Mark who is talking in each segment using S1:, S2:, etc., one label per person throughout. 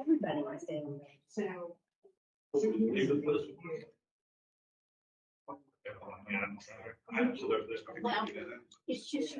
S1: Everybody was saying that.
S2: So.
S1: Well, it's just,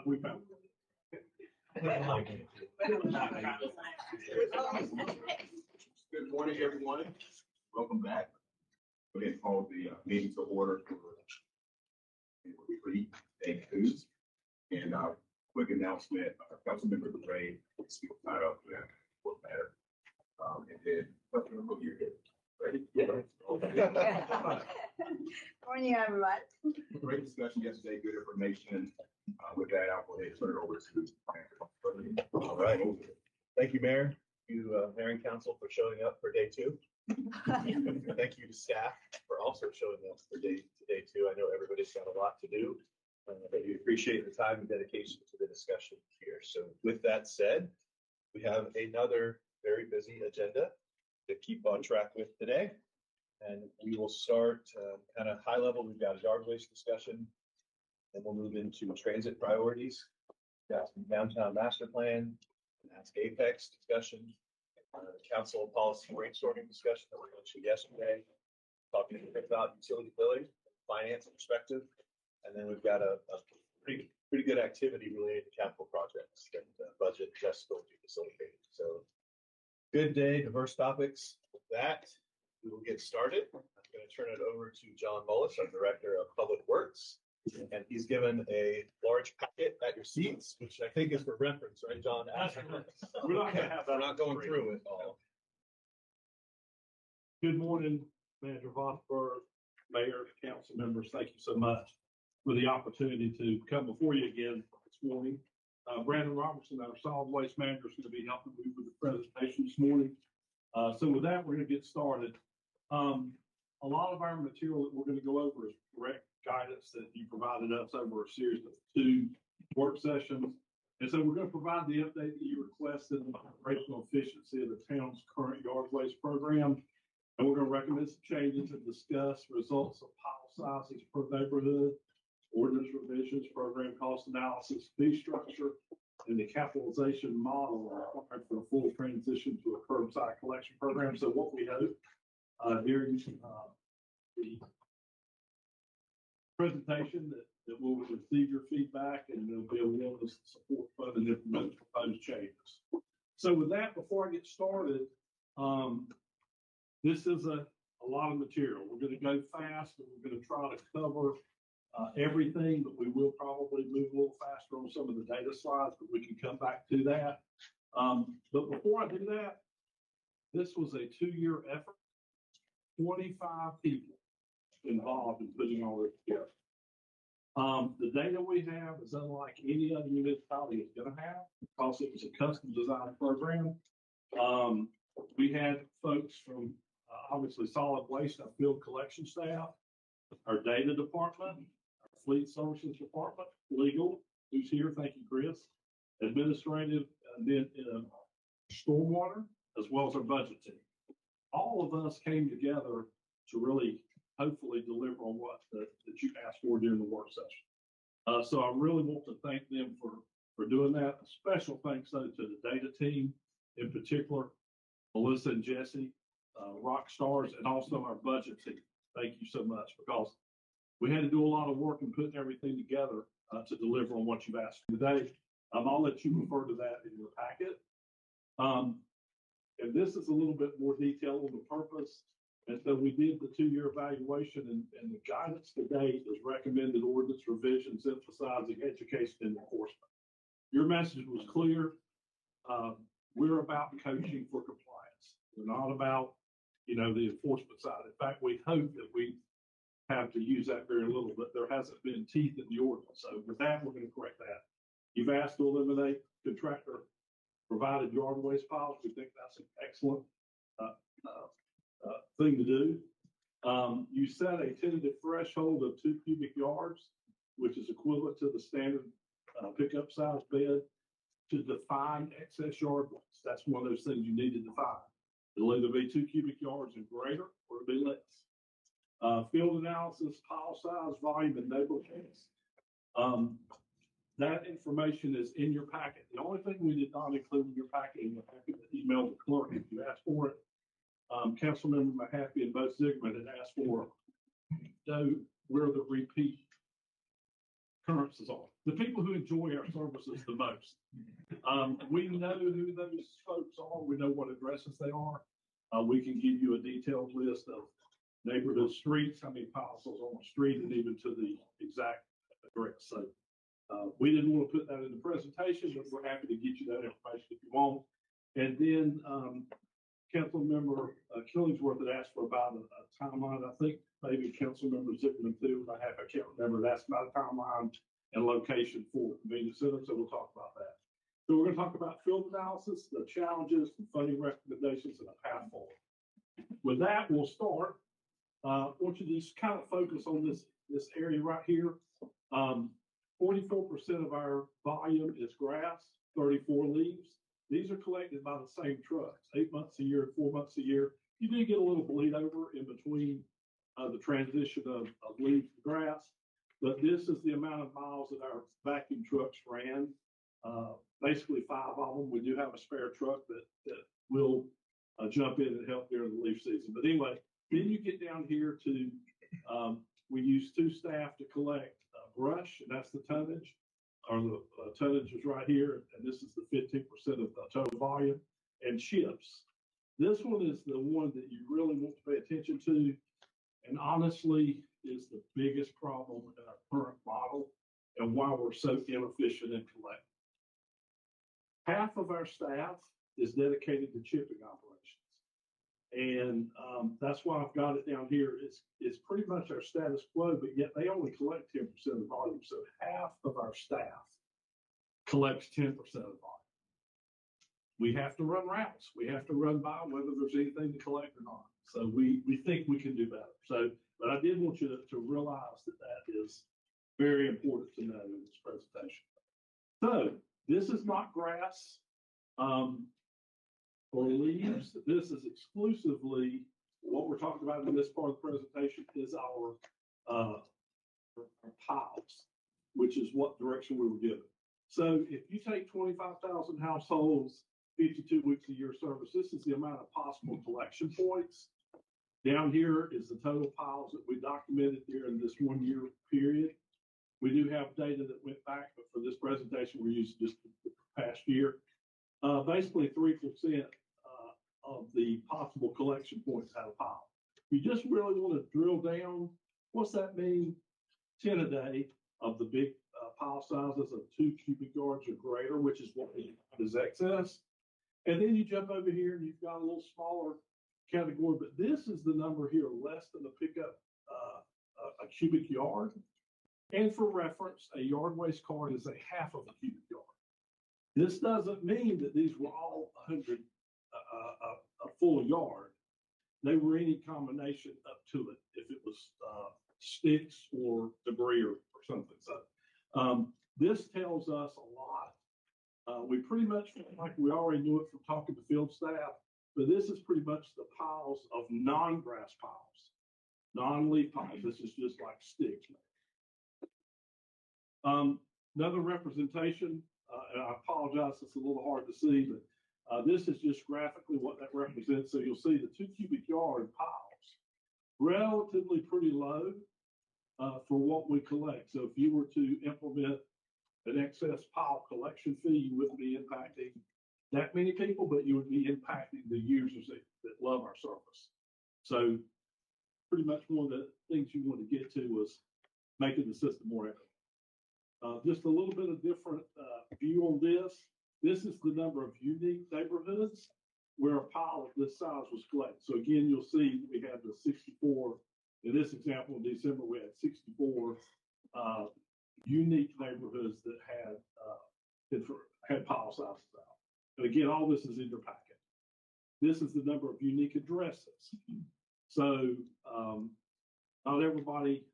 S2: We found.
S3: Good morning, everyone. Welcome back. Go ahead and call the meeting to order for retreat day 2. And quick announcement, Councilmember Gray will speak tied up to that what matter. And then you're here. Ready? Yeah.
S1: Morning, everyone.
S3: Great discussion yesterday, good information. With that, I'll go ahead and turn it over to.
S4: All right. Thank you, Mayor. Thank you, Mayor and Council, for showing up for day 2. Thank you to staff for also showing up for day 2. I know everybody's got a lot to do, but we appreciate the time and dedication to the discussion here. So with that said, we have another very busy agenda to keep on track with today. And we will start kind of high level. We've got a yard waste discussion. Then we'll move into transit priorities. We've got some downtown master plan, an Ask Apex discussion, council policy brainstorming discussion that we mentioned yesterday, talking about utility billing, finance perspective, and then we've got a pretty good activity related to capital projects and budget just going to be facilitated. So good day, diverse topics. With that, we will get started. I'm going to turn it over to John Mullis, our Director of Public Works. And he's given a large packet at your seats, which I think is for reference, right, John?
S2: We're not going to have that.
S4: We're not going through it all.
S2: Good morning, Manager Vosper, Mayor, council members. Thank you so much for the opportunity to come before you again this morning. Brandon Robertson, our solid waste manager, is going to be helping me with the presentation this morning. So with that, we're going to get started. A lot of our material that we're going to go over is correct guidance that you provided us over a series of 2 work sessions. And so we're going to provide the update that you requested on the operational efficiency of the town's current yard waste program. And we're going to recommend some changes and discuss results of pile sizes per neighborhood, ordinance revisions, program cost analysis, fee structure, and the capitalization model required for a full transition to a curbside collection program. So what we hope during the presentation that we'll receive your feedback and there'll be a willingness to support, fund, and implement proposed changes. So with that, before I get started, this is a lot of material. We're going to go fast and we're going to try to cover everything, but we will probably move a little faster on some of the data slides, but we can come back to that. But before I do that, this was a 2-year effort, 25 people involved in putting all this together. The data we have is unlike any other municipality is going to have because it was a custom designed program. We had folks from obviously solid waste, our field collection staff, our data department, our fleet services department, legal, who's here, thank you, Chris, administrative, and then stormwater, as well as our budget team. All of us came together to really hopefully deliver on what that you asked for during the work session. So I really want to thank them for doing that. A special thanks though to the data team, in particular, Melissa and Jesse, rock stars, and also our budget team. Thank you so much, because we had to do a lot of work in putting everything together to deliver on what you've asked for today. I'll let you refer to that in your packet. And this is a little bit more detail on the purpose. And so we did the 2-year evaluation, and the guidance to date is recommended ordinance revisions emphasizing education and enforcement. Your message was clear. We're about coaching for compliance. We're not about, the enforcement side. In fact, we hope that we have to use that very little, but there hasn't been teeth in the ordinance. So with that, we're going to correct that. You've asked to eliminate contractor provided yard waste piles. We think that's an excellent thing to do. You set a tentative threshold of 2 cubic yards, which is equivalent to the standard pickup size bed, to define excess yard lengths. That's one of those things you need to define. It'll either be 2 cubic yards and greater, or it'll be less. Field analysis, pile size, volume, and neighborhoods. That information is in your packet. The only thing we did not include in your packet, and we're happy to email the clerk if you asked for it. Councilmember Mahaffey and Bo Zigman had asked for know where the repeat occurrences are. The people who enjoy our services the most. We know who those folks are. We know what addresses they are. We can give you a detailed list of neighborhood streets, how many parcels on the street, and even to the exact address. So we didn't want to put that in the presentation, but we're happy to get you that information if you want. And then Councilmember Killingsworth had asked for about a timeline. I think maybe Councilmember Zipman too. I can't remember. That's about a timeline and location for convenience center. So we'll talk about that. So we're going to talk about field analysis, the challenges, the funding recommendations, and a path forward. With that, we'll start. I want you to just kind of focus on this area right here. 44% of our volume is grass, 34 leaves. These are collected by the same trucks, 8 months a year, 4 months a year. You do get a little bleed over in between the transition of leaves to grass, but this is the amount of miles that our vacuum trucks ran. Basically 5 of them. We do have a spare truck that will jump in and help during the leaf season. But anyway, then you get down here to, we use 2 staff to collect brush, and that's the tonnage. Or the tonnage is right here, and this is the 15% of the total volume, and chips. This one is the one that you really want to pay attention to, and honestly is the biggest problem in our current model and why we're so inefficient in collecting. Half of our staff is dedicated to chipping operations. And that's why I've got it down here. It's pretty much our status quo, but yet they only collect 10% of the volume. So half of our staff collects 10% of the volume. We have to run routes. We have to run by whether there's anything to collect or not. So we think we can do better. So, but I did want you to realize that is very important to know in this presentation. So this is not grass. Or leaves. This is exclusively what we're talking about in this part of the presentation is our piles, which is what direction we were given. So if you take 25,000 households, 52 weeks a year service, this is the amount of possible collection points. Down here is the total piles that we documented during this 1 year period. We do have data that went back, but for this presentation, we're using just the past year. Basically 3% of the possible collection points out of pile. You just really want to drill down. What's that mean? 10 a day of the big pile sizes of 2 cubic yards or greater, which is what we have as excess. And then you jump over here and you've got a little smaller category, but this is the number here, less than a pickup a cubic yard. And for reference, a yard waste card is a half of a cubic yard. This doesn't mean that these were all 100 a full yard. They were any combination up to it, if it was sticks or debris or something. So this tells us a lot. We pretty much, like we already knew it from talking to field staff, but this is pretty much the piles of non-grass piles, non-leaf piles. This is just like sticks. Another representation, and I apologize, it's a little hard to see, but this is just graphically what that represents. So you'll see the 2 cubic yard piles, relatively pretty low for what we collect. So if you were to implement an excess pile collection fee, you wouldn't be impacting that many people, but you would be impacting the users that love our service. So pretty much one of the things you want to get to was making the system more equitable. Just a little bit of different view on this. This is the number of unique neighborhoods where a pile of this size was collected. So again, you'll see we had the 64, in this example in December, we had 64 unique neighborhoods that had pile sizes out. And again, all this is in your packet. This is the number of unique addresses. So, not everybody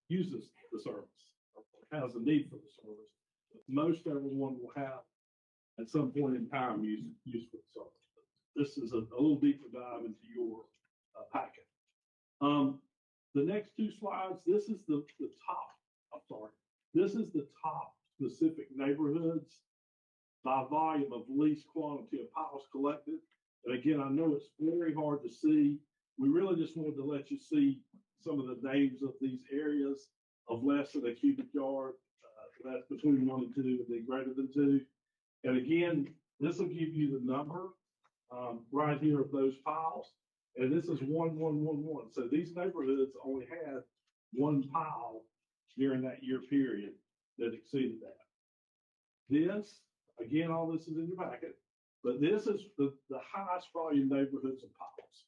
S2: uses the service or has a need for the service. But most everyone will have at some point in time use for the service. This is a little deeper dive into your packet. The next two slides, this is the top, I'm sorry, this is the top specific neighborhoods by volume of least quantity of piles collected. And again, I know it's very hard to see. We really just wanted to let you see some of the names of these areas of less than a cubic yard. That's between 1 and 2 and then greater than 2. And again, this will give you the number right here of those piles. And this is 1111. So these neighborhoods only had one pile during that year period that exceeded that. This, again, all this is in your packet, but this is the highest volume neighborhoods of piles.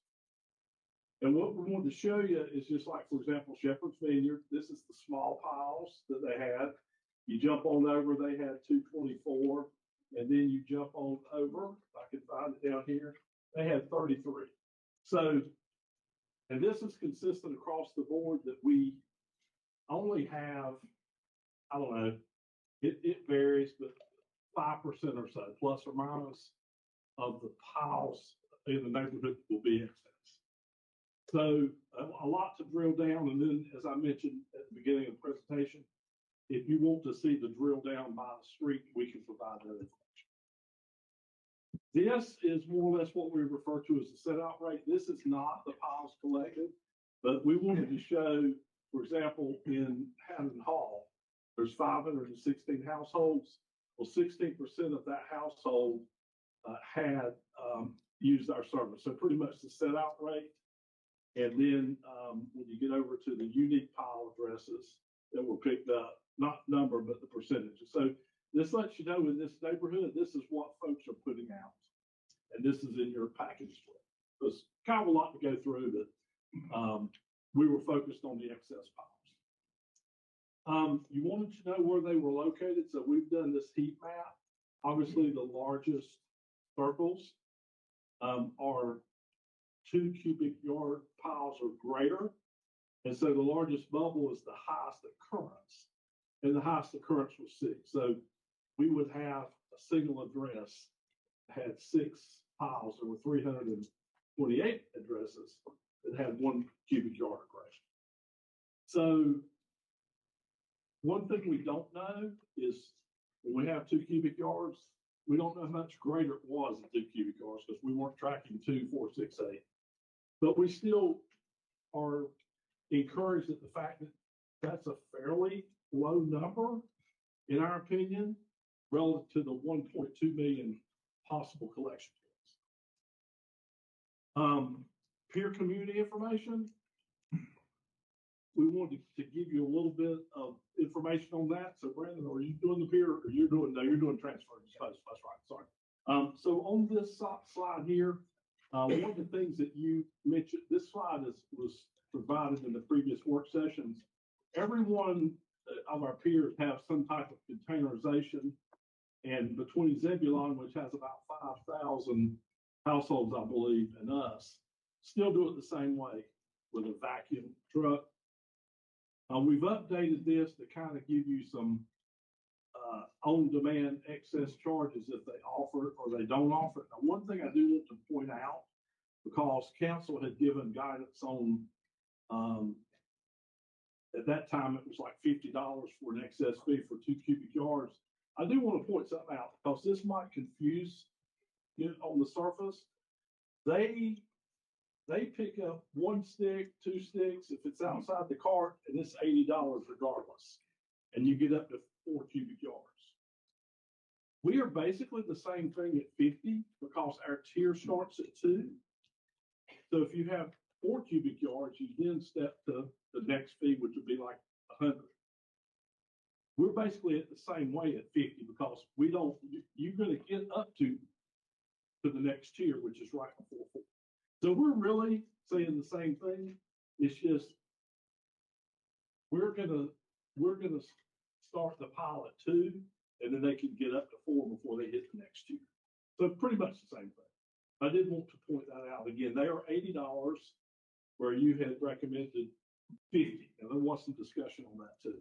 S2: And what we wanted to show you is just like, for example, Shepherd's Vineyard, this is the small piles that they had. You jump on over, they had 224, and then you jump on over, if I can find it down here, they had 33. So, and this is consistent across the board that we only have, I don't know, it varies, but 5% or so, plus or minus, of the piles in the neighborhood will be excess. So a lot to drill down. And then, as I mentioned at the beginning of the presentation, if you want to see the drill down by the street, we can provide that information. This is more or less what we refer to as the set out rate. This is not the piles collected, but we wanted to show, for example, in Haddon Hall, there's 516 households. Well, 16% of that household had used our service. So pretty much the set out rate. And then when you get over to the unique pile addresses that were picked up, not number, but the percentages. So this lets you know in this neighborhood, this is what folks are putting out. And this is in your package split. There's kind of a lot to go through, but we were focused on the excess piles. You wanted to know where they were located. So we've done this heat map. Obviously, the largest circles are 2 cubic yard piles or greater. And so the largest bubble is the highest occurrence. And the highest occurrence was 6. So we would have a single address that had 6 piles. There were 328 addresses that had 1 cubic yard aggression. So one thing we don't know is when we have 2 cubic yards, we don't know how much greater it was at 2 cubic yards because we weren't tracking 2, 4, 6, 8. But we still are encouraged at the fact that that's a fairly low number, in our opinion, relative to the 1.2 million possible collection points. Peer community information. We wanted to give you a little bit of information on that. So Brandon, are you doing the peer or you're doing transfer? That's right, sorry. So on this slide here, one of the things that you mentioned, this slide was provided in the previous work sessions. Every one of our peers have some type of containerization, and between Zebulon, which has about 5,000 households, I believe, and us, still do it the same way with a vacuum truck. We've updated this to kind of give you some on-demand excess charges if they offer it or they don't offer it. Now, one thing I do want to point out, because council had given guidance on, at that time, it was like $50 for an excess fee for 2 cubic yards. I do want to point something out because this might confuse you on the surface. They pick up 1 stick, 2 sticks, if it's outside the cart, and it's $80 regardless. And you get up to 4 cubic yards. We are basically the same thing at 50 because our tier starts at 2. So if you have 4 cubic yards, you then step to the next fee, which would be like 100. We're basically at the same way at 50 because you're going to get up to the next tier, which is right before 4. So we're really saying the same thing. It's just we're gonna start the pile at 2, and then they can get up to 4 before they hit the next tier. So pretty much the same thing. I did want to point that out again. They are $80 where you had recommended 50. And there was some discussion on that too.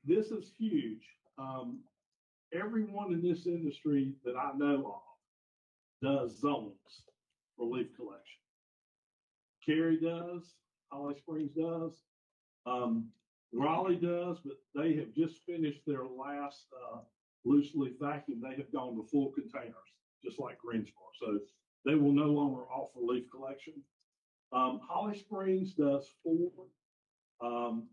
S2: This is huge. Everyone in this industry that I know of does zones for leaf collection. Cary does, Holly Springs does, Raleigh does, but they have just finished their last loose leaf vacuum. They have gone to full containers, just like Greensboro. So they will no longer offer leaf collection. Holly Springs does 4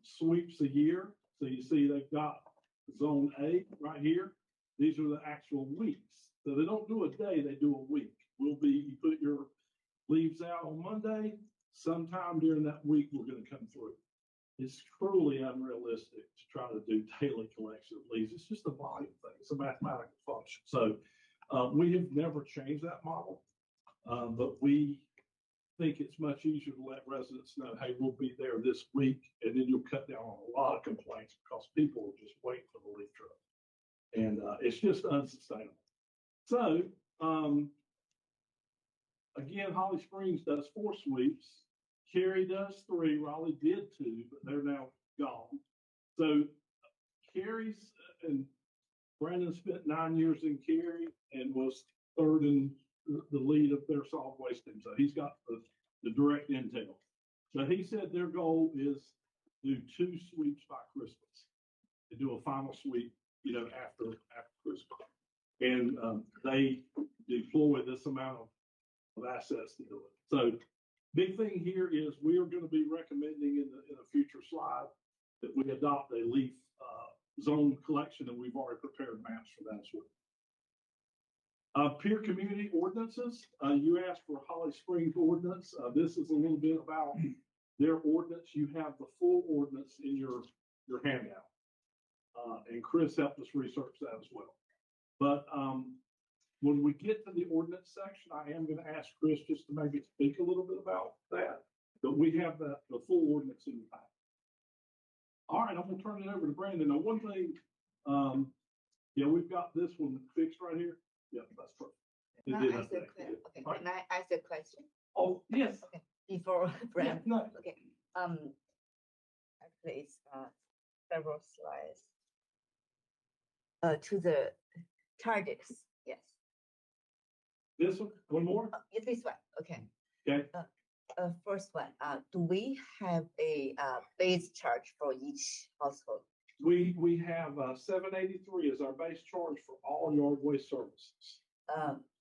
S2: sweeps a year. So you see they've got zone A right here. These are the actual weeks. So they don't do a day, they do a week. You put your leaves out on Monday, sometime during that week, we're going to come through. It's truly unrealistic to try to do daily collection of leaves. It's just a volume thing. It's a mathematical function. So we have never changed that model, but we think it's much easier to let residents know, hey, we'll be there this week, and then you'll cut down on a lot of complaints because people are just waiting for the leaf truck. And it's just unsustainable. So, again, Holly Springs does 4 sweeps. Cary does 3. Raleigh did 2, but they're now gone. So Cary's and Brandon spent 9 years in Cary and was 3rd in the lead of their solid waste team. So he's got the direct intel. So he said their goal is to do 2 sweeps by Christmas, to do a final sweep, after Christmas. And they deploy this amount of assets to do it. So big thing here is we are going to be recommending in a future slide that we adopt a leaf zone collection, and we've already prepared maps for that as well. Peer community ordinances. You asked for Holly Springs ordinance. This is a little bit about their ordinance. You have the full ordinance in your handout. And Chris helped us research that as well. But when we get to the ordinance section, I am going to ask Chris just to maybe speak a little bit about that. But we have the full ordinance in the pack. All right, I'm going to turn it over to Brandon. Now, one thing, we've got this one fixed right here. Yep, that's perfect.
S5: Can I ask
S2: Right.
S5: Can I ask a question
S2: Oh, yes.
S5: Okay. Before
S2: Yeah,
S5: Brandon?
S2: no.
S5: Okay, actually, it's several slides. To the targets, yes.
S2: This one more?
S5: This one, okay.
S2: Okay.
S5: First one, do we have a base charge for each household?
S2: We have $783 as our base charge for all yard waste services.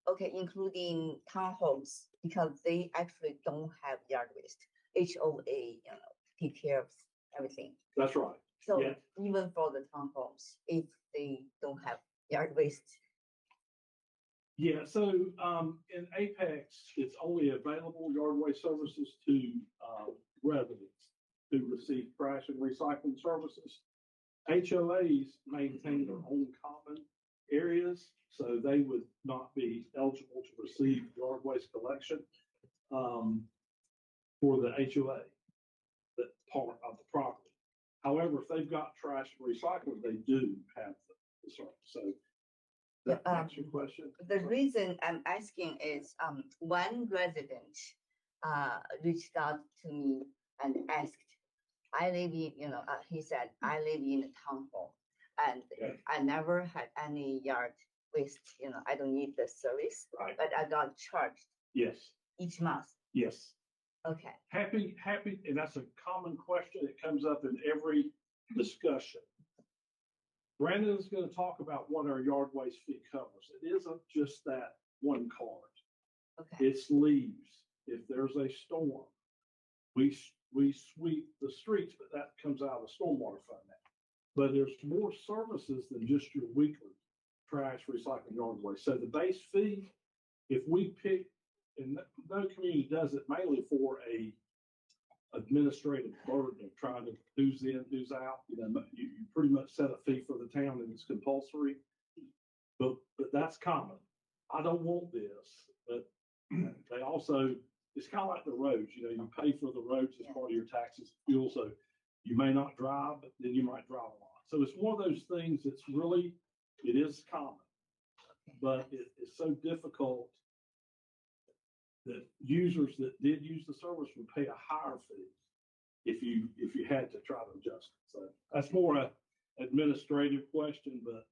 S5: Okay, including townhomes, because they actually don't have yard waste. HOA, take care of everything.
S2: That's right.
S5: So
S2: Yeah.
S5: even for the townhomes, if they don't have yard waste.
S2: Yeah, so in Apex, it's only available yard waste services to residents who receive trash and recycling services. HOAs maintain their own common areas, so they would not be eligible to receive yard waste collection for the HOA, that part of the property. However, if they've got trash and recycling, they do have the service. So that answers your question.
S5: The reason I'm asking is, one resident reached out to me and asked, I live in, he said, I live in a townhome and
S2: Okay.
S5: I never had any yard waste, I don't need the service,
S2: Right.
S5: but I got charged
S2: Yes,
S5: each month.
S2: yes.
S5: Okay,
S2: Happy, and that's a common question that comes up in every discussion. Brandon is going to talk about what our yard waste fee covers. It isn't just that one card.
S5: okay,
S2: It's leaves. If there's a storm, we sweep the streets, but that comes out of the stormwater fund now. But there's more services than just your weekly trash, recycling, yard waste. So the base fee, if we pick, and no community does it mainly for a administrative burden of trying to who's in, who's out. You pretty much set a fee for the town and it's compulsory. But that's common. I don't want this, but they also, it's kind of like the roads, you pay for the roads as part of your taxes, fuel. So you may not drive, but then you might drive a lot. So it's one of those things that's really, it is common, but it's so difficult that users that did use the service would pay a higher fee if you had to try to adjust it. So that's more a administrative question, but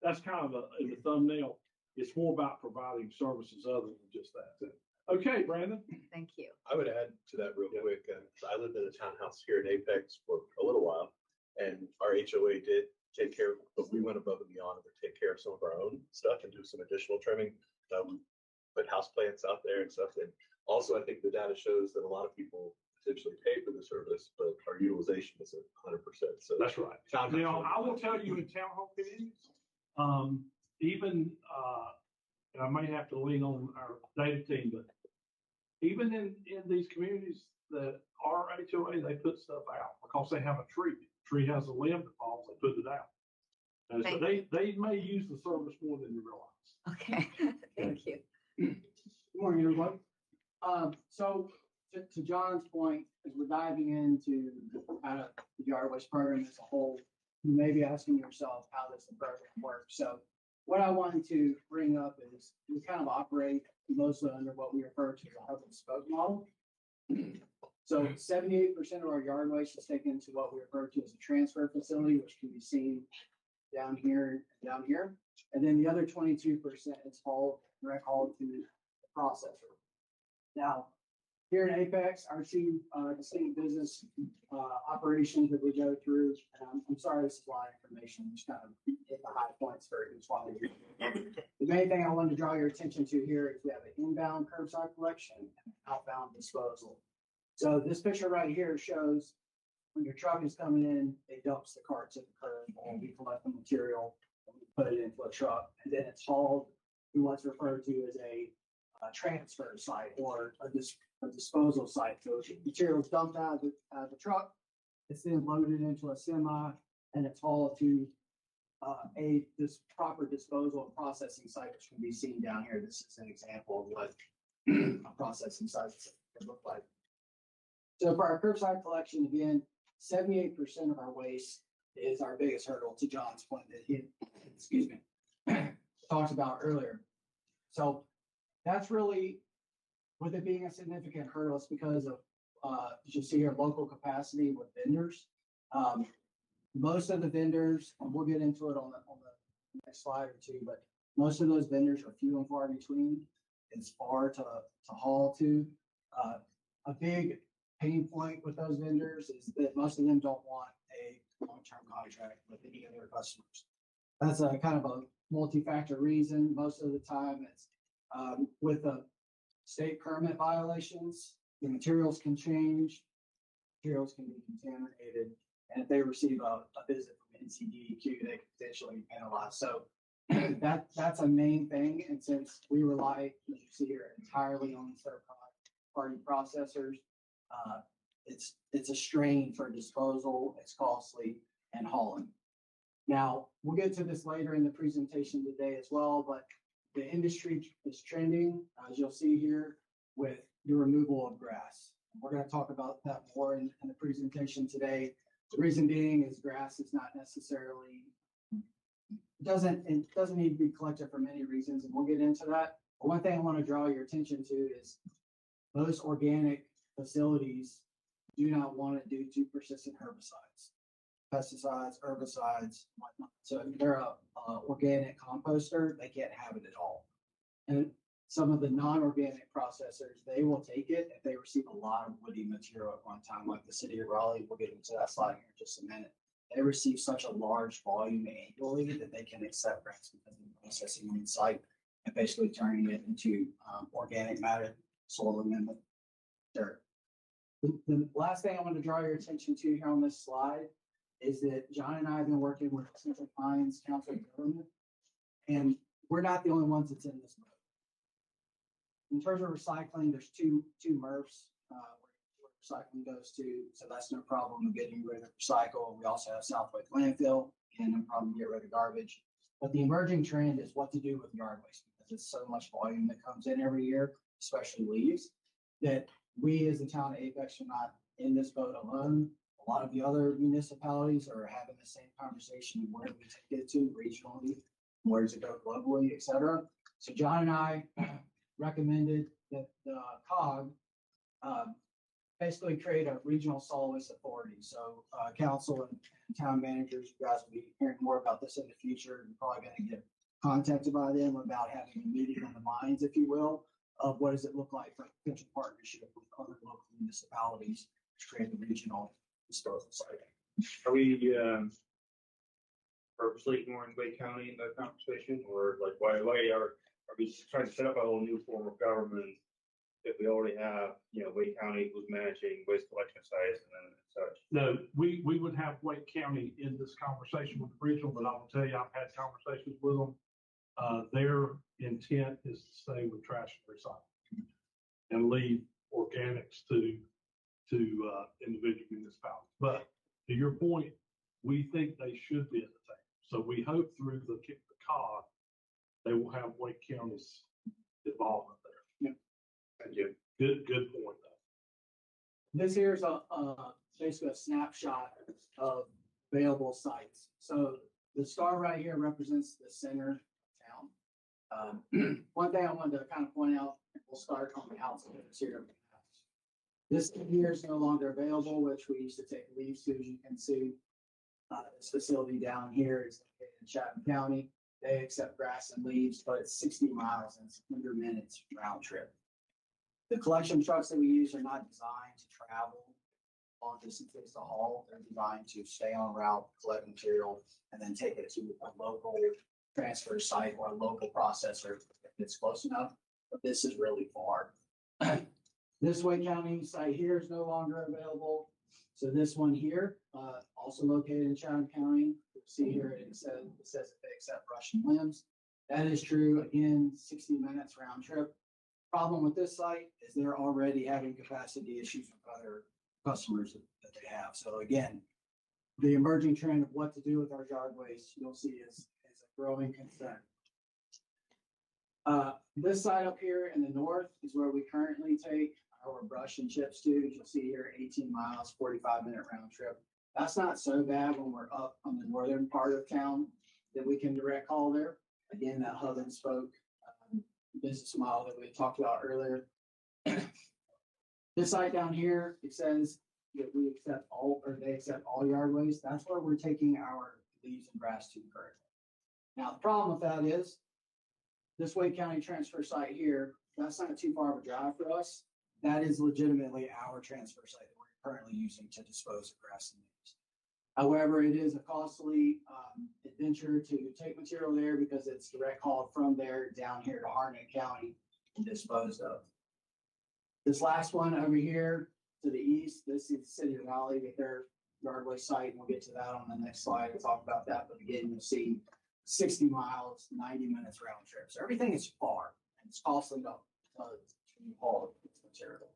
S2: that's kind of in the thumbnail. It's more about providing services other than just that. Okay, Brandon.
S5: Thank you.
S4: I would add to that real quick. I lived in a townhouse here in Apex for a little while, and our HOA did take care of, but we went above and beyond to take care of some of our own stuff and do some additional trimming. Put house plants out there and stuff. And also, I think the data shows that a lot of people potentially pay for the service, but our utilization is 100%. So
S2: That's right. Now, I will tell you in townhome communities, even, and I may have to lean on our data team, but even in these communities that are HOA, they put stuff out because they have a tree. Tree has a limb that falls, they put it out. And so they may use the service more than you realize.
S5: Okay, thank you.
S1: Good morning, everybody. So to John's point, as we're diving into kind of the yard waste program as a whole, you may be asking yourself how does the program work? So what I wanted to bring up is we kind of operate mostly under what we refer to as a hub and spoke model. So 78% of our yard waste is taken to what we refer to as a transfer facility, which can be seen down here and down here. And then the other 22% is hauled, direct hauled to the processor. Now, here in Apex, our two distinct business operations that we go through, and I'm sorry, this is a lot of information, just kind of hit the high points for each one of you. The main thing I wanted to draw your attention to here is we have an inbound curbside collection and an outbound disposal. So this picture right here shows when your truck is coming in, it dumps the carts at the curb, and we collect the material, and we put it into a truck, and then it's hauled to what's referred to as a transfer site or a disposal site. So material is dumped out of the truck, it's then loaded into a semi, and it's hauled to this proper disposal and processing site, which can be seen down here. This is an example of what a processing site can look like. So for our curbside collection, again, 78% of our waste is our biggest hurdle, to John's point that he, talked about earlier. So that's really, with it being a significant hurdle, it's because of, as you see here, local capacity with vendors. Most of the vendors, and we'll get into it on the next slide or two, but most of those vendors are few and far between. It's far to haul to. A big pain point with those vendors is that most of them don't want a long-term contract with any of their customers. That's a kind of a multi-factor reason. Most of the time it's with the state permit violations, the materials can change, materials can be contaminated, and if they receive a visit from NCDEQ, they can potentially be penalized. So that's a main thing. And since we rely, as you see here, entirely on third-party processors, it's a strain for disposal, it's costly, and hauling. Now, we'll get to this later in the presentation today as well, but the industry is trending, as you'll see here, with the removal of grass. We're going to talk about that more in the presentation today. The reason being is grass is not necessarily, it doesn't need to be collected for many reasons, and we'll get into that. But one thing I want to draw your attention to is most organic facilities do not want to do too persistent herbicides, pesticides, herbicides, whatnot. So if they're a organic composter, they can't have it at all. And some of the non-organic processors, they will take it if they receive a lot of woody material at one time, like the city of Raleigh. We'll get into that slide here in just a minute. They receive such a large volume annually that they can accept grants because of processing on site and basically turning it into organic matter, soil amendment, dirt. The last thing I want to draw your attention to here on this slide is that John and I have been working with Central Pines Council of Government, and we're not the only ones that's in this boat. In terms of recycling, there's two MRFs where recycling goes to, so that's no problem getting rid of recycle. We also have Southwick landfill, and no problem to get rid of garbage. But the emerging trend is what to do with yard waste, because it's so much volume that comes in every year, especially leaves, that we as the town of Apex are not in this boat alone. A lot of the other municipalities are having the same conversation. Where do we take it to regionally? Where does it go globally, et cetera? So John and I recommended the COG, basically create a regional solid waste authority. So, council and town managers, you guys will be hearing more about this in the future. You're probably gonna get contacted by them about having a meeting of the minds, if you will, of what does it look like for potential partnership with other local municipalities to create the regional historical site.
S6: Are we purposely ignoring Wake County in that conversation, or like why are we just trying to set up a whole new form of government if we already have, Wake County who's managing waste collection sites and then such?
S2: No, we would have Wake County in this conversation with the regional, but I will tell you, I've had conversations with them. Their intent is to stay with trash and recycling and leave organics to individual municipalities. But to your point, we think they should be at the table. So we hope through the COG, they will have Wake County's involvement there.
S6: Thank you.
S2: Good point though.
S1: This here is basically a snapshot of available sites. So the star right here represents the center of town. One thing I wanted to kind of point out, we'll start on the outskirts here. This here is no longer available, which we used to take leaves to, as you can see. This facility down here is located in Chatham County. They accept grass and leaves, but it's 60 miles and it's 100 minutes round trip. The collection trucks that we use are not designed to travel long distances to haul. They're designed to stay on route, collect material, and then take it to a local transfer site or a local processor if it's close enough. But this is really far. This Wake County site here is no longer available. So this one here, also located in Chatham County. You'll see here it says that they accept brush and limbs. That is true. Again, 60 minutes round trip. Problem with this site is they're already having capacity issues with other customers that they have. So again, the emerging trend of what to do with our yard waste, you'll see is a growing concern. This side up here in the north is where we currently take our brush and chips to. As you'll see here, 18 miles, 45-minute round trip. That's not so bad when we're up on the northern part of town that we can direct haul there. Again, that hub and spoke business model that we talked about earlier. This site down here, it says that we accept all, or they accept all yard waste. That's where we're taking our leaves and grass to currently. Now, the problem with that is this Wake County transfer site here, that's not too far of a drive for us. That is legitimately our transfer site that we're currently using to dispose of grass and leaves. However, it is a costly adventure to take material there because it's direct hauled from there down here to Harnett County and disposed of. This last one over here to the east, this is City of Raleigh, get their yard waste site, and we'll get to that on the next slide. We'll talk about that, but again, you'll see 60 miles, 90 minutes round trip. So everything is far and it's costly to haul this material.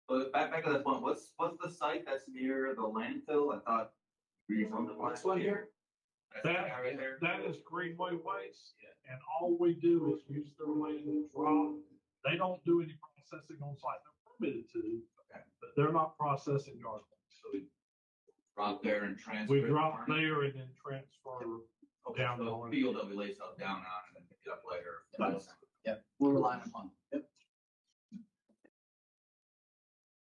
S7: But back to that point, what's the site that's near the landfill? I thought.
S1: This one here?
S7: Right there.
S2: That is Greenway Waste, and all we do is use their land and drop. They don't do any processing on site. They're permitted to, but they're not processing yard waste. So
S7: Drop there and transfer.
S2: we
S7: it
S2: drop
S7: to Harnett?
S2: there and then transfer down the
S7: So
S2: line.
S7: field will be laced up down on and then pick it up later.
S2: That's-
S1: Yep, we're relying upon it.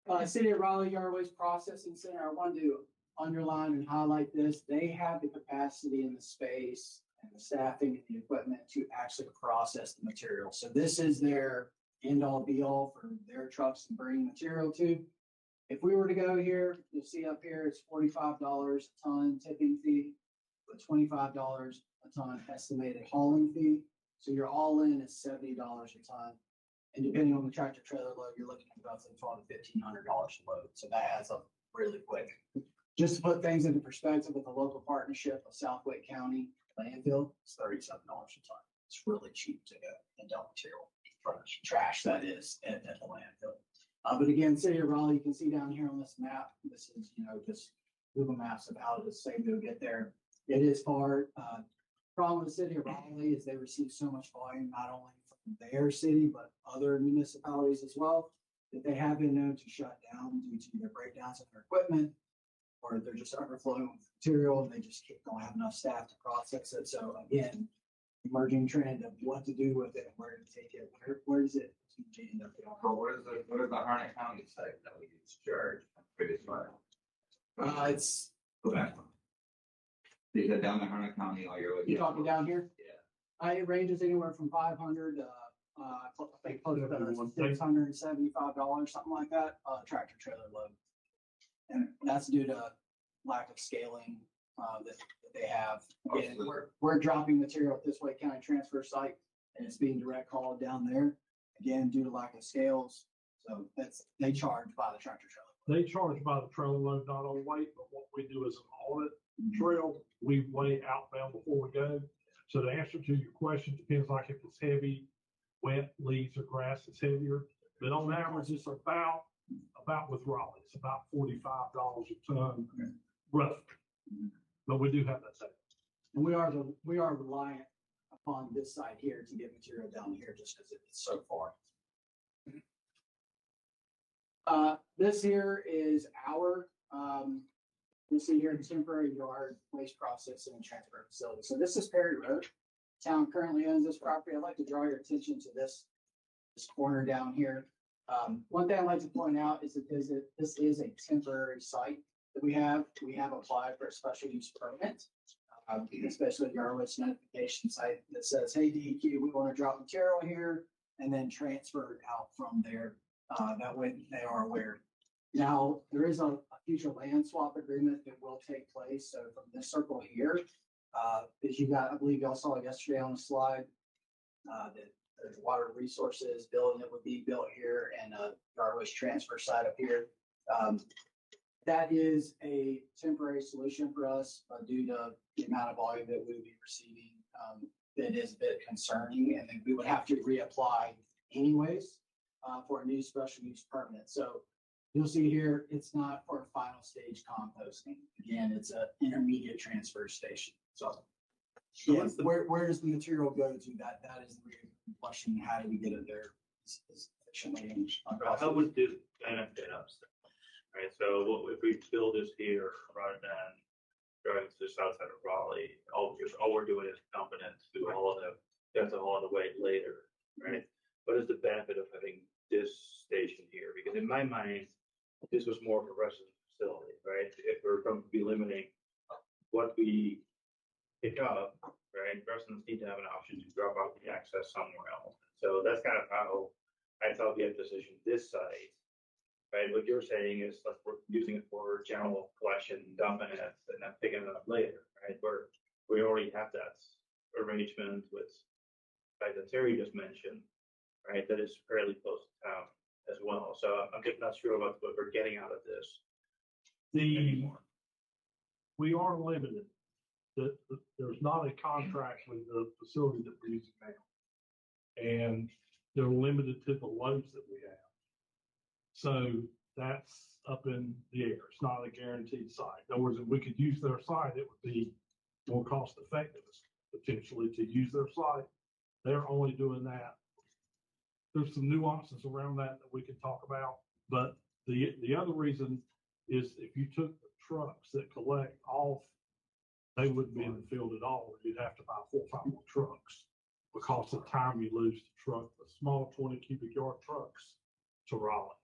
S1: Yep. City of Raleigh Yard Waste Processing Center, I wanted to underline and highlight this. They have the capacity and the space and the staffing and the equipment to actually process the material. So this is their end all be all for their trucks to bring material to. If we were to go here, you'll see up here, it's $45 a ton tipping fee, with $25 a ton estimated hauling fee. So your all in is $70 a ton. And depending on the tractor trailer load, you're looking at about $1,200 to $1,500 a load. So that adds up really quick. Just to put things into perspective, with the local partnership of South Wake County landfill, it's $37 a ton. It's really cheap to go and dump material, trash that is at the landfill. But again, City of Raleigh, you can see down here on this map, this is, just Google Maps of how to say to get there. It is far. Problem with the City of Raleigh is they receive so much volume, not only from their city, but other municipalities as well, that they have been known to shut down due to their breakdowns of their equipment, or they're just overflowing with material and they just don't have enough staff to process it. So again, emerging trend of what to do with it, where to take it, where does it
S7: But what is the Harnett County site that we use to charge for this file?
S1: It's,
S7: Go back. You said down to Harnett County, all you're looking.
S1: you talking down here?
S7: Yeah.
S1: It ranges anywhere from 500 to, I think close to $675, something like that, tractor trailer load. And that's due to lack of scaling, that they have. Again, we're dropping material at this Wake County transfer site and it's being direct hauled down there, again, due to lack of scales. So they charge by the tractor trailer.
S2: They charge by the trailer load, not on weight, but what we do is an audit trail. We weigh outbound before we go. So the answer to your question depends, like if it's heavy, wet leaves or grass is heavier. But on average, it's about with Raleigh, it's about $45 a ton, roughly. But we do have that savings.
S1: And we are reliant upon this site here to get material down here just because it's so far. This here is our, you see here, temporary yard waste processing and transfer facility. So this is Perry Road. Town currently owns this property. I'd like to draw your attention to this corner down here. One thing I'd like to point out is that this is a temporary site that we have. We have applied for a special use permit, especially the yard waste notification site that says, hey, DEQ, we want to drop material here and then transfer it out from there. That way they are aware. Now, there is a future land swap agreement that will take place. So from this circle here, as you got, I believe y'all saw it yesterday on the slide, that there's water resources building that would be built here and a yard waste transfer site up here. That is a temporary solution for us due to the amount of volume that we would be receiving. That is a bit concerning, and then we would have to reapply anyways for a new special use permit. So you'll see here, it's not for final stage composting. Again, it's an intermediate transfer station. So yeah, where does the material go to? That is the real question. How do we get it there?
S6: How would this benefit us? Right, so what if we build this here rather than going to the south side of Raleigh? All we're doing is dumping it to all of that's all the way later, right? What is the benefit of having this station here? Because in my mind, this was more of a resident facility, right? If we're going to be limiting what we pick up, right? Residents need to have an option to drop off the access somewhere else. So that's kind of how I thought we had positioned this site. Right, what you're saying is like we're using it for general collection, dumping it, and then picking it up later, right? We already have that arrangement with, like that Terry just mentioned, right? That is fairly close to town as well. So I'm just not sure about what we're getting out of this anymore.
S2: We are limited. There's not a contract with the facility that we're using now, and they're limited to the loads that we have. So that's up in the air. It's not a guaranteed site. In other words, if we could use their site, it would be more cost effective potentially to use their site. They're only doing that. There's some nuances around that we can talk about. But the other reason is if you took the trucks that collect off, they wouldn't be in the field at all. You'd have to buy 4 or 5 more trucks because of the time you lose to truck the small 20 cubic yard trucks to Raleigh.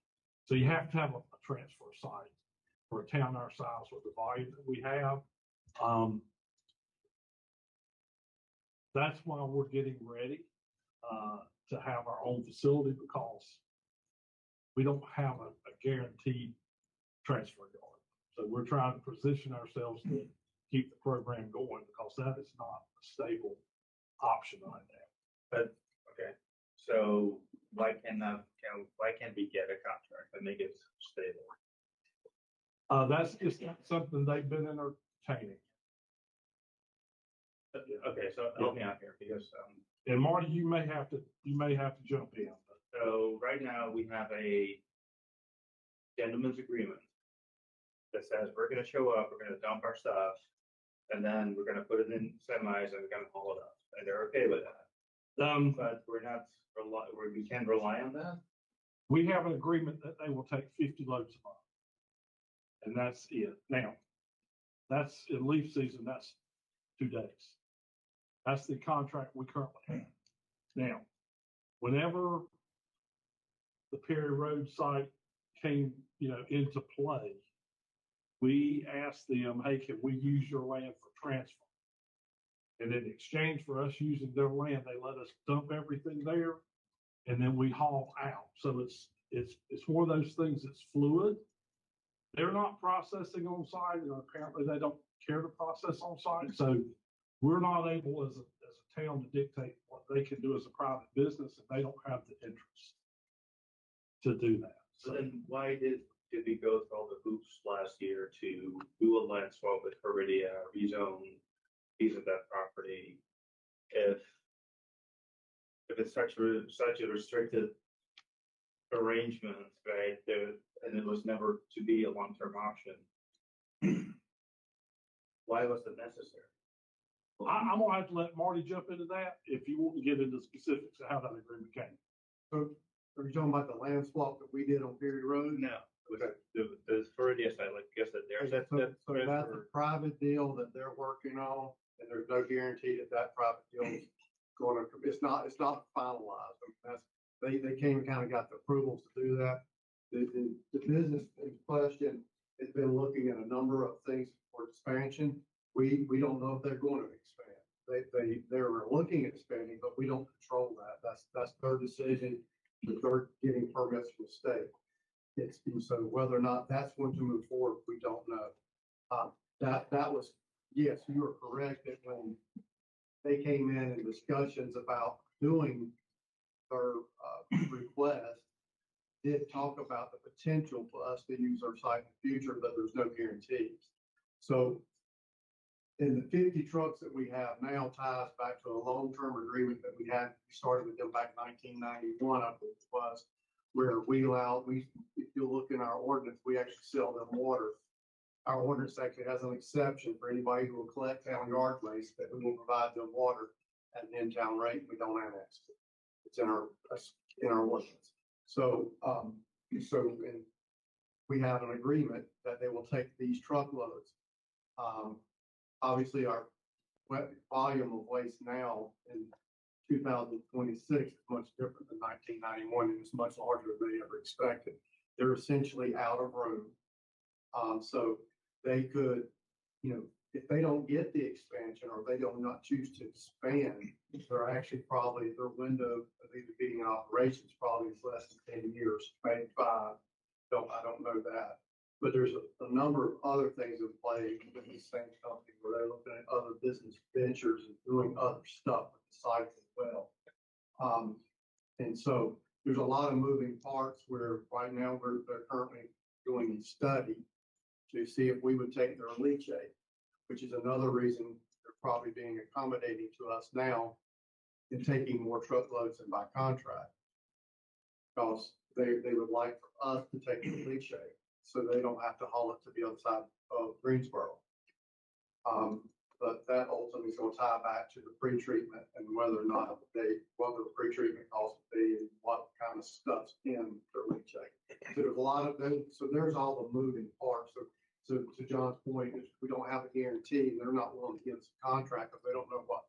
S2: So you have to have a transfer site for a town our size with the volume that we have. That's why we're getting ready to have our own facility, because we don't have a guaranteed transfer yard. So we're trying to position ourselves to keep the program going, because that is not a stable option right now.
S6: But okay, so why can't we get a contract and make it stable?
S2: That's just not something they've been entertaining.
S6: Okay, so help me out here, because
S2: And Marty, you may have to jump in.
S6: so right now we have a gentleman's agreement that says we're going to show up, we're going to dump our stuff, and then we're going to put it in semis and we're going to haul it up, and they're okay with that. But we can't rely on that.
S2: We have an agreement that they will take 50 loads a month. And that's it. Now, that's in leaf season, that's 2 days. That's the contract we currently have. Now, whenever the Perry Road site came, into play, we asked them, hey, can we use your land for transfer? And in exchange for us using their land, they let us dump everything there and then we haul out. So it's one of those things that's fluid. They're not processing on site, and apparently they don't care to process on site. So we're not able as a town to dictate what they can do as a private business, and they don't have the interest to do that.
S6: So then why did we go through all the hoops last year to do a land swap with Viridia, rezone piece of that property? If it's such a restricted arrangement, right, and it was never to be a long-term option, why was it necessary?
S2: I'm gonna have to let Marty jump into that if you want to get into specifics of how that agreement came.
S8: So are you talking about the land swap that we did on Perry Road?
S6: No, with the Viridia side, like I guess that there's
S8: So that's a private deal that they're working on, and there's no guarantee that that private deal is going to, it's not finalized. I mean, they came and kind of got the approvals to do that. The business in question has been looking at a number of things for expansion. We don't know if they're going to expand. They're looking at expanding, but we don't control that. That's their decision. They're getting permits from the state. So whether or not that's going to move forward, we don't know. That was, yes, you are correct that when they came in discussions about doing their request, did talk about the potential for us to use our site in the future, but there's no guarantees. So in the 50 trucks that we have now ties back to a long-term agreement that we started with them back in 1991, I believe it was, where if you look in our ordinance, we actually sell them water. Our ordinance actually has an exception for anybody who will collect town yard waste, that we will provide them water at an in-town rate. We don't annex it. It's in our ordinance. So, and we have an agreement that they will take these truckloads. Obviously, our volume of waste now in 2026 is much different than 1991, and it's much larger than they ever expected. They're essentially out of room. So they could, if they don't get the expansion or they don't not choose to expand, they're actually probably, their window of either being in operations probably is less than 10 years, maybe 5. I don't know that. But there's a number of other things in play with the same company where they're looking at other business ventures and doing other stuff with the site as well. And so there's a lot of moving parts where right now they're currently doing a study to see if we would take their leachate, which is another reason they're probably being accommodating to us now in taking more truckloads than by contract. Because they would like for us to take the leachate so they don't have to haul it to the other side of Greensboro. But that ultimately is going to tie back to the pre-treatment and whether or not what the pre-treatment costs would be and what kind of stuff's in their leachate. So there's a lot of those. So there's all the moving parts. So to John's point, is we don't have a guarantee. They're not willing to give us a contract because they don't know what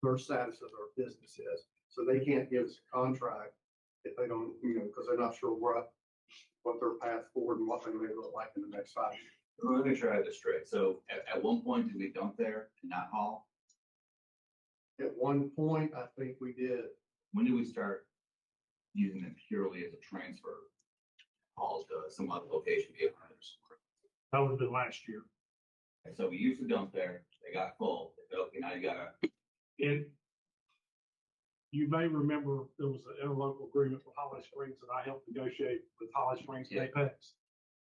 S8: their status of their business is. So they can't give us a contract if they don't, because they're not sure what their path forward and what they may look like in the next 5 years.
S7: Let me try this straight. So at one point, did we dump there and not haul?
S8: At one point, I think we did.
S7: When did we start using it purely as a transfer haul to some other location?
S2: That would have been last year.
S7: And so we used to dump there, they got full, they said, okay, now you gotta.
S2: You may remember there was an interlocal agreement with Holly Springs that I helped negotiate with Holly Springs and Apex.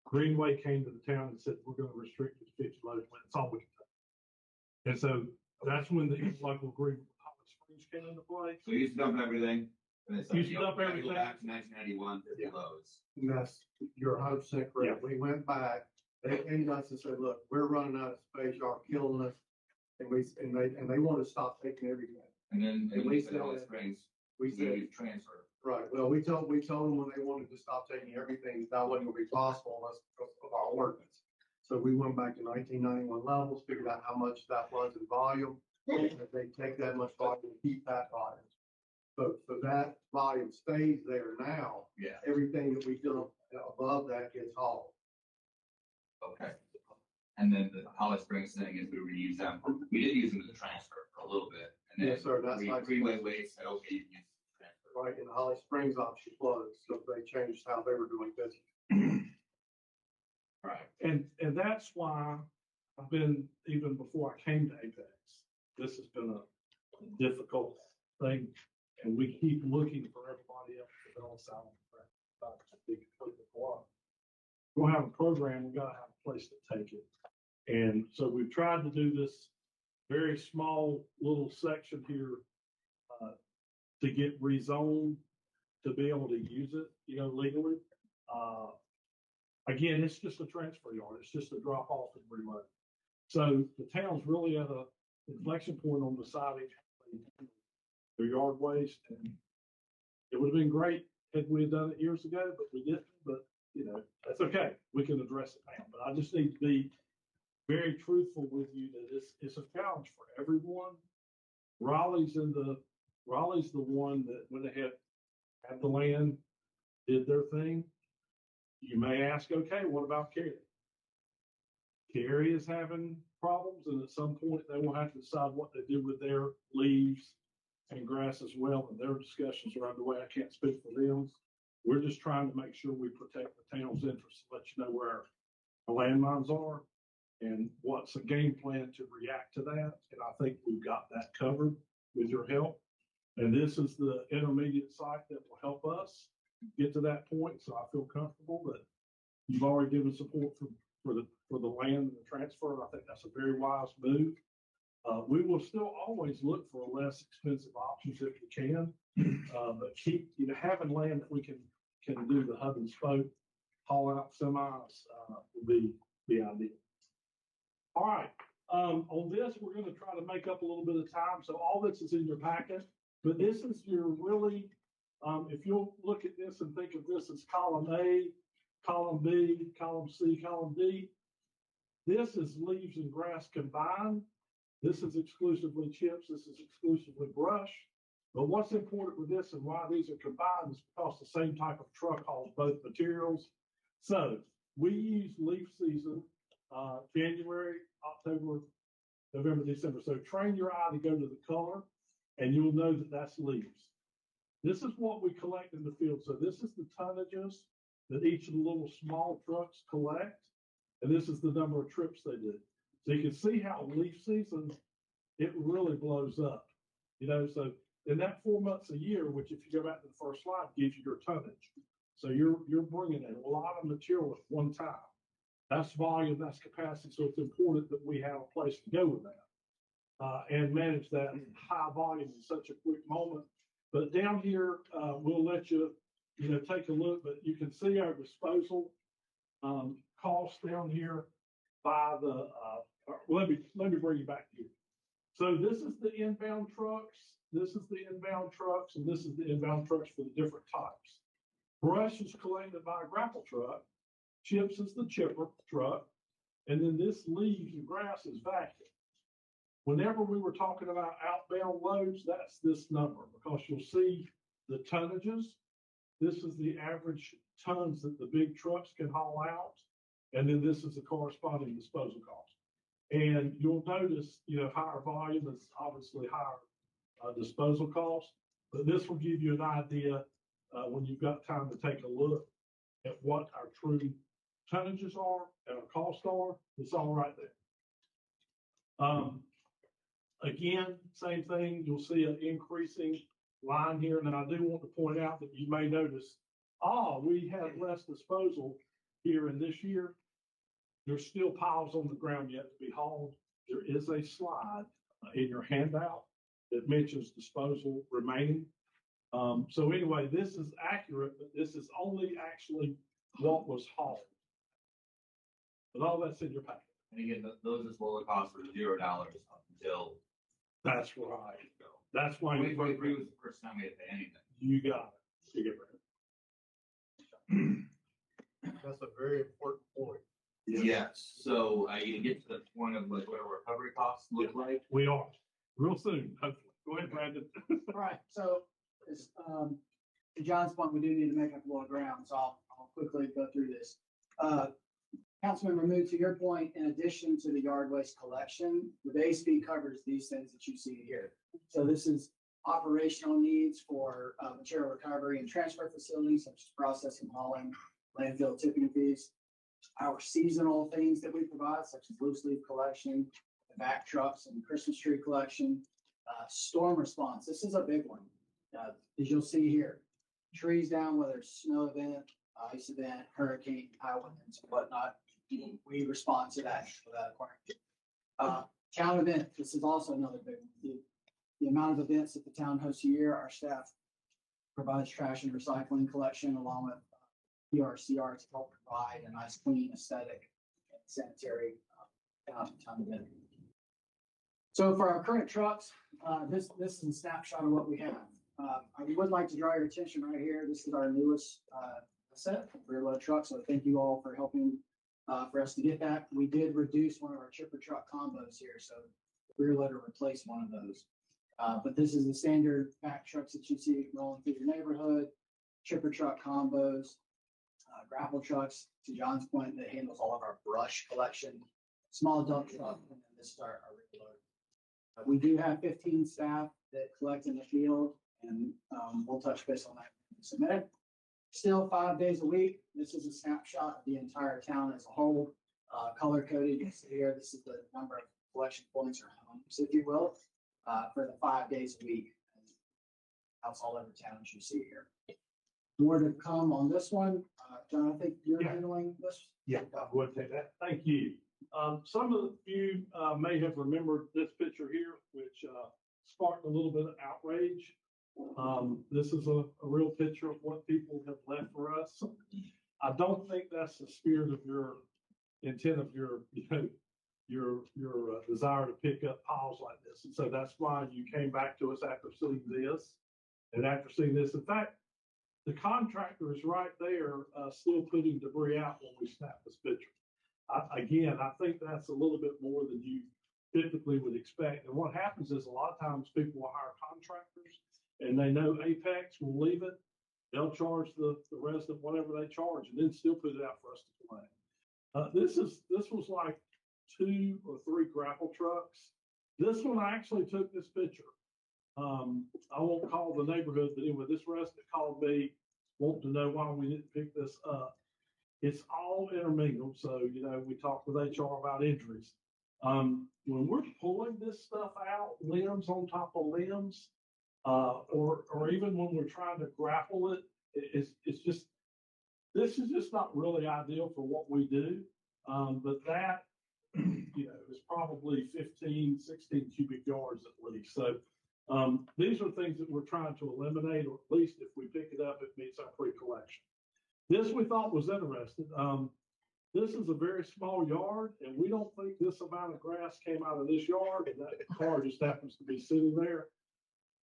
S2: Greenway came to the town and said, we're going to restrict it to 50 loads. That's all we can take. And so that's when the interlocal agreement with Holly Springs came into play.
S7: So we used to dump everything. And it's
S2: Used to dump
S7: you gotta
S2: everything.
S7: Go back to 1991, 50 loads.
S8: And that's, you're 100% correct. We went back, they came to us and said, look, we're running out of space, y'all are killing us. And they want to stop taking everything.
S7: And then
S8: And
S7: we
S8: we
S7: said,
S8: said
S7: Holly
S8: that-
S7: Springs,
S8: We
S7: we
S8: said,
S7: use transfer.
S8: right, well, we told them when they wanted to stop taking everything, that wasn't gonna be possible unless because of our ordinance. So we went back to 1991 levels, figured out how much that was in volume. And if they take that much volume, keep that volume. So that volume stays there now.
S7: Yeah,
S8: Everything that we dump above that gets hauled.
S7: okay. And then the Holly Springs thing is we reuse them. We did use them as a transfer for a little bit. And then
S8: Yes, sir, that's like-
S7: Greenway Waste said, okay, you can use transfer.
S8: Right, and the Holly Springs option closed, so they changed how they were doing business.
S2: Right. And that's why I've been, even before I came to Apex, this has been a difficult thing. And we keep looking for everybody else to fill us out. We'll have a program, we gotta have a place to take it. And so we've tried to do this very small little section here to get rezoned, to be able to use it, legally. Again, it's just a transfer yard. It's just a drop off and reload. So the town's really at a inflection point on deciding their yard waste. And it would have been great if we had done it years ago, but we didn't. But, that's okay. We can address it now. But I just need to be very truthful with you that it's a challenge for everyone. Raleigh's the one that went ahead, had the land, did their thing. You may ask, okay, what about Cary? Cary is having problems, and at some point they will have to decide what they do with their leaves and grass as well, and their discussions are underway. I can't speak for them. We're just trying to make sure we protect the town's interests, let you know where our landmines are and what's a game plan to react to that. And I think we've got that covered with your help. And this is the intermediate site that will help us get to that point. So I feel comfortable that you've already given support for the land and the transfer. And I think that's a very wise move. We will still always look for less expensive options if we can, but keep, having land that we can do the hub and spoke, haul out semis, will be ideal. All right. On this, we're going to try to make up a little bit of time. So all this is in your packet, but this is your really, if you'll look at this and think of this as column A, column B, column C, column D, this is leaves and grass combined. This is exclusively chips. This is exclusively brush. But what's important with this and why these are combined is because the same type of truck hauls both materials. So we use leaf season, January, October, November, December. So train your eye to go to the color and you'll know that that's leaves. This is what we collect in the field. So this is the tonnages that each of the little small trucks collect. And this is the number of trips they do. So you can see how leaf season, it really blows up, so in that 4 months a year, which if you go back to the first slide, gives you your tonnage. So you're bringing in a lot of material at one time. That's volume, that's capacity. So it's important that we have a place to go with that and manage that high volume in such a quick moment. But down here, we'll let you, take a look, but you can see our disposal costs down here by the, let me bring you back here. So this is the inbound trucks. This is the inbound trucks, and this is the inbound trucks for the different types. Brush is collected by a grapple truck. Chips is the chipper truck. And then this leaves and grass is vacuum. Whenever we were talking about outbound loads, that's this number because you'll see the tonnages. This is the average tons that the big trucks can haul out. And then this is the corresponding disposal cost. And you'll notice, higher volume is obviously higher disposal cost, but this will give you an idea when you've got time to take a look at what our true tonnages are and our costs are. It's all right there. Again, same thing. You'll see an increasing line here. And I do want to point out that you may notice, we have less disposal here in this year. There's still piles on the ground yet to be hauled. There is a slide in your handout that mentions disposal remaining. So anyway, this is accurate, but this is only actually what was hauled. But all that's in your packet.
S7: And again, those disposal costs were $0 up until.
S2: That's right. That's why
S7: 2023 was the first time we had to pay anything.
S2: you got it. You get rid.
S8: That's a very important point.
S7: Yes, so you get to the point of like what our recovery costs look like.
S2: We are real soon, hopefully. Go ahead, Brandon.
S1: All right, so is, to John's point, we do need to make up a little ground, so I'll quickly go through this. Councilmember Moon, to your point, in addition to the yard waste collection, the base fee covers these things that you see here. So this is operational needs for material recovery and transfer facilities such as processing, hauling, landfill tipping fees. Our seasonal things that we provide, such as loose leaf collection, the back trucks and Christmas tree collection, storm response. This is a big one. As you'll see here, trees down, whether it's snow event, ice event, hurricane, high winds, and whatnot. We respond to that without acquiring. Town event, this is also another big one. The amount of events that the town hosts a year, our staff provides trash and recycling collection along with PRCR to help provide a nice, clean, aesthetic, and sanitary town event. So for our current trucks, this is a snapshot of what we have. I would like to draw your attention right here. This is our newest set rear load truck. So thank you all for helping for us to get that. We did reduce one of our chipper truck combos here, so the rear loader replaced one of those. But this is the standard back trucks that you see rolling through your neighborhood, chipper truck combos, grapple trucks, to John's point, that handles all of our brush collection, small dump truck, and then this is our rear loader. We do have 15 staff that collect in the field, and we'll touch base on that in just a minute. Still 5 days a week. This is a snapshot of the entire town as a whole. Color coded, you can see here, this is the number of collection points or homes, if you will, for the 5 days a week. That's all over town, as you see here. More to come on this one. John, I think you're handling this.
S2: Yeah, I would take that. Thank you. Some of you may have remembered this picture here, which sparked a little bit of outrage. This is a real picture of what people have left for us. I don't think that's the spirit of your intent of your desire to pick up piles like this. And so that's why you came back to us after seeing this and after seeing this. In fact, the contractor is right there, still putting debris out when we snap this picture. Again, I think that's a little bit more than you typically would expect. And what happens is a lot of times people will hire contractors and they know Apex will leave it. They'll charge the resident whatever they charge and then still put it out for us to claim. This was like 2 or 3 grapple trucks. This one, I actually took this picture. I won't call the neighborhood, but anyway, this resident called me, wanting to know why we didn't pick this up. It's all intermingled. So, we talked with HR about injuries. When we're pulling this stuff out, limbs on top of limbs, or even when we're trying to grapple it, it's just, this is just not really ideal for what we do. But that, is probably 15, 16 cubic yards at least. So these are things that we're trying to eliminate, or at least if we pick it up, it meets our pre-collection. This we thought was interesting. This is a very small yard, and we don't think this amount of grass came out of this yard, and that car just happens to be sitting there.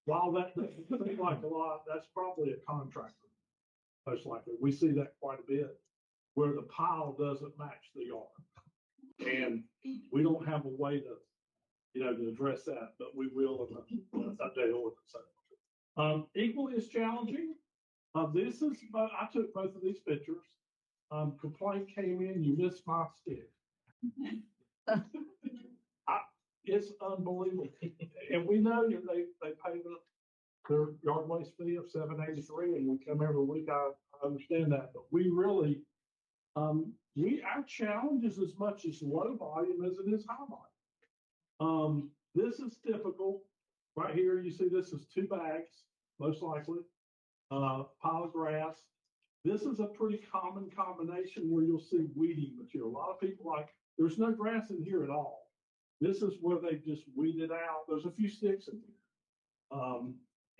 S2: While that doesn't seem like a lot, that's probably a contractor, most likely. We see that quite a bit, where the pile doesn't match the yard. And we don't have a way to, to address that, but we will in the update ordinance. Equally as challenging, this is, I took both of these pictures. Complaint came in, you missed my stick. It's unbelievable. And we know that they pay their yard waste fee of $7.83, and we come every week. I understand that, but we really, our challenge is as much as low volume as it is high volume. This is typical. Right here, you see this is 2 bags, most likely, pile of grass. This is a pretty common combination where you'll see weeding material. A lot of people there's no grass in here at all. This is where they just weed it out. There's a few sticks in here.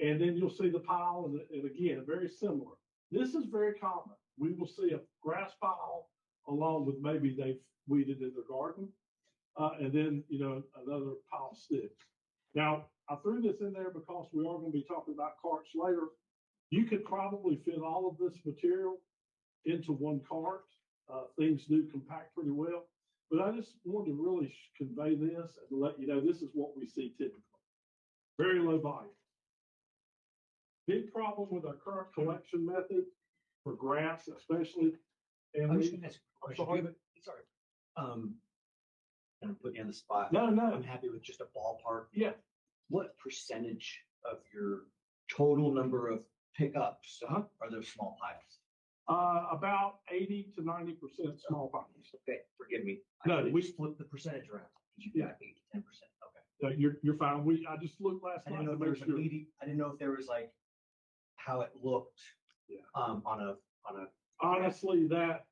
S2: And then you'll see the pile, and again, very similar. This is very common. We will see a grass pile along with maybe they've weeded in their garden, and then, another pile of sticks. Now, I threw this in there because we are going to be talking about carts later. You could probably fit all of this material into one cart. Things do compact pretty well, but I just wanted to really convey this and let you know this is what we see typically. Very low volume. Big problem with our current collection method for grass especially. And
S9: I'm
S2: we-
S9: just gonna ask a question. Do you have a- Sorry. I'm putting you on the spot.
S2: No,
S9: I'm
S2: no,
S9: happy with just a ballpark.
S2: yeah,
S9: What percentage of your total number of pickups are those small pipes?
S2: about 80 to 90% small pipes.
S9: Okay, forgive me.
S2: No,
S9: I didn't
S2: we-
S9: split the percentage around. Because you've got 8 to 10%. Okay.
S2: You're fine. I just looked last
S9: I
S2: night
S9: didn't know
S2: to
S9: if there
S2: make
S9: was a
S2: sure.
S9: meeting. I didn't know if there was like how it looked.
S2: Yeah.
S9: On a,
S2: Honestly, that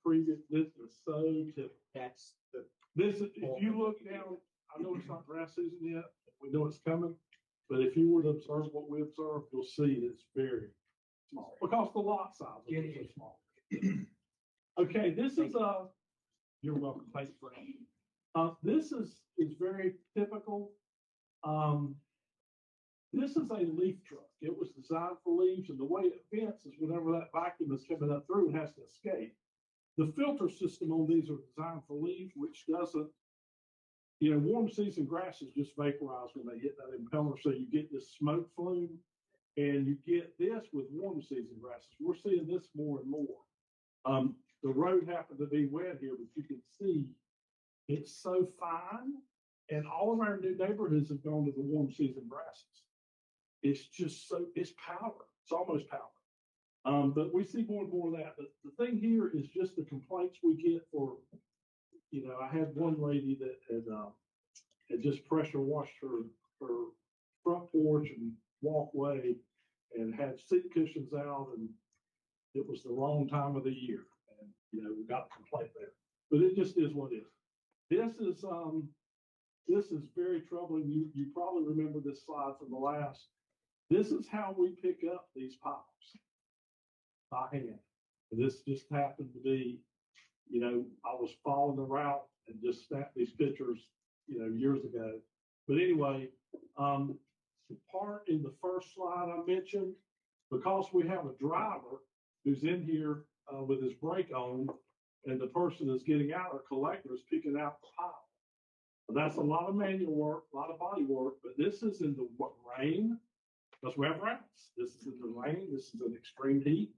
S2: previous, this is so typical.
S9: that's the,
S2: This, is if you look down, I know it's not grass season yet, we know it's coming, but if you were to observe what we observed, you'll see it's very small, because the lot size is so small. Okay, this is you're welcome, thanks, Frank. This is very typical. This is a leaf truck. It was designed for leaves, and the way it vents is whenever that vacuum is coming up through, it has to escape. The filter system on these are designed for leaves, which doesn't, warm season grasses just vaporize when they hit that impeller, so you get this smoke flume, and you get this with warm season grasses. We're seeing this more and more. The road happened to be wet here, but you can see it's so fine, and all of our new neighborhoods have gone to the warm season grasses. It's just it's powder. It's almost powder. But we see more and more of that. But the thing here is just the complaints we get for, I had one lady that had just pressure washed her front porch and walkway and had seat cushions out, and it was the wrong time of the year. And, we got a complaint there, but it just is what it is. This is very troubling. You probably remember this slide from the last. This is how we pick up these pipes by hand. And this just happened to be, I was following the route and just snapped these pictures, years ago. But anyway, the part in the first slide I mentioned, because we have a driver who's in here with his brake on, and the person is getting out, our collector is picking out the pile. That's a lot of manual work, a lot of body work, but this is in the rain, because we have routes. This is in the rain, this is in extreme heat,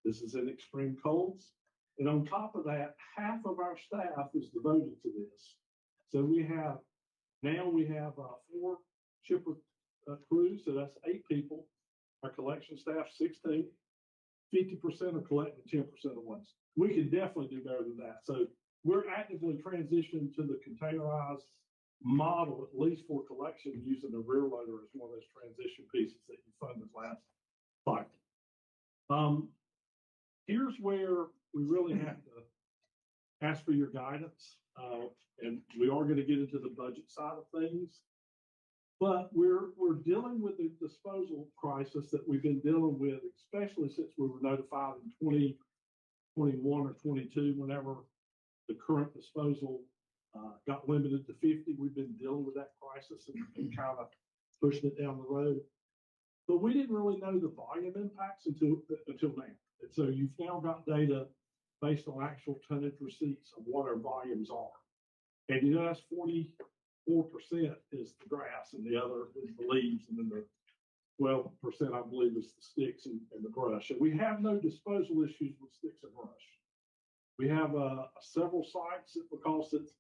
S2: this is in extreme colds. And on top of that, half of our staff is devoted to this. So we have 4 chipper crews, so that's 8 people. Our collection staff, 16. 50% are collecting 10% of waste. We can definitely do better than that. So we're actively transitioning to the containerized model, at least for collection, using the rear loader as one of those transition pieces that you funded last cycle. Here's where we really have to ask for your guidance. And we are going to get into the budget side of things. But we're dealing with the disposal crisis that we've been dealing with, especially since we were notified in 2021 or 22, whenever the current disposal got limited to 50. We've been dealing with that crisis and kind of pushing it down the road. But we didn't really know the volume impacts until now. And so you've now got data based on actual tonnage receipts of what our volumes are. And that's 44% is the grass, and the other is the leaves, and then the 12%, I believe, is the sticks and the brush. And we have no disposal issues with sticks and brush. We have several sites that, because it's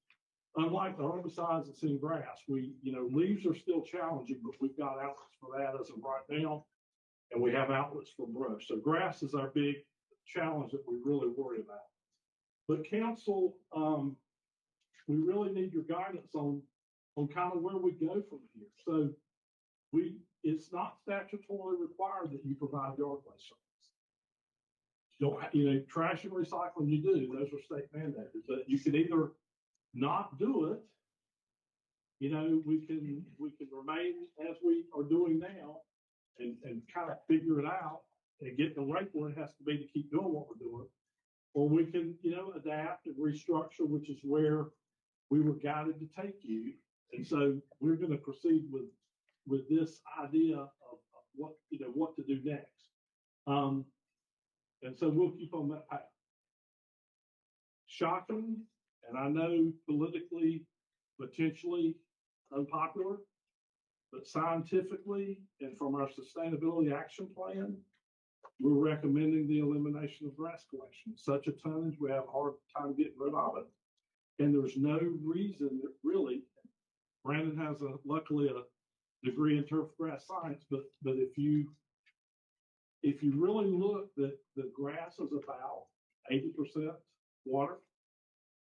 S2: unlike the herbicides that's in grass, leaves are still challenging, but we've got outlets for that as of right now, and we have outlets for brush. So grass is our big challenge that we really worry about. But council, we really need your guidance on kind of where we go from here. So it's not statutorily required that you provide yard waste service. Trash and recycling, you do. Those are state mandated. But you can either not do it. We can remain as we are doing now and kind of figure it out and get the rate where it has to be to keep doing what we're doing. Or we can, adapt and restructure, which is where we were guided to take you. And so we're going to proceed with this idea of what to do next. And so we'll keep on that path. Shocking, and I know politically, potentially unpopular, But scientifically and from our sustainability action plan, we're recommending the elimination of grass collection. Such a tonnage, we have a hard time getting rid of it. And there's no reason that really, Brandon has luckily a degree in turf grass science, but if you really look, the grass is about 80% water.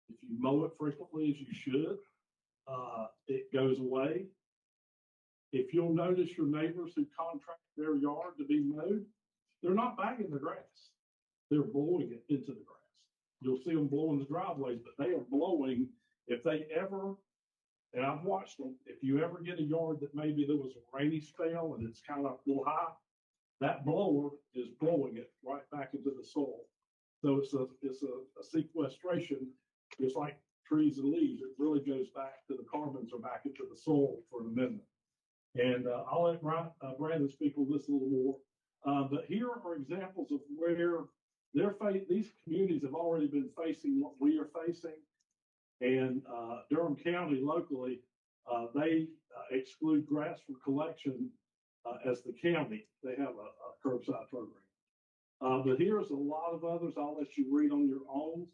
S2: If you mow it frequently as you should, it goes away. If you'll notice your neighbors who contract their yard to be mowed, they're not bagging the grass. They're blowing it into the grass. You'll see them blowing the driveways, but they are blowing. If they ever, and I've watched them, if you ever get a yard that maybe there was a rainy spell and it's kind of a little high, that blower is blowing it right back into the soil. So it's a sequestration, just like trees and leaves. It really goes back to the carbons are back into the soil for an amendment. And I'll let Brandon speak on this a little more. But here are examples of where these communities have already been facing what we are facing. And Durham County locally, they exclude grass from collection as the county. They have a curbside program. But here's a lot of others. I'll let you read on your own.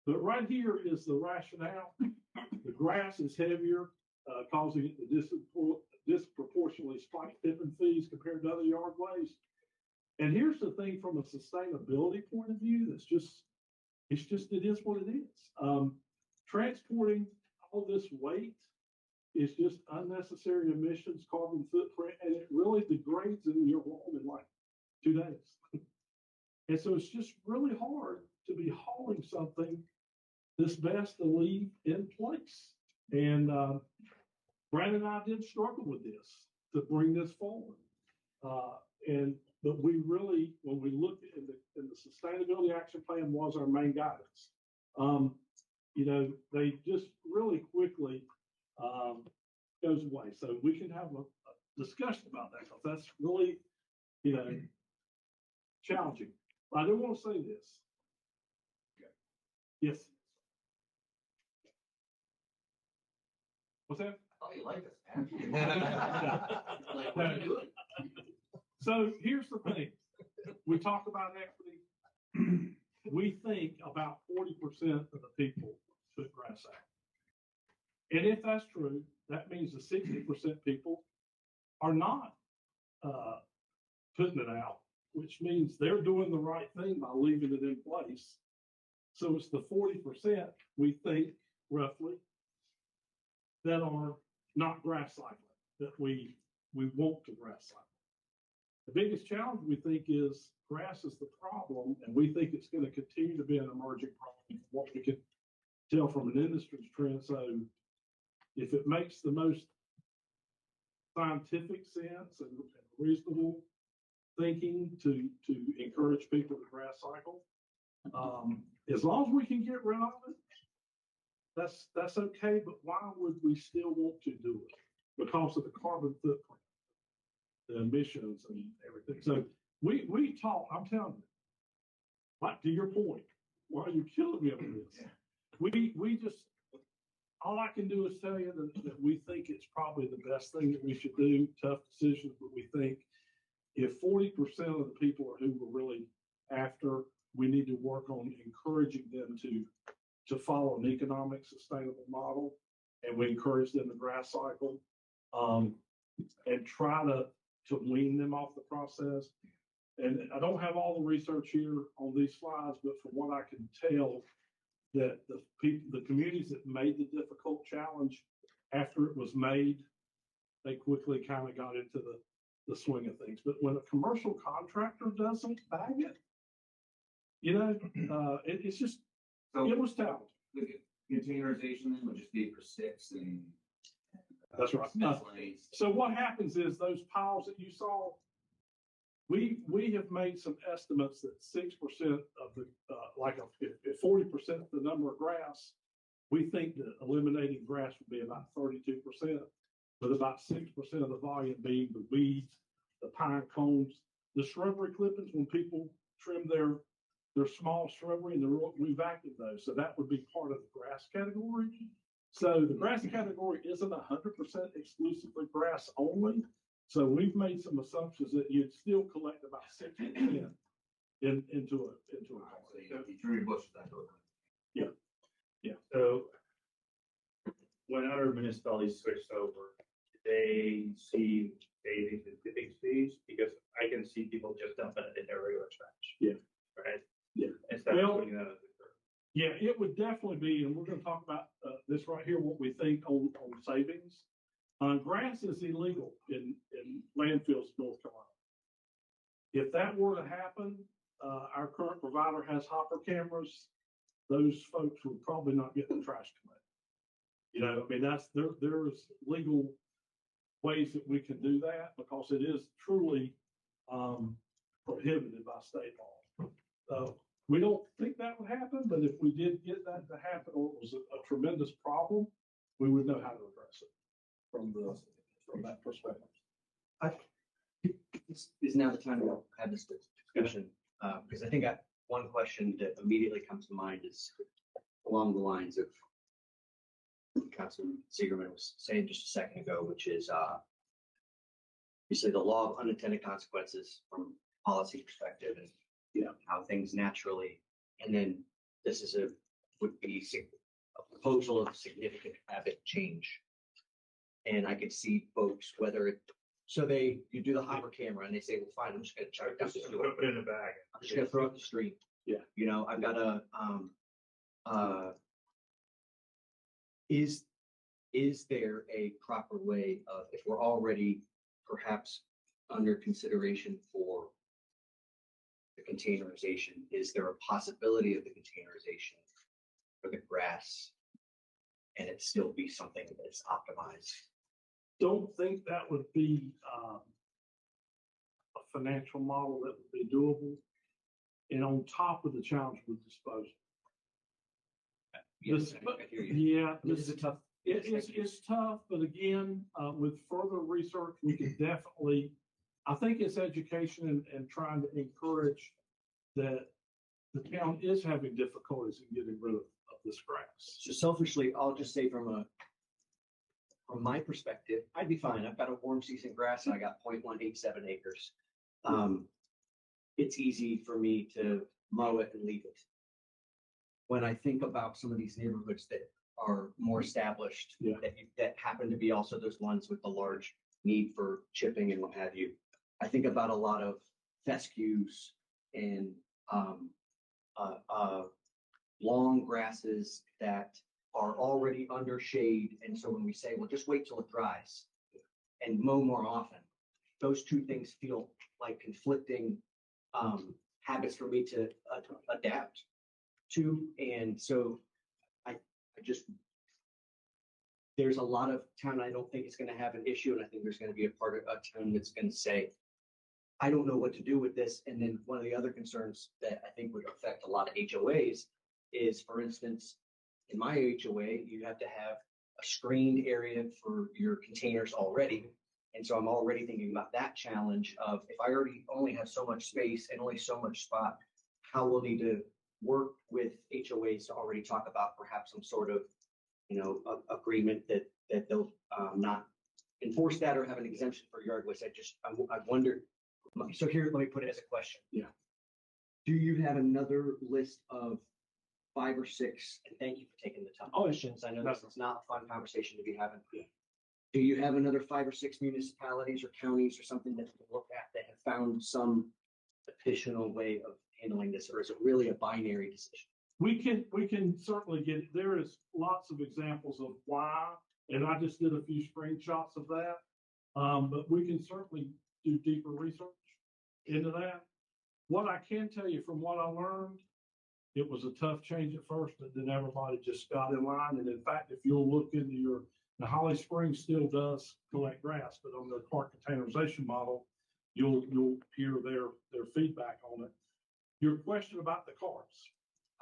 S2: But right here is the rationale. The grass is heavier, causing it to disproportionately spike tipping fees compared to other yard waste. And here's the thing from a sustainability point of view, it is what it is. Transporting all this weight is just unnecessary emissions, carbon footprint, and it really degrades in your home in like 2 days. And so it's just really hard to be hauling something that's best to leave in place. And Brandon and I did struggle with this to bring this forward. But we really, when we looked in the sustainability action plan was our main guidance. They just really quickly goes away. So we can have a discussion about that because that's really, challenging. But I do want to say this. Yes. What's that?
S7: Oh, you like this, man. Like, what are you doing?
S2: So here's the thing. We talk about equity. We think about 40% of the people put grass out. And if that's true, that means the 60% people are not putting it out, which means they're doing the right thing by leaving it in place. So it's the 40% we think roughly that are not grass cycling, that we want to grass cycle. The biggest challenge we think is grass is the problem, and we think it's going to continue to be an emerging problem from what we can tell from an industry's trend. So if it makes the most scientific sense and reasonable thinking to encourage people to grass cycle, as long as we can get rid of it, that's okay. But why would we still want to do it? Because of the carbon footprint, the emissions and everything. So we talk, I'm telling you, like to your point, why are you killing me over this? We just, all I can do is tell you that we think it's probably the best thing that we should do, tough decisions, but we think if 40% of the people are who we're really after, we need to work on encouraging them to follow an economic sustainable model, and we encourage them to grass cycle, and try to wean them off the process. And I don't have all the research here on these slides, but from what I can tell, that the communities that made the difficult challenge after it was made, they quickly kind of got into the swing of things. But when a commercial contractor doesn't bag it, it's just,
S7: So
S2: it was challenging.
S7: the containerization then would just be for sticks and.
S2: That's right.
S7: Miscellaneous.
S2: So what happens is those piles that you saw, we have made some estimates that 6% of the, if 40% of the number of grass, we think that eliminating grass would be about 32%, with about 6% of the volume being the weeds, the pine cones, the shrubbery clippings. When people trim their small shrubbery, and we vacuum those. So that would be part of the grass category. So the grass category isn't 100% exclusively grass only. So we've made some assumptions that you'd still collect about 60% into a.
S7: Tree bushes, that goes.
S6: So when other municipalities switched over, did they see savings in tipping fees? Because I can see people just dumping it in their regular trash.
S2: Yeah.
S6: Right?
S2: Yeah.
S6: Instead
S2: Well,
S6: of putting that as a curb.
S2: Yeah, it would definitely be, and we're gonna talk about this right here, what we think on savings. Grass is illegal in landfills, North Carolina. If that were to happen, our current provider has hopper cameras. Those folks would probably not get the trash collected. You know, I mean, there's legal ways that we can do that because it is truly prohibited by state law. We don't think that would happen, but if we did get that to happen, or it was a tremendous problem, we would know how to address it from that perspective.
S9: This is now the time to have this discussion, because I think one question that immediately comes to mind is along the lines of Councilman Siegerman was saying just a second ago, which is obviously the law of unintended consequences from a policy perspective and how things naturally, and then this is would be a proposal of significant habit change. And I could see folks, you do the hopper camera and they say, well, fine, I'm just gonna chuck it down.
S6: Just put it in a bag.
S9: I'm just gonna throw it in the stream.
S2: Yeah.
S9: You know, I've got is there a proper way of, if we're already perhaps under consideration for the containerization, is there a possibility of the containerization for the grass and it still be something that's optimized?
S2: Don't think that would be a financial model that would be doable. And on top of the challenge with disposal.
S9: Yes, I hear you.
S2: Yeah,
S9: This is a tough.
S2: it's tough, but again, with further research, we can definitely, I think it's education and trying to encourage that the town is having difficulties in getting rid of this grass.
S9: So selfishly, I'll just say from my perspective, I'd be fine. I've got a warm season grass and I got 0.187 acres. It's easy for me to mow it and leave it. When I think about some of these neighborhoods that are more established, that happen to be also those ones with the large need for chipping and what have you, I think about a lot of fescues and long grasses that are already under shade. And so when we say, well, just wait till it dries and mow more often, those two things feel like conflicting habits for me to adapt to. And so I just, there's a lot of town I don't think is going to have an issue. And I think there's going to be a part of a town that's going to say, I don't know what to do with this. And then one of the other concerns that I think would affect a lot of HOAs is, for instance, in my HOA, you have to have a screened area for your containers already. And so I'm already thinking about that challenge of, if I already only have so much space and only so much spot, how we'll need to work with HOAs to already talk about perhaps some sort of, agreement that they'll not enforce that or have an exemption for yard waste. I wondered. So here, let me put it as a question.
S2: Yeah.
S9: Do you have another list of 5 or 6? And thank you for taking the time. Questions. I know this is not a fun conversation to be having. Do you have another 5 or 6 municipalities or counties or something that you look at that have found some additional way of handling this, or is it really a binary decision?
S2: We can certainly get, there is lots of examples of why, and I just did a few screenshots of that. But we can certainly do deeper research into that. What I can tell you from what I learned, it was a tough change at first, but then everybody just got in line. And in fact, if you'll look into the Holly Springs still does collect grass, but on the park containerization model, you'll hear their feedback on it. Your question about the carts.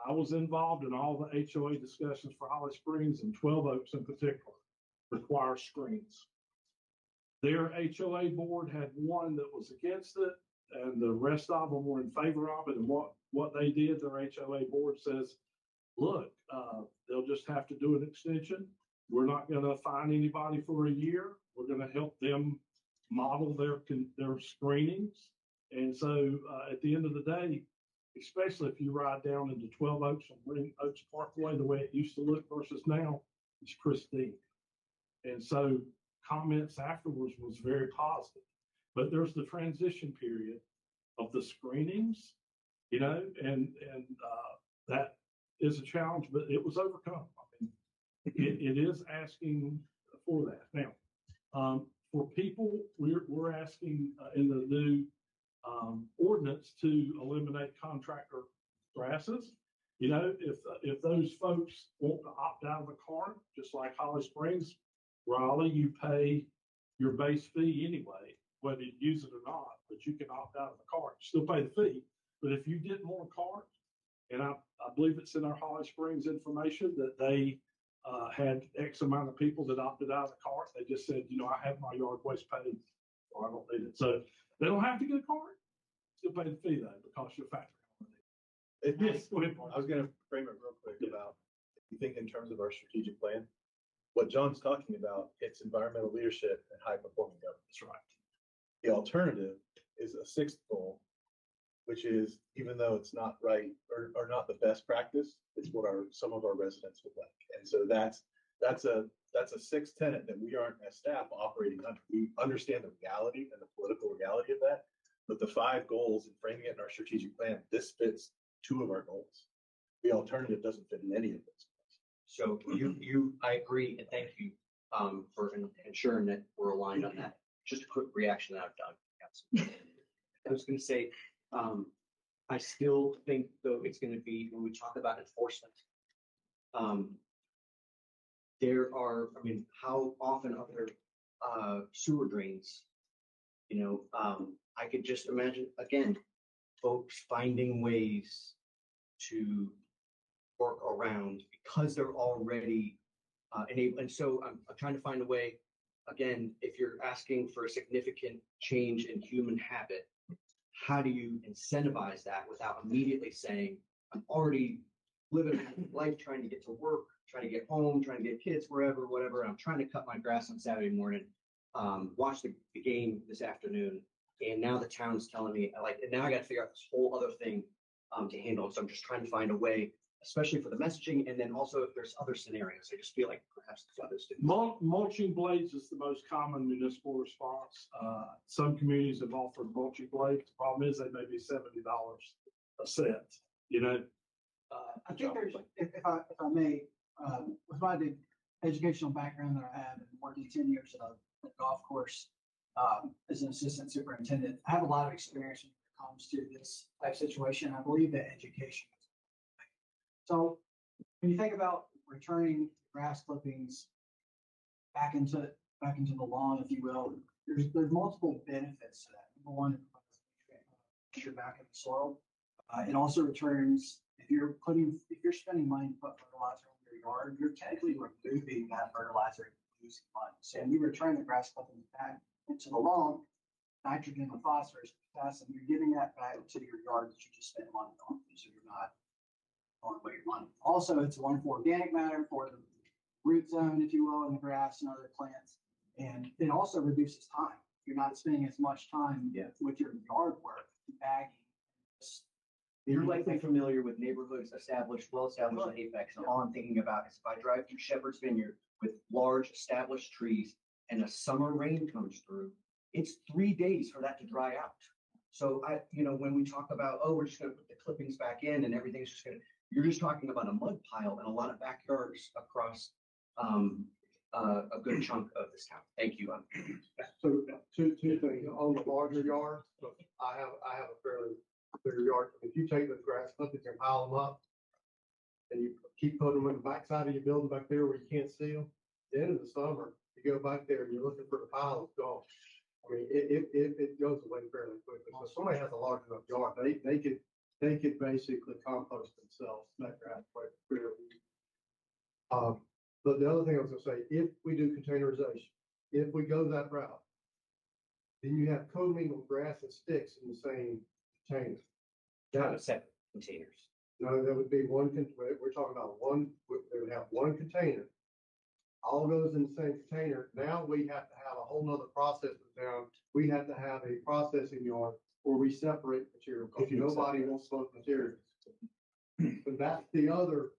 S2: I was involved in all the HOA discussions for Holly Springs, and 12 Oaks in particular require screens. Their HOA board had one that was against it, and the rest of them were in favor of it. And what they did, their HOA board says, look, they'll just have to do an extension. We're not gonna fine anybody for a year. We're gonna help them model their screenings. And so, at the end of the day, especially if you ride down into 12 Oaks and Green Oaks Parkway, the way it used to look versus now, it's pristine. And so comments afterwards was very positive. But there's the transition period of the screenings, and that is a challenge, but it was overcome. I mean, it is asking for that. Now, for people, we're asking in the new ordinance to eliminate contractor grasses. If those folks want to opt out of the cart, just like Holly Springs, Raleigh, you pay your base fee anyway, whether you use it or not, but you can opt out of the cart, you still pay the fee. But if you didn't want a cart, and I believe it's in our Holly Springs information that they had X amount of people that opted out of the cart. They just said, I have my yard waste paid, or I don't need it. So they don't have to get a cart. Still pay the fee though, because you're factory. Yes, go ahead, Mark.
S4: I was gonna frame it real quick about, if you think in terms of our strategic plan, what John's talking about, it's environmental leadership and high performing government.
S2: That's right.
S4: The alternative is a sixth goal, which is, even though it's not right or not the best practice, it's what some of our residents would like. And so that's a sixth tenet that we aren't as staff operating under. We understand the reality and the political reality of that, but the 5 goals and framing it in our strategic plan, this fits 2 of our goals. The alternative doesn't fit in any of those.
S9: So I agree, and thank you for ensuring that we're aligned on that. Just a quick reaction that I've done. I was going to say, I still think though it's going to be, when we talk about enforcement, how often are there sewer drains? I could just imagine, again, folks finding ways to work around because they're already enabled. And so I'm trying to find a way, again, if you're asking for a significant change in human habit, how do you incentivize that without immediately saying, I'm already living life, trying to get to work, trying to get home, trying to get kids wherever, whatever. I'm trying to cut my grass on Saturday morning, watch the game this afternoon. And now the town's telling me, and now I got to figure out this whole other thing to handle. So I'm just trying to find a way, especially for the messaging. And then also if there's other scenarios, I just feel like perhaps there's others too.
S2: Mulching blades is the most common municipal response. Some communities have offered mulching blades. The problem is they may be $70 a set,
S1: I think there's, if I may, with my educational background that I have and working 10 years at a golf course as an assistant superintendent, I have a lot of experience when it comes to this type of situation. I believe that education. So when you think about returning grass clippings back into the lawn, if you will, there's multiple benefits to that. Number one, you're back in the soil. It also returns, if you're spending money to put fertilizer in your yard, you're technically removing that fertilizer and losing money. So when you return the grass clippings back into the lawn, nitrogen and phosphorus, potassium, you're giving that back to your yard that you just spent money on. So you're not throwing away your money. Also, it's one for organic matter for the root zone, if you will, in the grass and other plants. And it also reduces time. You're not spending as much time with your yard work, bagging.
S9: You're likely familiar with neighborhoods well-established in Apex. And all I'm thinking about is if I drive through Shepherd's Vineyard with large established trees and a summer rain comes through, it's 3 days for that to dry out. So when we talk about, we're just going to put the clippings back in and everything's just going to, you're just talking about a mud pile in a lot of backyards across a good chunk of this town. Thank you.
S8: So two things on the larger yards. I have a fairly bigger yard. If you take those grass clippings and pile them up, and you keep putting them in the backside of your building back there where you can't see them, at the end of the summer, you go back there and you're looking for the pile, it's gone. I mean, it goes away fairly quickly. So if somebody has a large enough yard, they could basically compost themselves, that grass quite fairly. But the other thing I was gonna say, if we do containerization, if we go that route, then you have commingled grass and sticks in the same container.
S9: Not separate containers.
S8: No, that would be one, we're talking about one, they would have one container. all goes in the same container. Now we have to have a whole nother process down. We have to have a processing yard where we separate material, because nobody wants both materials. But that's the other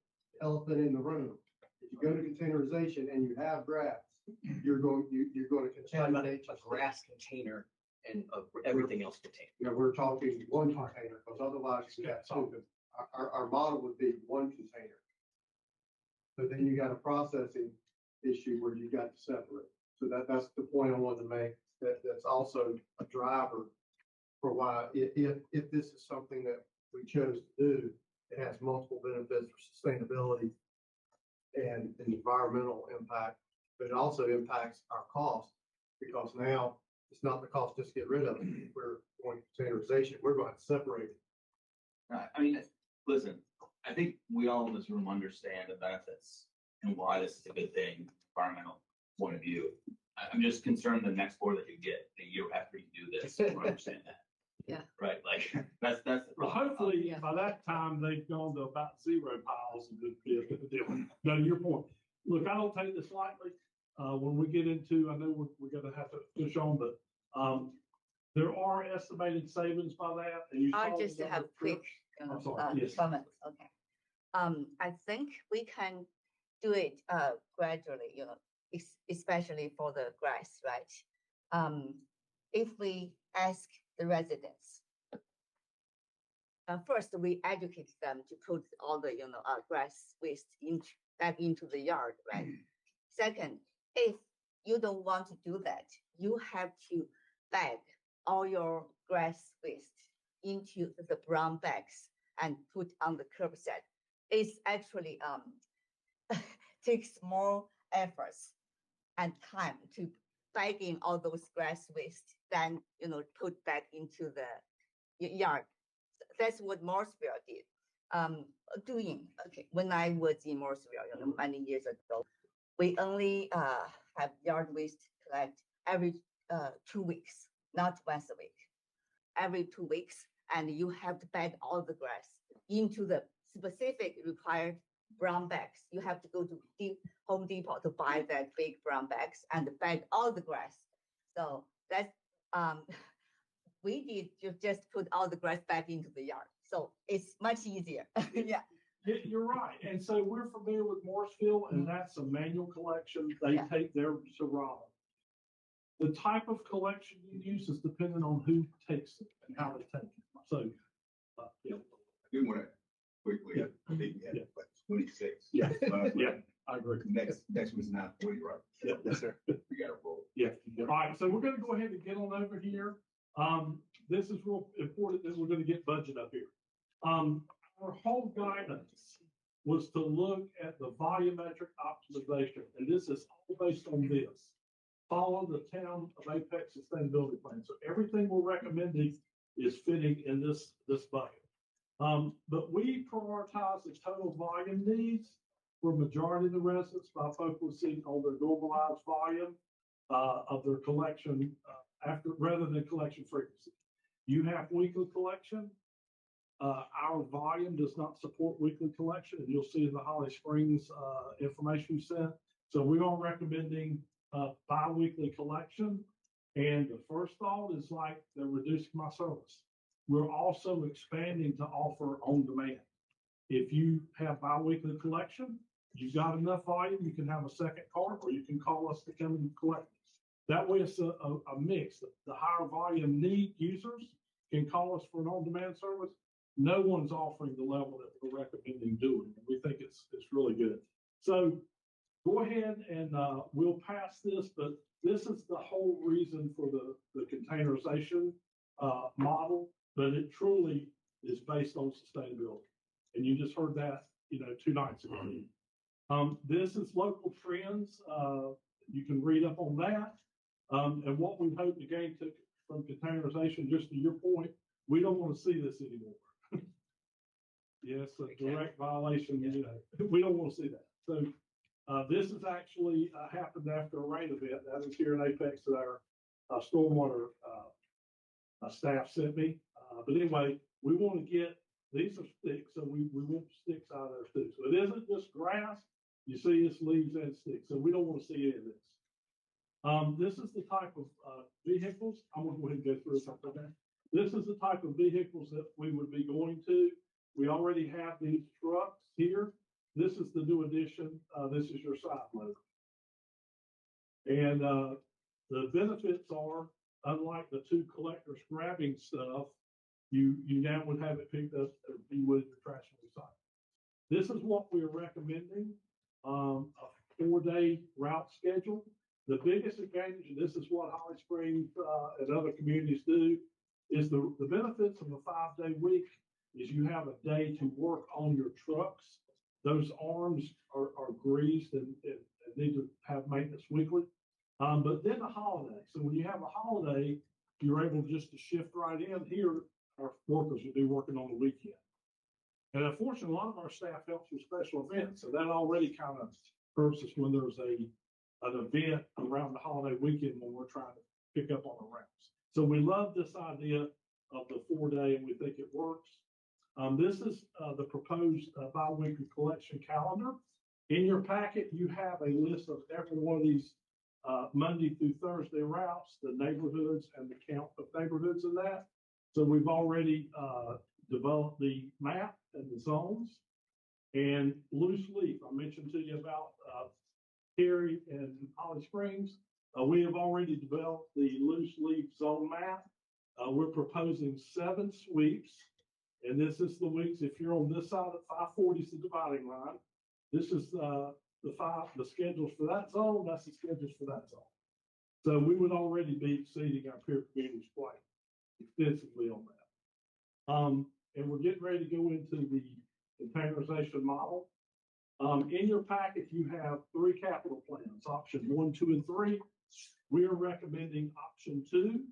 S8: elephant in the room. If you go to containerization and you have grass, you're going to contaminate.
S9: A grass container and everything else contained.
S8: You know, we're talking one container, because otherwise you got two. Our model would be one container. So then you got a processing issue where you got to separate. So that's the point I wanted to make, that's also a driver for why, if this is something that we chose to do, it has multiple benefits for sustainability and the environmental impact, but it also impacts our cost, because now it's not the cost just to get rid of it. We're going to containerization, we're going to separate it.
S7: I mean, listen, I think we all in this room understand the benefits and why this is a good thing, environmental point of view. I'm just concerned the next board that you get a year after you do this, you understand that.
S5: Yeah.
S7: Right, like, that's.
S2: Well, hopefully,
S5: Yeah.
S2: by that time, they've gone to about 0 piles and deal. Now, to your point, look, I don't take this lightly. When we get into, I know we're gonna have to push on, but, there are estimated savings by that, and you.
S5: I
S2: saw the
S5: just
S2: number
S5: have
S2: of
S5: quick,
S2: trips. I'm sorry, yes.
S5: comments, okay. I think we can do it, gradually, especially for the grass, right? If we ask the residents, first, we educate them to put all the, grass waste back into the yard, right? Second, if you don't want to do that, you have to bag all your grass waste into the brown bags and put on the curbside. It's actually takes more efforts and time to bag in all those grass waste than put back into the yard. That's what Morrisville did. When I was in Morrisville, many years ago, we only have yard waste collect every 2 weeks, not once a week. Every 2 weeks, and you have to bag all the grass into the specific required brown bags. You have to go to Home Depot to buy that big brown bags and bag all the grass. So that's we did just put all the grass back into the yard. So it's much easier. Yeah.
S2: You're right. And so we're familiar with Morrisville, and that's a manual collection. They
S5: Yeah.
S2: take their Serrano. The type of collection you use is dependent on who takes it and how they take it. So, yeah.
S3: I do want to quickly,
S2: Yeah.
S3: I think we
S2: Yeah.
S3: had like 26.
S2: Yeah.
S3: Last
S2: Yeah,
S3: week.
S2: I agree.
S3: Next was not 40, right?
S2: Yeah.
S4: Yes, sir.
S3: We got to roll.
S2: Yeah. All right. So we're going to go ahead and get on over here. This is real important that we're going to get budget up here. Our whole guidance was to look at the volumetric optimization, and this is all based on this. Follow the town of Apex sustainability plan. So everything we're recommending is fitting in this bucket. But we prioritize the total volume needs for majority of the residents by focusing on their normalized volume of their collection rather than collection frequency. You have weekly collection. Our volume does not support weekly collection, and you'll see in the Holly Springs information you sent. So we are recommending bi-weekly collection. And the first thought is like they're reducing my service. We're also expanding to offer on demand. If you have bi-weekly collection, you've got enough volume, you can have a second cart, or you can call us to come and collect. That way it's a mix. The higher volume need users can call us for an on-demand service. No one's offering the level that we're recommending doing. And we think it's really good. So go ahead and we'll pass this, but this is the whole reason for the containerization model, but it truly is based on sustainability. And you just heard that, 2 nights ago. This is local trends. You can read up on that. And what we hope to gain from containerization, just to your point, we don't want to see this anymore. Yes, a direct violation, we don't want to see that. So this has actually happened after a rain event. That was here in Apex that our stormwater staff sent me. But anyway, we want to get, these are sticks, so we want sticks out of there too. So it isn't just grass, You see it's leaves and sticks, so we don't want to see any of this. This is the type of, vehicles, I'm gonna go ahead and go through something there. This is the type of vehicles that we would be going to. We already have these trucks here. This is the new addition. This is your side loader. And, the benefits are, unlike the two collectors grabbing stuff, you now would have it picked up as you would your trash and recycle. This is what we're recommending, a 4-day route schedule. The biggest advantage, and this is what Holly Springs, and other communities do, is the benefits of a 5-day week is you have a day to work on your trucks. Those arms are greased and need to have maintenance weekly. But then a holiday. So when you have a holiday, you're able just to shift right in. Here, our workers will be working on the weekend. And unfortunately, a lot of our staff helps with special events. So that already kind of hurts us when there's an event around the holiday weekend when we're trying to pick up on the routes. So we love this idea of the 4-day and we think it works. This is the proposed bi-weekly collection calendar. In your packet, you have a list of every one of these Monday through Thursday routes, the neighborhoods and the count of neighborhoods in that. So we've already developed the map and the zones. And loose leaf, I mentioned to you about Cary and Holly Springs. We have already developed the loose leaf zone map. We're proposing 7 sweeps. And this is the weeks, if you're on this side of 540 is the dividing line. This is the schedules for that zone. That's the schedules for that zone. So we would already be exceeding our peer communities quite extensively on that. And we're getting ready to go into the containerization model. In your packet, you have 3 capital plans, option 1, 2, and 3. We are recommending option 2.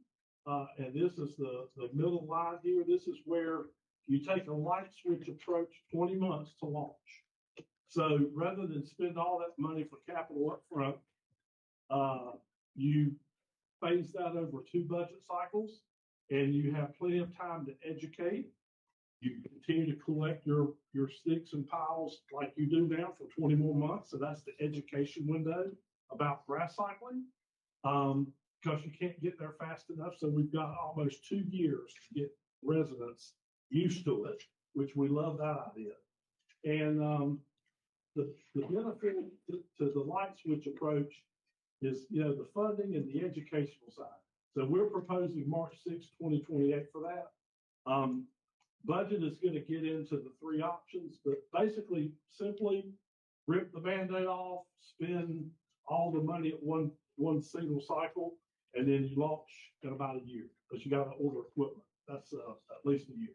S2: And this is the middle line here. This is where you take a light switch approach, 20 months to launch. So rather than spend all that money for capital up front, you phase that over 2 budget cycles and you have plenty of time to educate. You continue to collect your sticks and piles like you do now for 20 more months. So that's the education window about grass cycling. Because you can't get there fast enough. So we've got almost 2 years to get residents used to it, which we love that idea. And the benefit to the light switch approach is, the funding and the educational side. So we're proposing March 6, 2028 for that. Budget is going to get into the 3 options, but basically simply rip the Band-Aid off, spend all the money at one single cycle, and then you launch in about a year because you got to order equipment. That's at least a year.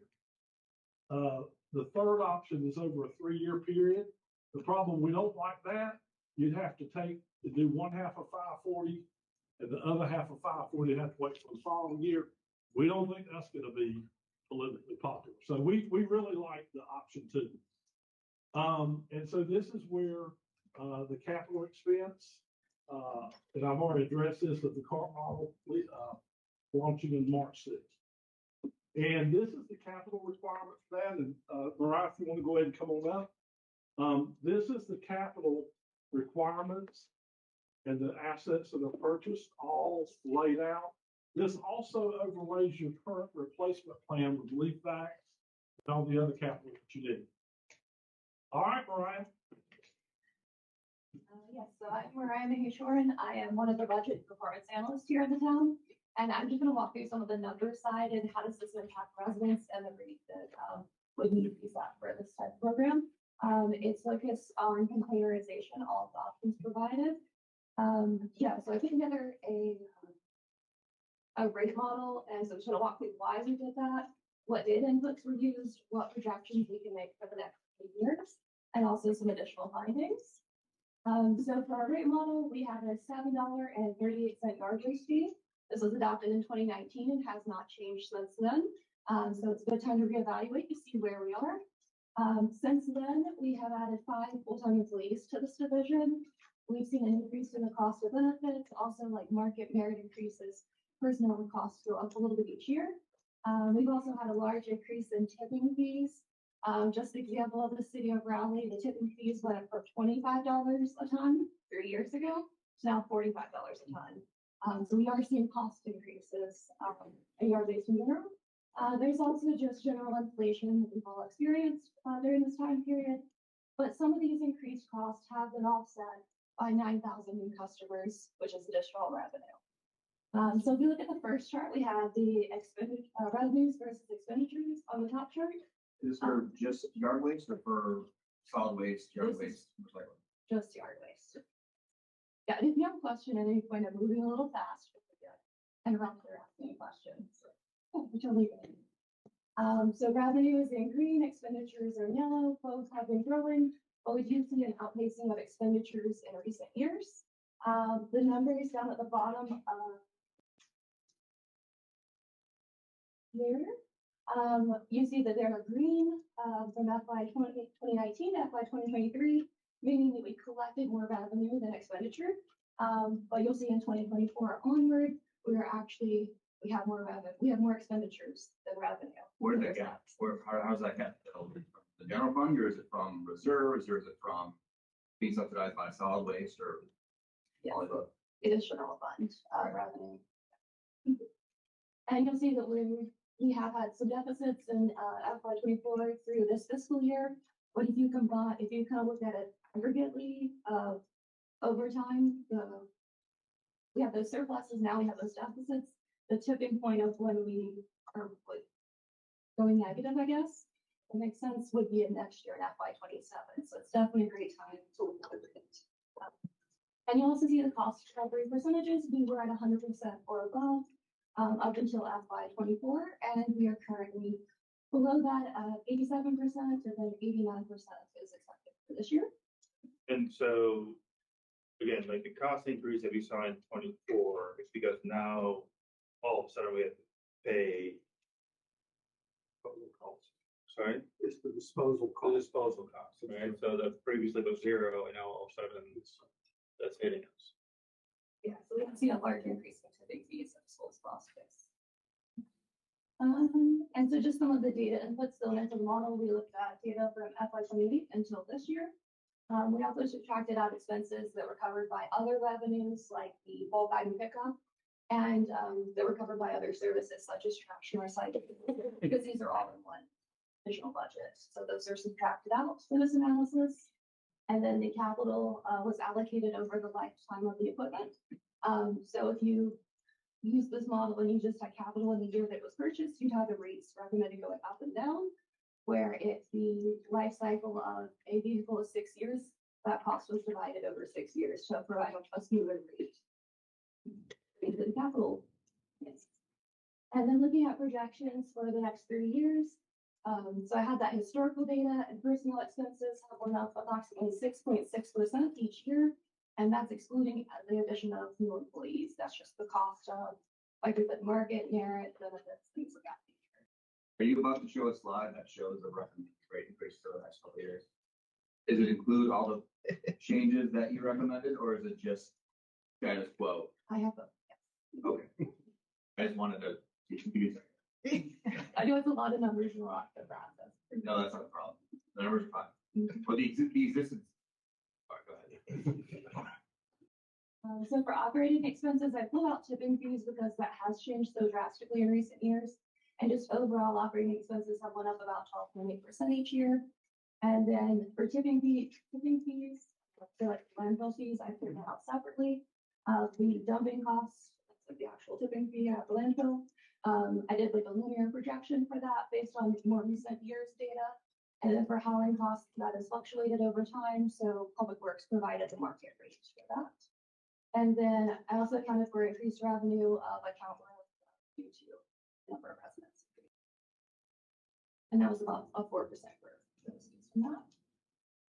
S2: The third option is over a 3-year period. The problem, we don't like that. You'd have to do one half of 540 and the other half of 540 have to wait for the following year. We don't think that's going to be politically popular. So we really like the option 2. And so this is where the capital expense, and I've already addressed this with the car model launching in March 6th. And this is the capital requirement for that. And Mariah, if you want to go ahead and come on up. This is the capital requirements and the assets that are purchased, all laid out. This also overlays your current replacement plan with leaf backs and all the other capital that you need. All right, Mariah.
S10: Yes, so I'm Mariah Maheshwaran. I am one of the budget performance analysts here in the town. And I'm just going to walk through some of the numbers side and how does this impact residents and the rate that would need to be set for this type of program. It's focused on containerization, all of the options provided. So I put together a rate model, and so I'm just going to walk through why we did that, what data inputs were used, what projections we can make for the next few years, and also some additional findings. So for our rate model, we have a $7.38 yard waste fee. This was adopted in 2019 and has not changed since then. So it's a good time to reevaluate to see where we are. Since then, we have added 5 full-time employees to this division. We've seen an increase in the cost of benefits, also like market merit increases. Personnel costs go up a little bit each year. We've also had a large increase in tipping fees. Just an example of the city of Raleigh, the tipping fees went from $25 a ton 3 years ago to now $45 a ton. So we are seeing cost increases, in yard-based in general. There's also just general inflation that we've all experienced, during this time period. But some of these increased costs have been offset by 9,000 new customers, which is additional revenue. So if you look at the first chart, we have the revenues versus expenditures on the top chart.
S7: Is for just yard waste or for solid waste, yard
S10: This is-
S7: waste, recycling?
S10: Just yard waste. Yeah, and if you have a question at any point, I'm moving a little fast. And around there, ask any questions. Which I'll leave it in. So revenue is in green, expenditures are in yellow, both have been growing, but we do see an outpacing of expenditures in recent years. The numbers down at the bottom, here, you see that they're green, from FY 2019 to FY 2023, meaning that we collected more revenue than expenditure. But you'll see in 2024 onward, we have more revenue, we have more expenditures than revenue.
S7: Where did that get? How's that get filled? Is it from the general fund, or is it from reserves, or is it from being subsidized by solid waste, or?
S10: Yes.
S7: all of the-
S10: Additional fund, revenue. And you'll see that we have had some deficits in, FY 24 through this fiscal year. But if you kind of look at it aggregately, over time, we have those surpluses, now we have those deficits. The tipping point of when we are like going negative, I guess, it makes sense, would be in next year in FY 27. So it's definitely a great time to look at it. And you also see the cost recovery percentages. We were at 100% or above, up until FY 24, and we are currently below that at 87%, and then 89% is expected for this year.
S6: And so, again, like the cost increase that we saw in 24, it's because now all of a sudden we have to pay. Sorry?
S2: It's the disposal
S6: The disposal costs, right? So that previously was zero, and now all of a sudden that's hitting us.
S10: Yeah, so we have seen a large increase in tipping fees of schools plastics. And so just some of the data inputs going into the model, we looked at data from FY 28 until this year. We also subtracted out expenses that were covered by other revenues, like the bulk item pickup, and that were covered by other services such as trash and recycling, because these are all in one additional budget. So those are subtracted out for this analysis. And then the capital was allocated over the lifetime of the equipment. So if you use this model and you just had capital in the year that it was purchased, you'd have the rates recommended going up and down. Where if the life cycle of a vehicle is 6 years, that cost was divided over 6 years to provide a smoother rate. Into the capital. Yes. And then looking at projections for the next 3 years. So I had that historical data, and personal expenses have went up approximately 6.6% each year. And that's excluding the addition of new employees. That's just the cost of, like we said, market, merit, benefits, things like that.
S7: Are you about to show a slide that shows the recommended rate increase for the next couple of years? Does it include all the changes that you recommended, or is it just status quo?
S10: I have a,
S7: Okay. I just wanted to get confused.
S10: I know it's a lot of numbers and a lot to process.
S7: No, that's not a problem. The numbers are fine. But the existence. All right, go ahead.
S10: So for operating expenses, I pulled out tipping fees because that has changed so drastically in recent years. And just overall operating expenses have went up about 12.8% each year. And then for tipping fees, for like landfill fees, I put them out separately. The dumping costs, that's like the actual tipping fee at the landfill. I did like a linear projection for that based on more recent years data. And then for hauling costs, that has fluctuated over time. So Public Works provided the market rates for that. And then I also accounted for increased revenue of account growth due to number of residents. And that was about a 4% growth that was used from that.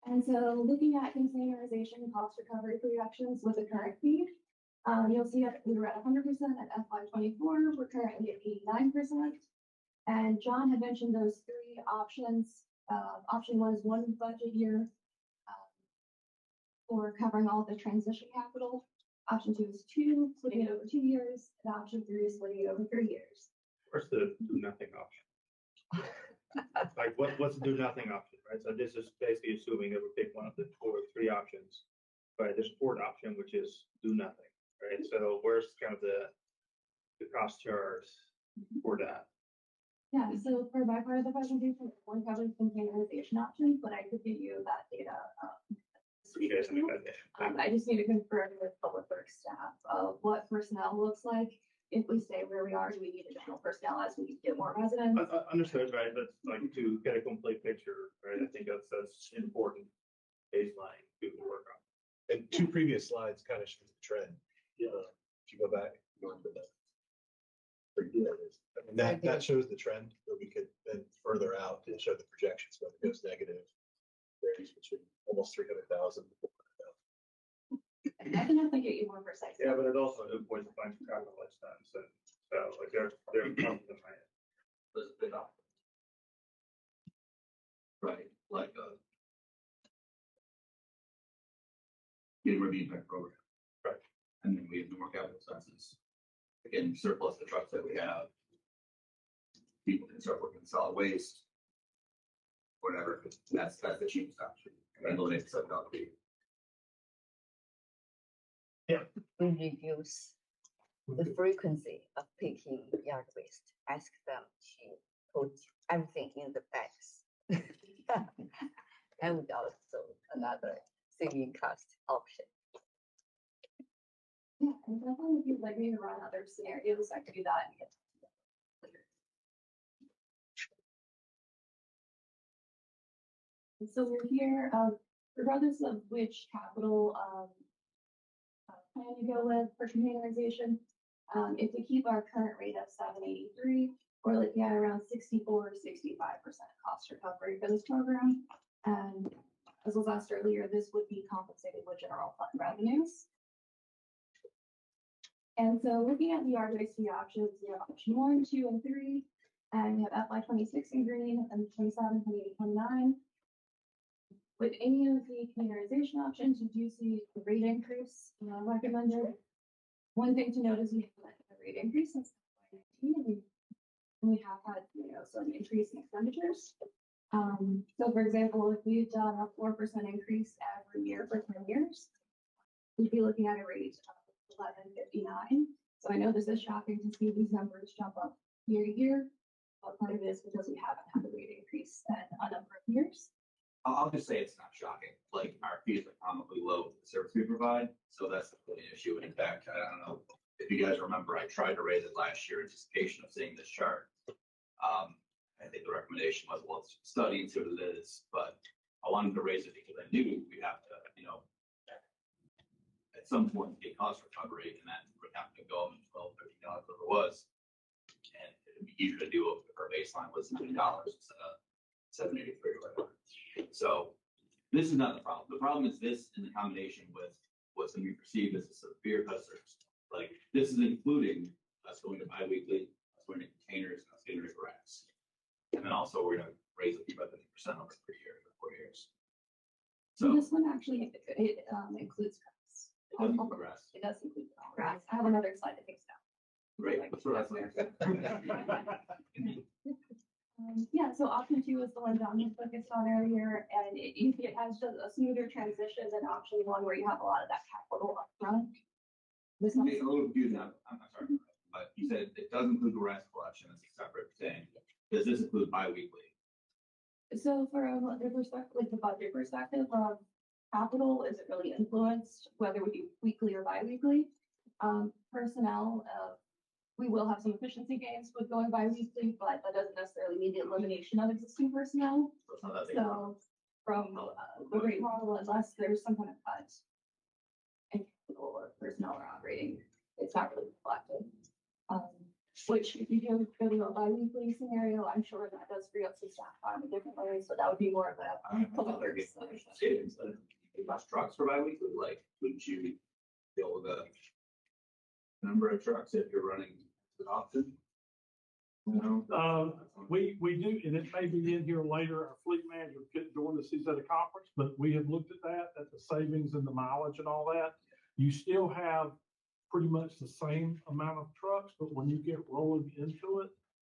S10: And so looking at containerization cost recovery projections with the current feed, you'll see that we were at 100% at FY 24. We're currently at 89%. And John had mentioned those three options. Option one is one budget year for covering all of the transition capital. Option two is two, splitting it over 2 years. And option three is splitting it over 3 years.
S6: Where's the nothing option? Like what's the do nothing option, right? So this is basically assuming that we pick one of the two or three options. Right, there's a fourth option, which is do nothing, right? So where's kind of the cost charge for that?
S10: Yeah, so for my part of the presentation, one covers containerization options, but I could give you that data.
S6: So you guys make that.
S10: I just need to confirm with public works staff of what personnel looks like. If we stay where we are, do we need additional personnel as we get more residents?
S6: Understood, right? That's like to get a complete picture, right? I think that's important baseline to work on.
S4: And two previous slides kind of show the trend.
S2: Yeah.
S4: If you go back. I mean, that shows the trend, but we could then further out and show the projections when it goes negative. Varies between almost 300,000.
S10: I can definitely get you more precise.
S6: Yeah, but it also avoids a bunch of capital expense, and so like they're coming to my head.
S7: There's a big option. Right, like getting rid of the impact program.
S6: Right.
S7: And then we have no more capital expenses. Again, surplus the trucks that we have. People can start working with solid waste. Whatever, that's the cheapest option. And eliminate the $7 fee.
S5: We reduce the frequency of picking yard waste. Ask them to put everything in the bags. That would also another saving cost option.
S10: Yeah, and definitely if you'd like me to run other scenarios, I could do that and get later. And so we're here, regardless of which capital plan you go with for containerization. If we keep our current rate of 783, we're looking at around 64 or 65% cost recovery for this program. And as was asked earlier, this would be compensated with general fund revenues. And so looking at the RJC options, we have option 1, 2, and 3, and we have FY26 in green and 27, 28, 29. With any of the containerization options, you do see the rate increase recommended. One thing to note is we have a rate increase since 2019, and we have had some increase in expenditures. So for example, if we've done a 4% increase every year for 10 years, we'd be looking at a rate of 11.59. So I know this is shocking to see these numbers jump up year to year, but part of it is because we haven't had a rate increase in a number of years.
S7: I'll just say it's not shocking. Like our fees are commonly low for the service we provide, so that's the only issue. In fact, I don't know if you guys remember, I tried to raise it last year in anticipation of seeing this chart. I think the recommendation was, well, let's study and see what it is, but I wanted to raise it because I knew we'd have to, at some point get cost recovery, and that would have to go up to $12, $13, whatever it was. And it'd be easier to do if our baseline was $9 instead of $7.83 or whatever. So this is not the problem. The problem is this in the combination with what's going to be perceived as a severe customers. Like this is including us going to biweekly, us going to containers, and us getting rid of grass. And then also we're going to raise the fee by 50% over 3 years or 4 years.
S10: So this one actually, it includes grass.
S7: It doesn't include grass.
S10: It does include grass. I have another slide that takes that.
S7: Great. That's what I was
S10: Yeah, so option 2 is the one John was focused on earlier, and it has just a smoother transition than option 1 where you have a lot of that capital upfront. This one,
S7: It's a little confusing. I'm sorry, but you said it does include grass collection. That's a separate thing. Does this include biweekly?
S10: so from the perspective, like the budget perspective of capital, is it really influenced whether we do weekly or bi-weekly? Personnel, we will have some efficiency gains with going bi-weekly, but that doesn't necessarily mean the elimination of existing personnel.
S7: So it's not that big.
S10: So from the rate model, unless there's some kind of cut in capital or personnel or operating, it's not really reflected. Which if you do go to a bi-weekly scenario, I'm sure that does free up some staff time in different ways, so that would be more of a public works.
S7: Savings, less trucks for biweekly, like, wouldn't you be able to number of trucks if you're running as often?
S2: We do, and it may be in here later, our fleet manager couldn't join us, he's at a conference, but we have looked at that, at the savings and the mileage and all that. You still have pretty much the same amount of trucks, but when you get rolling into it,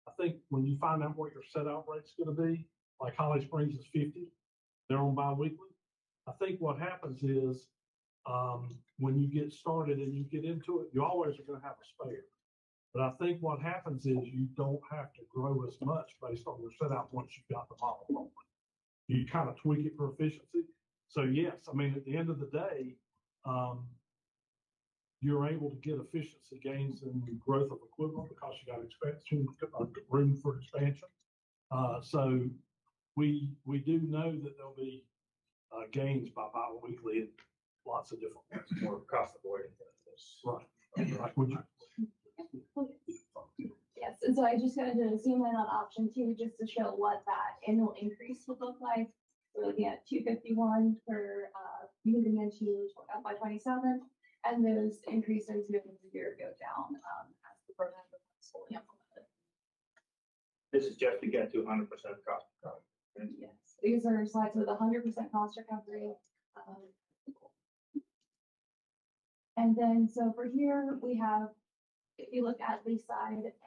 S2: I think when you find out what your set out rate's gonna be, like Holly Springs is 50, they're on bi-weekly. I think what happens is, when you get started and you get into it, you always are gonna have a spare. But I think what happens is you don't have to grow as much based on your set out once you've got the model rolling. You kind of tweak it for efficiency. So yes, I mean, at the end of the day, you're able to get efficiency gains in growth of equipment because you got expansion, room for expansion. So we do know that there'll be gains by bi-weekly in lots of different ways.
S6: More cost avoiding.
S2: Right. Like, would you?
S10: Yes, and so I just gotta zoom in on option two, just to show what that annual increase would look like. We're looking at 251 for, moving into FY 27, and those increases moving the year go down, as the program becomes fully implemented.
S6: This is just to get to 100% cost recovery.
S10: Yes, these are slides with 100% cost recovery. And then, so for here, we have, if you look at the side, like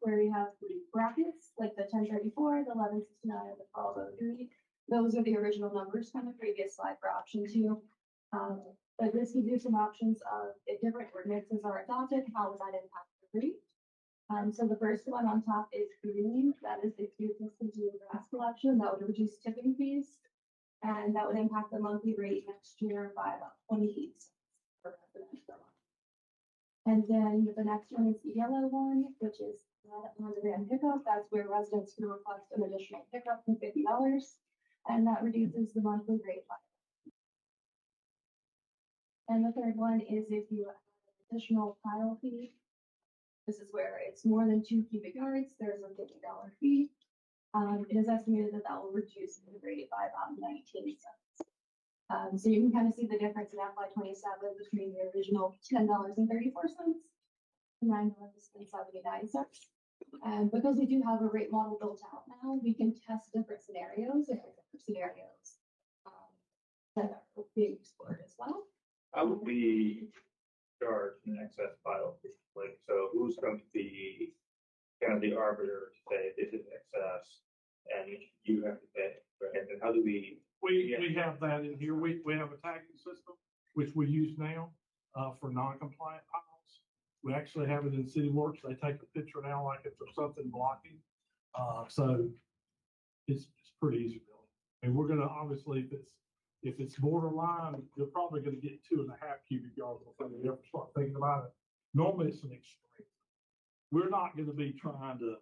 S10: where we have brackets, like the 1034, the 1169, and the 1203, those are the original numbers from the previous slide for option two. But this gives you some options of if different ordinances are adopted, how would that impact the rate? So the first one on top is green. That is the queue discontinued grass collection. That would reduce tipping fees. And that would impact the monthly rate next year by about 28 cents per resident per month. And then the next one is the yellow one, which is on-demand pickup. That's where residents can request an additional pickup for $50. And that reduces the monthly rate by. And the third one is if you have an additional pile fee. This is where it's more than 2 cubic yards, there's a $50 fee. It is estimated that that will reduce the rate by about 19 cents. So you can kind of see the difference in FY 27 between the original $10.34 and $9.79. And because we do have a rate model built out now, we can test different scenarios and different scenarios that are being explored as well.
S6: How would we charge an excess file fee? Like, so who's going to be kind of the arbiter to say this is excess and you have to pay, right? And how do we?
S2: We have that in here. We have a tagging system, which we use now for non-compliant piles. We actually have it in City Works. They take a picture now like if there's something blocking. So it's pretty easy really. And we're gonna obviously if it's borderline, you're probably gonna get 2.5 cubic yards before you ever start thinking about it. Normally it's an extreme. We're not gonna be trying to,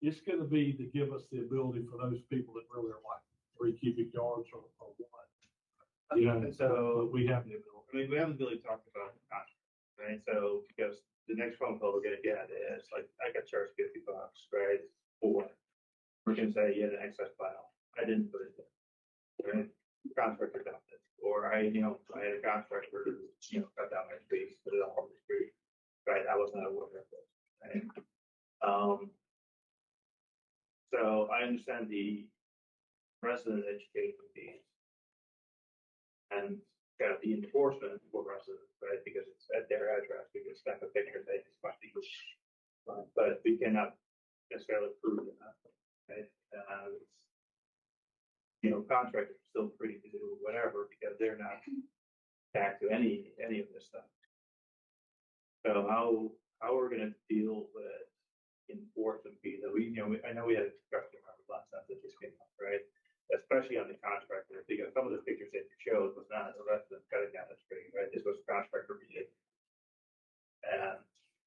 S2: it's gonna be to give us the ability for those people that really are like 3 cubic yards or what. You know,
S6: And so
S2: we have the ability.
S6: I mean, we haven't really talked about the contract, right? So because the next phone call we're gonna get is like, I got charged $50, right? Or we're gonna say, yeah, the excess file, I didn't put it there. Right? Contractor dumped it, or I had a contractor, cut down my trees, put it all on the street. Right, I was not aware of it. Right? So I understand the resident education piece and kind of the enforcement for residents, right? Because it's at their address, we can snap a picture, they just must be. But we cannot necessarily prove that, right? Contractors are still free to do whatever because they're not tagged to any of this stuff. So how we're gonna deal with enforcement fees? I know we had a discussion around last time that just came up, right? Especially on the contractor, because some of the pictures that you showed was not a resident cutting down the tree, right? This was a contractor behavior. And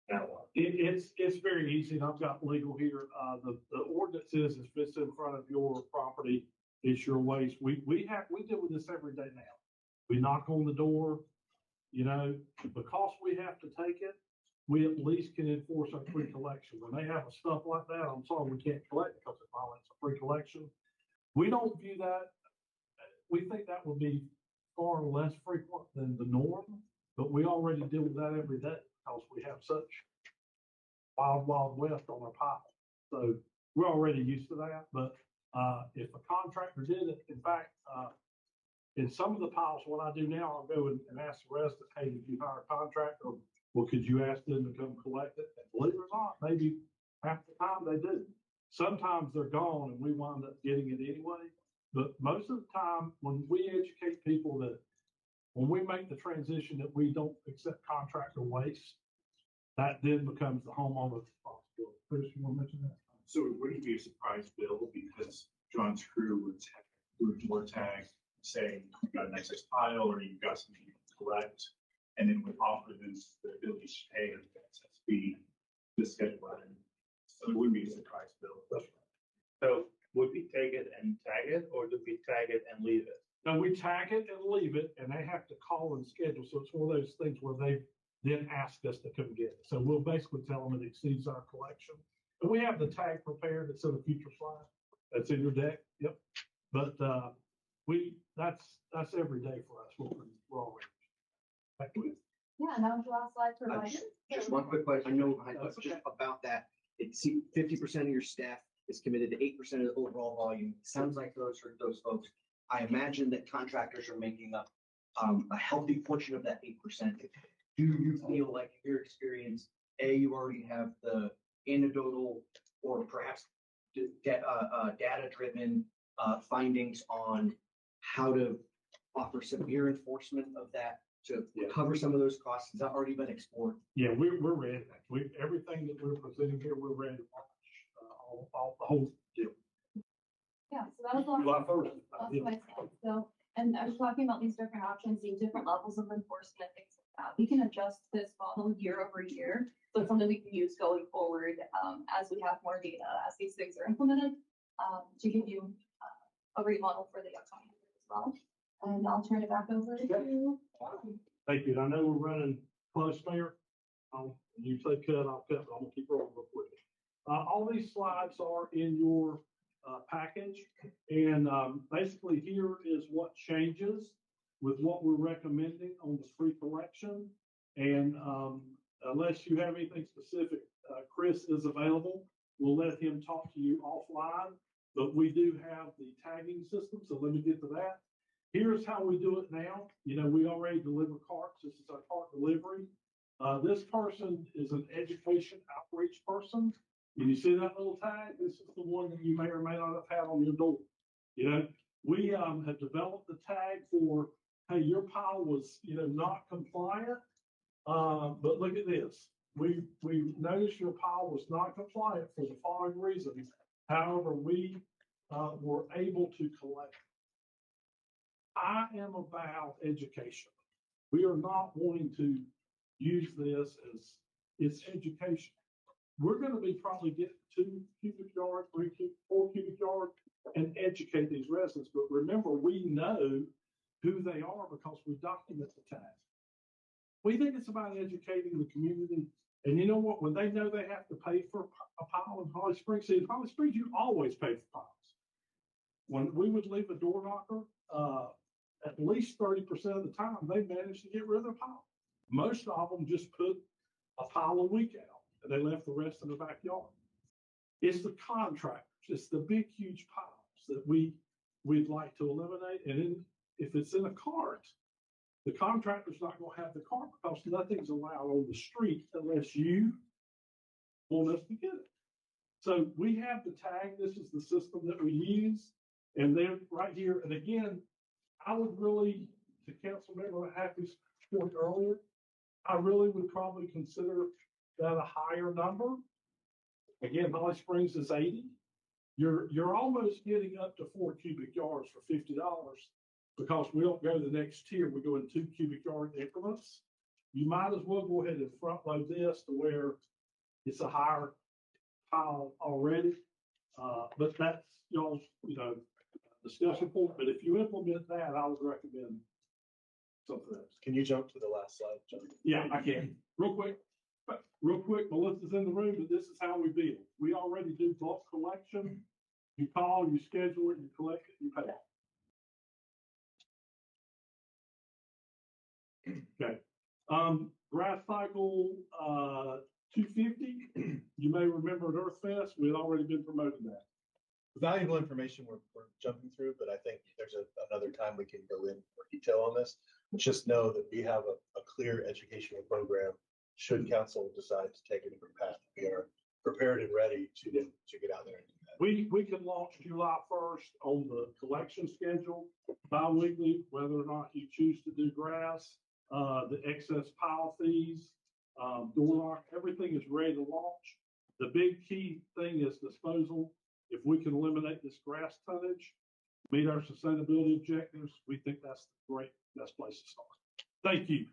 S6: now what?
S2: It's very easy, and I've got legal here. The ordinance is if it's in front of your property, it's your waste. We deal with this every day now. We knock on the door, because we have to take it, we at least can enforce our free collection. When they have a stuff like that, I'm sorry, we can't collect because it violates a free collection. We don't view that. We think that would be far less frequent than the norm, but we already deal with that every day because we have such wild west on our pile. So we're already used to that, but if a contractor did it, in fact, in some of the piles, what I do now, I'll go and ask the resident, hey, did you hire a contractor? Well, could you ask them to come collect it? And believe it or not, maybe Half the time they do. Sometimes they're gone and we wind up getting it anyway. But most of the time, when we educate people that, when we make the transition that we don't accept contractor waste, that then becomes the homeowner's responsibility. Chris, you want to mention that?
S3: So it wouldn't be a surprise, Bill, because John's crew would do a door tag saying you've got an excess pile or you've got something to collect. And then would offer them the ability to pay the excess fee to schedule it. So it wouldn't be a surprise, Bill.
S2: That's right.
S6: So would we take it and tag it, or do we tag it and leave it?
S2: Now, we tag it and leave it, and they have to call and schedule. So it's one of those things where they then ask us to come get it. So we'll basically tell them it exceeds our collection. And we have the tag prepared. It's in a future slide. That's in your deck. Yep. But that's every day for us. We're already. Back to it.
S10: Yeah, and that was the last slide for Biden.
S9: Just one quick question. I know
S2: That's
S9: just
S2: okay.
S9: about that. It's 50% of your staff is committed to 8% of the overall volume. Sounds like those are those folks. I imagine that contractors are making up a healthy portion of that 8%. Do you feel like in your experience, you already have the anecdotal or perhaps data-driven findings on how to offer severe enforcement of that to cover some of those costs? Has that already been explored?
S2: Yeah, we're ready. Everything that we're presenting here, we're ready to launch all the whole deal.
S10: Yeah, so that was the
S2: July
S10: last.
S2: 1st.
S10: Last of my stuff. So, and I was talking about these different options, seeing different levels of enforcement, things like that. We can adjust this model year over year. So it's something we can use going forward, as we have more data, as these things are implemented, to give you a rate model for the upcoming year as well. And I'll turn it back over to.
S2: Thank you. And I know we're running close, Mayor. You say cut, I'll cut, but I'm gonna keep rolling real quick. All these slides are in your package. And basically here is what changes with what we're recommending on the free collection. And unless you have anything specific, Chris is available. We'll let him talk to you offline, but we do have the tagging system. So let me get to that. Here's how we do it now. You know, we already deliver carts. This is our cart delivery. This person is an education outreach person. And you see that little tag? This is the one that you may or may not have had on your door. You know, we have developed the tag for, hey, your pile was, not compliant. But look at this. We noticed your pile was not compliant for the following reasons. However, we were able to collect. I am about education. We are not wanting to use this as it's education. We're going to be probably getting 2 cubic yards, 4 cubic yards and educate these residents. But remember, we know who they are because we document the tag. We think it's about educating the community. And you know what? When they know they have to pay for a pile in Holly Springs, see, in Holly Springs, you always pay for piles. When we would leave a door knocker, at least 30% of the time, they managed to get rid of the pile. Most of them just put a pile a week out and they left the rest in the backyard. It's the contractors, it's the big, huge piles that we'd like to eliminate. And then if it's in a cart, the contractor's not going to have the cart because nothing's allowed on the street unless you want us to get it. So we have the tag. This is the system that we use. And then right here, and again, I would really, to Councilmember Happy's point earlier, I really would probably consider that a higher number. Again, Holly Springs is 80. You're almost getting up to 4 cubic yards for $50 because we don't go to the next tier. We go in 2 cubic yard increments. You might as well go ahead and front load this to where it's a higher pile already. But that's y'all's, discussion point. But if you implement that, I would recommend something else.
S4: Can you jump to the last slide, John?
S2: Yeah, I can. Real quick, Melissa's in the room, but this is how we bill. We already do bulk collection. You call, you schedule it, you collect it, you pay it. Okay. Grass cycle 250. You may remember at Earth Fest, we had already been promoting that.
S4: Valuable information we're jumping through, but I think there's another time we can go in more detail on this. Just know that we have a clear educational program should council decide to take a different path. We are prepared and ready to get out there and do that.
S2: We can launch July 1st on the collection schedule, bi-weekly, whether or not you choose to do grass, the excess pile fees, door lock, everything is ready to launch. The big key thing is disposal. If we can eliminate this grass tonnage, meet our sustainability objectives, we think that's the best place to start. Thank you.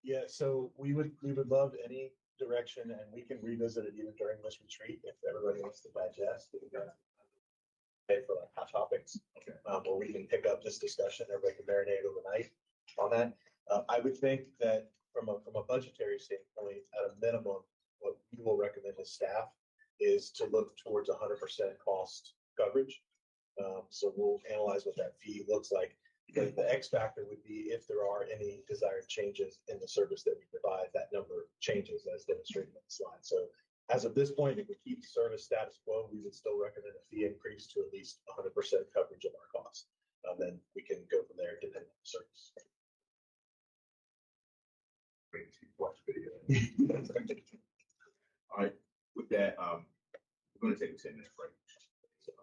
S4: Yeah, so we would love any direction, and we can revisit it even during this retreat if everybody wants to digest. For like hot topics, or we can pick up this discussion, everybody can marinate overnight on that. I would think that from a budgetary standpoint, at a minimum, what we will recommend as staff is to look towards 100% cost coverage. So we'll analyze what that fee looks like. The X factor would be if there are any desired changes in the service that we provide, that number changes as demonstrated on the slide. So as of this point, if we keep the service status quo, we would still recommend a fee increase to at least 100% coverage of our costs. Then we can go from there depending on the service.
S3: Watch video. All right, with that, we're gonna take a 10-minute break. So,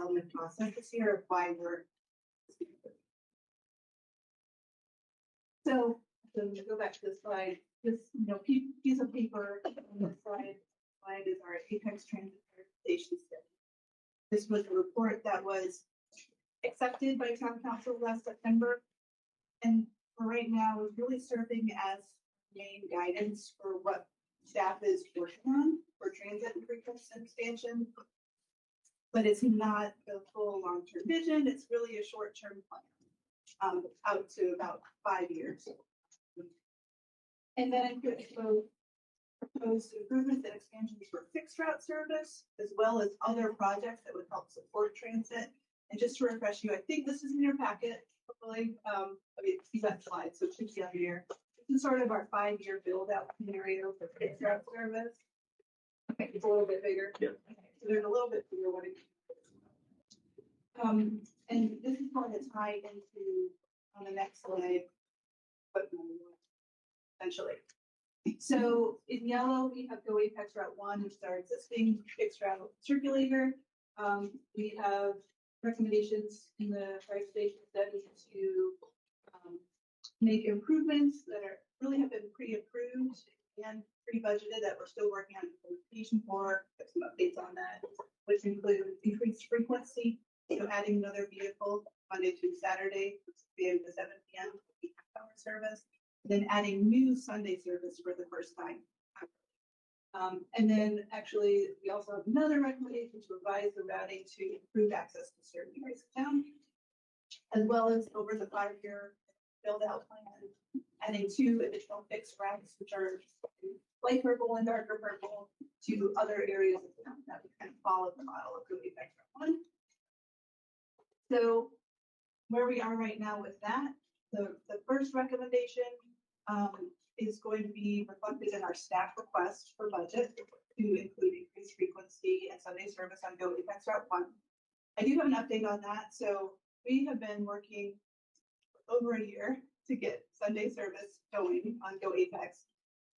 S11: development process this year of why we're. So to go back to the slide, this, piece of paper on this slide is our Apex Transit Prioritization Study. This was a report that was accepted by town council last September. And for right now, is really serving as main guidance for what staff is working on for transit and frequency expansion. But it's not the full long-term vision. It's really a short-term plan out to about 5 years. And then proposed improvements and expansions for fixed route service, as well as other projects that would help support transit. And just to refresh you, I think this is in your packet, hopefully. See that slide, so it should be on here. This is sort of our 5-year build-out scenario for fixed route service. Okay, it's a little bit bigger.
S7: Yep.
S11: Okay, so there's a little bit bigger one. And this is going to tie into on the next slide, but essentially. So in yellow, we have Go Apex Route 1, which is our existing fixed route circulator. We have recommendations in the prioritization study to make improvements that really have been pre-approved and pre-budgeted that we're still working on implementation for. Have some updates on that, which include increased frequency, adding another vehicle Monday through Saturday, 6 p.m. to 7 p.m. hour service, and then adding new Sunday service for the first time. And then actually, we also have another recommendation to revise the routing to improve access to certain areas of town, as well as over the 5-year build-out plan, adding 2 additional fixed routes, which are light purple and darker purple, to other areas of town that would kind of follow the model of Go Apex Route 1. So where we are right now with that, the first recommendation is going to be reflected in our staff request for budget to include increased frequency and Sunday service on Go Apex Route 1. I do have an update on that. So we have been working over a year to get Sunday service going on Go Apex.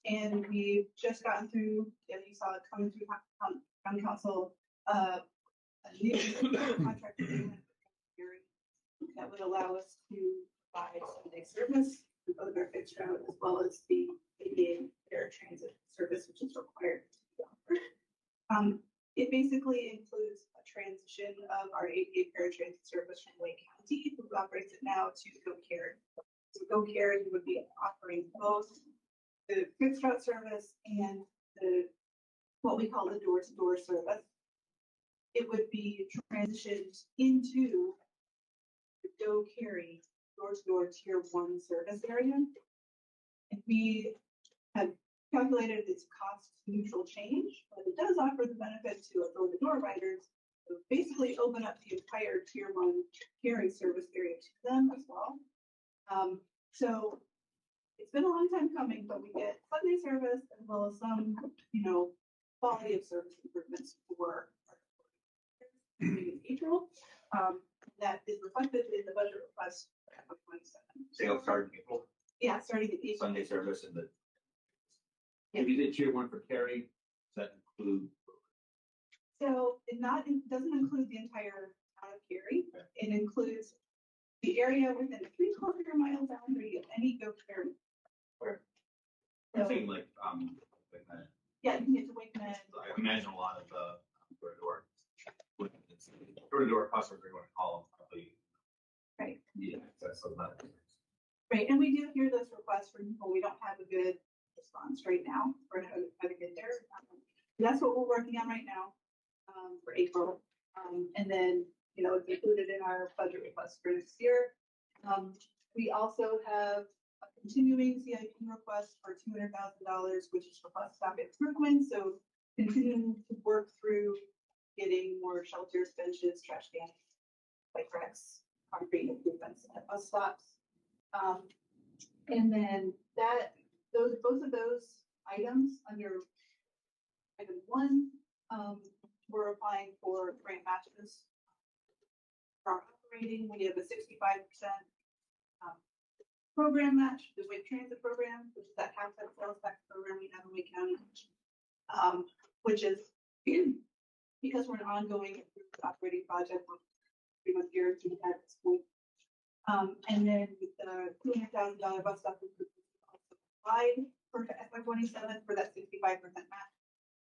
S11: And we've just gotten through, you saw it coming through County Council, a new contract agreement that would allow us to provide Sunday service for both our fixed route as well as the ADA paratransit service, which is required to be offered. It basically includes a transition of our ADA paratransit service from Wake County, who operates it now, to Go Care. So Go Care would be offering both the fixed route service and the what we call the door-to-door service. It would be transitioned into the Go Carry door-to-door tier 1 service area. And we have calculated its cost neutral change, but it does offer the benefit to our door-to-door riders to basically open up the entire tier 1 carry service area to them as well. So it's been a long time coming, but we get Sunday service as well as some, quality of service improvements for in April. That is reflected in the budget request for FY27.
S7: Sales starting April,
S11: Yeah, starting in April.
S7: Sunday service and if you did tier 1 for carry, does that include?
S11: So it doesn't include the entire town of Cary.
S7: Okay.
S11: It includes the area within a 3/4 mile boundary of any Go Cary.
S7: I'm saying like
S11: Yeah, you can get to Wakeman.
S7: I imagine a lot of door-to-door customers are going to call them probably.
S11: Right.
S7: Yeah, access of that.
S11: Right, and we do hear those requests from people. We don't have a good response right now for how to get there. That's what we're working on right now for April. And then, it's included in our budget request for next year. We also have a continuing CIP request for $200,000, which is for bus stop improvement. So continuing to work through getting more shelters, benches, trash cans, bike racks, concrete improvements at bus stops. And then both of those items under item 1, we're applying for grant matches. For our operating, we have a 65% program match, the Wake Transit program, which is that half that sales tax program we have in Wake County, which is because we're an ongoing operating project, we're pretty much guaranteed at this point. And then the $200,000 bus stop improvement also applied for FY 27 for that 65% match.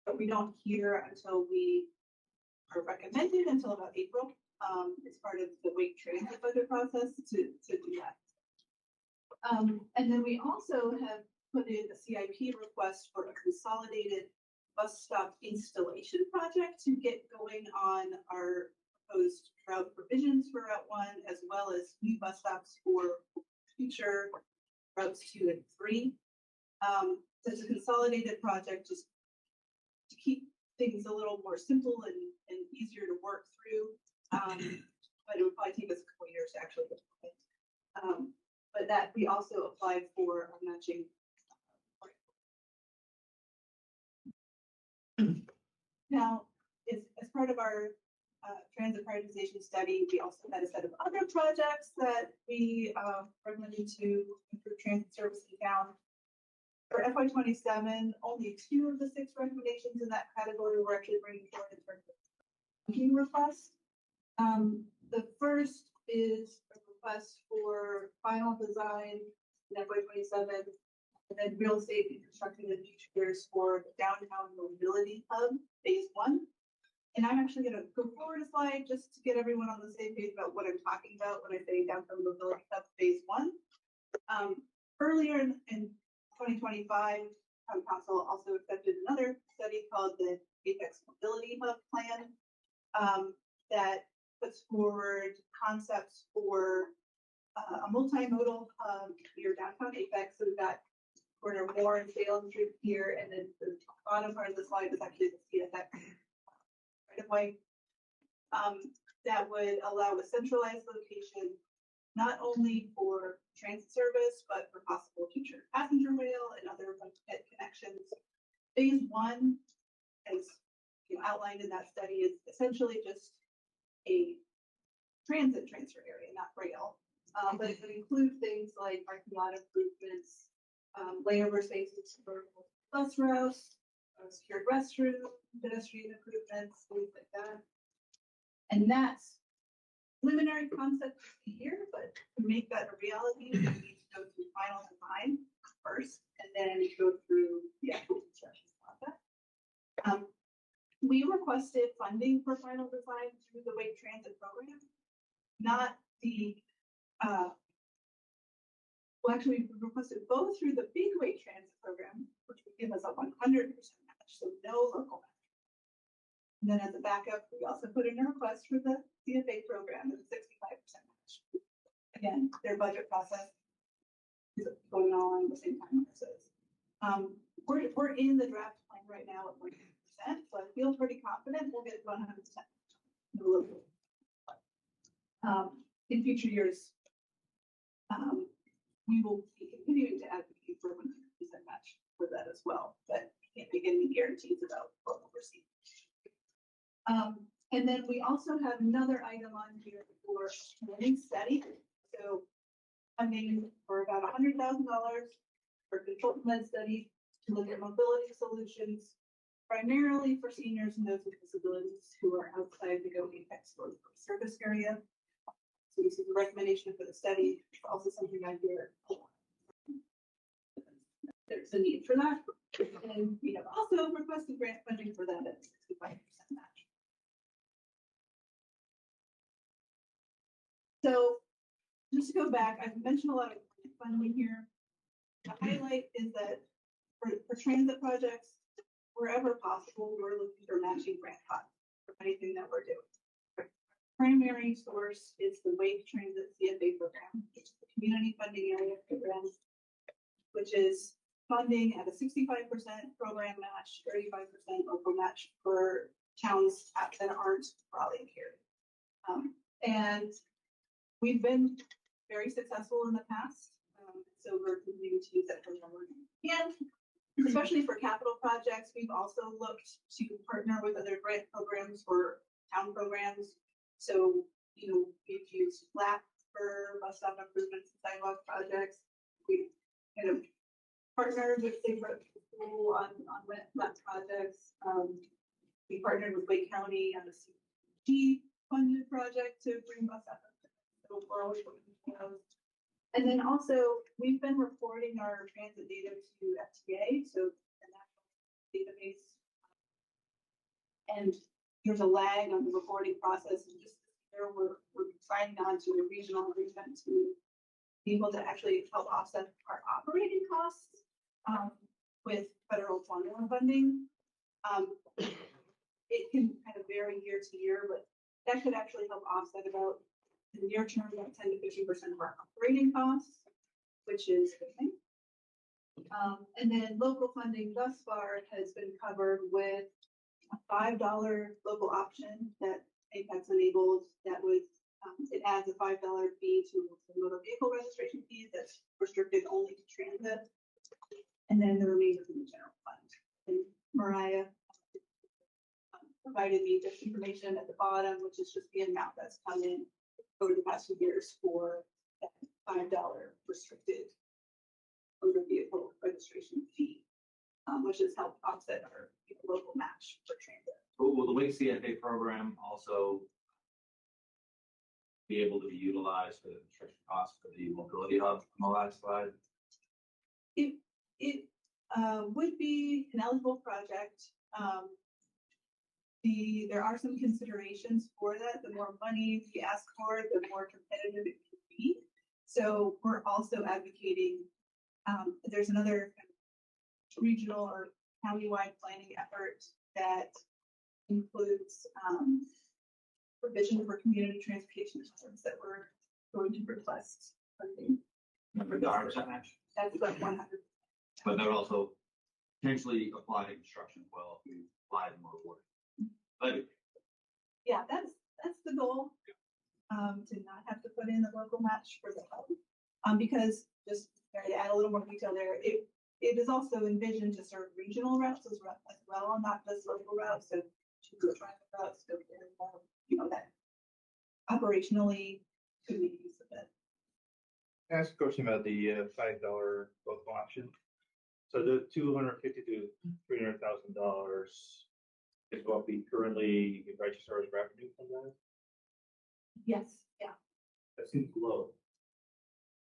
S11: But we don't hear until we are recommended until about April, as part of the Wake Transit budget process to do that. And then we also have put in a CIP request for a consolidated bus stop installation project to get going on our proposed route provisions for Route 1, as well as new bus stops for future routes 2 and 3. So it's a consolidated project just to keep things a little more simple and easier to work through. But it would probably take us a couple years to actually get it. But that we also applied for a matching. Now, as part of our transit prioritization study, we also had a set of other projects that we recommended to improve transit service in town. For FY 27, only 2 of the 6 recommendations in that category were actually bringing forward in terms of funding requests. The first is a request for final design in FY 27, and then real estate and construction in future years for the downtown mobility hub phase 1. And I'm actually going to go forward a slide just to get everyone on the same page about what I'm talking about when I say downtown mobility hub phase 1. Earlier in 2025, Council also accepted another study called the Apex Mobility Hub Plan that puts forward concepts for a multimodal hub near downtown Apex. So we've got corner Moore and Salem Street here, and then the bottom part of the slide is actually the CSX right of way. That would allow a centralized location not only for transit service, but for possible future passenger rail and other connections. Phase 1, as outlined in that study, is essentially just a transit transfer area, not rail. But it would include things like parking lot improvements, layover spaces for bus routes, secured restroom, pedestrian improvements, things like that. And that's preliminary concept here, but to make that a reality, we need to go through final design first, and then go through the actual construction process. We requested funding for final design through the Wake Transit program, not the, well, actually, we requested both through the Big Wake Transit program, which would give us a 100% match, so no local match. And then as a backup, we also put in a request for the CFA program at a 65% match. Again, their budget process is going on at the same time as this. We're in the draft plan right now at 100%, so I feel pretty confident we'll get 100%. In future years, we will be continuing to advocate for 100% match for that as well, but can't make any guarantees about what we'll receive. And then we also have another item on here for planning study. So funding for about $100,000 for controlled med study to look at mobility solutions, primarily for seniors and those with disabilities who are outside the Go Apex service area. So this is a recommendation for the study. It's also something I hear there's a need for that. And we have also requested grant funding for that at 65% match. So just to go back, I've mentioned a lot of funding here. The highlight is that for transit projects, wherever possible, we're looking for matching grant funds for anything that we're doing. The primary source is the Wake Transit CFA program, which is the community funding area program, which is funding at a 65% program match, 35% local match for towns that aren't Raleigh here. And we've been very successful in the past, so we're continuing to use that program. And especially for capital projects, we've also looked to partner with other grant programs or town programs. So, we've used LAP for bus stop improvements and sidewalk projects. We've kind of partnered with Safe Routes to School on LAP projects. We partnered with Wake County on the CG funded project to bring bus up. So we're always working on those. And then also, we've been reporting our transit data to FTA, so the national database. And there's a lag on the reporting process, and just there we're signing on to a regional agreement to be able to actually help offset our operating costs with federal formula funding. It can kind of vary year to year, but that could actually help offset about in the near term about 10 to 50% of our operating costs, which is a good thing. And then local funding thus far has been covered with a $5 local option that APEX enabled. That was it adds a $5 fee to the motor vehicle registration fee that's restricted only to transit, and then the remainder from the general fund. And Mariah provided me this information at the bottom, which is just the amount that's come in over the past few years for that $5 restricted motor vehicle registration fee, which has helped offset our local match for transit.
S7: Will the Wake CFA program also be able to be utilized for the construction costs for the mobility hub on the last slide?
S11: It would be an eligible project. There are some considerations for that. The more money we ask for, the more competitive it can be. So we're also advocating, there's another kind of regional or countywide planning effort that includes provision for community transportation systems that we're going to request funding.
S7: Regardless that match?
S11: That's about 100.
S7: But that would also potentially apply to construction as well if we apply to more work. But
S11: Yeah, that's the goal. To not have to put in a local match for the hub. Because just to add a little more detail there, it is also envisioned to serve regional routes as well, not just local routes. So to go traffic routes, so that operationally could be use of it.
S6: Ask a question about the $5 local option. So the $250,000 to $300,000 is what we currently register as revenue from that.
S11: Yes, yeah.
S6: That seems low.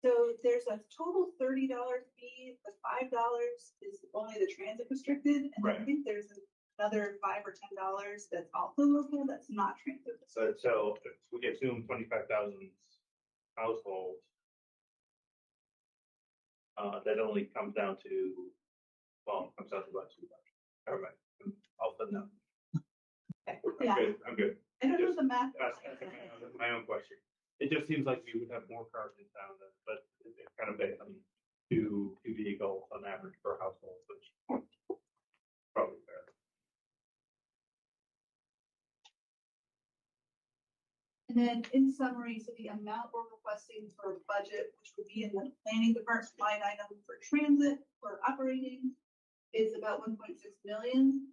S11: So there's a total $30 fee. The $5 is only the transit restricted, and I
S6: Right.
S11: think there's another $5 or $10 that's also local. That's not transit.
S6: So if we assume 25,000 households, that only comes down to, well, comes down to about $2. All right, I'll put no.
S11: Yeah.
S6: I'm good.
S11: I don't know the math.
S6: That's my own question. It just seems like we would have more cars in town, but it's kind of based on two vehicles on average per household, which probably fair.
S11: And then in summary, so the amount we're requesting for budget, which would be in the planning department line item for transit for operating, is about 1.6 million,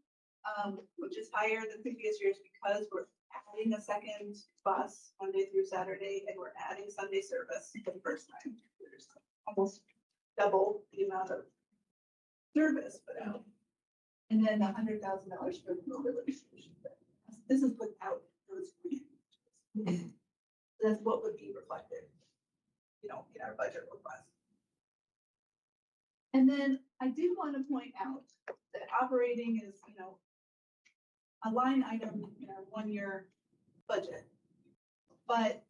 S11: which is higher than previous years because we're adding a second bus Monday through Saturday, and we're adding Sunday service for the first time. There's almost double the amount of service put out. And then $100,000 for the mobility solution. This is without those grants. That's what would be reflected, in our budget request. And then I did want to point out that operating is, a line item in our 1-year budget. But,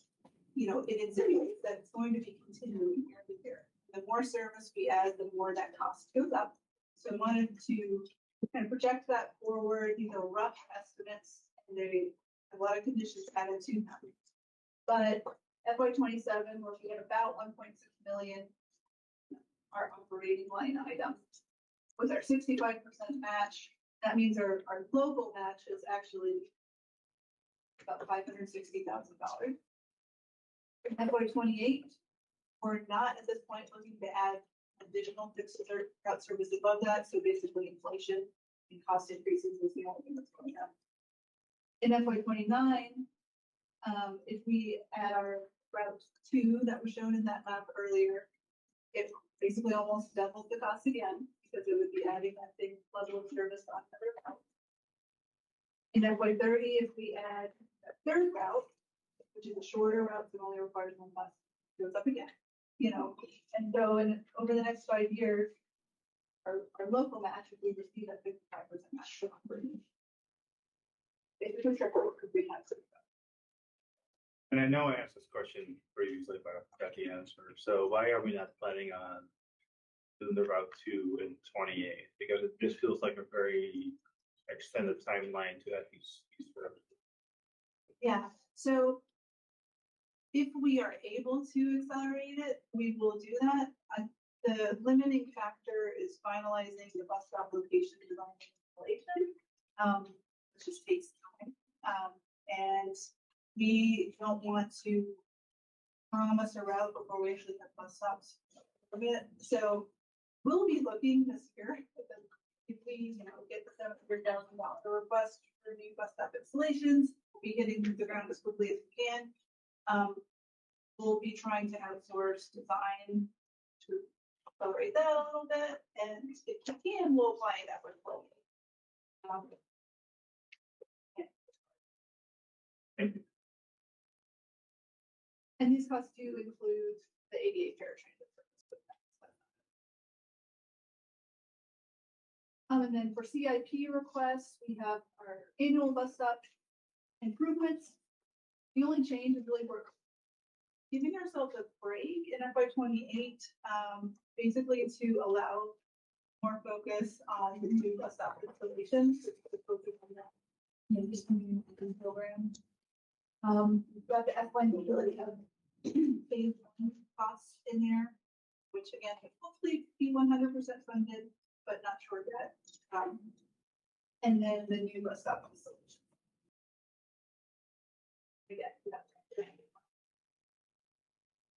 S11: it insinuates that it's going to be continuing every year. The more service we add, the more that cost goes up. So I wanted to kind of project that forward. These are rough estimates, and they have a lot of conditions added to them. But FY27, we're looking at about 1.6 million, our operating line item. With our 65% match, that means our local match is actually about $560,000. In FY28, we're not at this point looking to add additional fixed route service above that. So basically inflation and cost increases is the only thing that's going up. In FY29, if we add our route 2 that was shown in that map earlier, it basically almost doubles the cost again because it would be adding that same level of service on another route. In FY 30, if we add a third route, which is a shorter route that only requires one bus, it goes up again, you know, and so over the next 5 years, our local match, if we receive that 55% match. Basically, triple because we have.
S6: And I know I asked this question previously, but I forgot the answer. So why are we not planning on doing the Route 2 in 28? Because it just feels like a very extended timeline to have these services.
S11: Yeah, so if we are able to accelerate it, we will do that. The limiting factor is finalizing the bus stop location design installation. It just takes time. And we don't want to promise a route before we actually have bus stops. So we'll be looking this year, if we, get the $700,000 request for new bus stop installations, we'll be getting to the ground as quickly as we can. We'll be trying to outsource design to accelerate that a little bit, and if we can, we'll apply that with flow.
S6: Thank you.
S11: And these costs do include the ADA paratransit service. And then for CIP requests, we have our annual bus stop improvements. The only change is really we're giving ourselves a break in FY 28, basically to allow more focus on the new bus stop installations. To focus on that, just program. We've got the FY mobility of phase 1 costs in there, which again, would hopefully be 100% funded, but not sure yet. And then the new bus stop installation.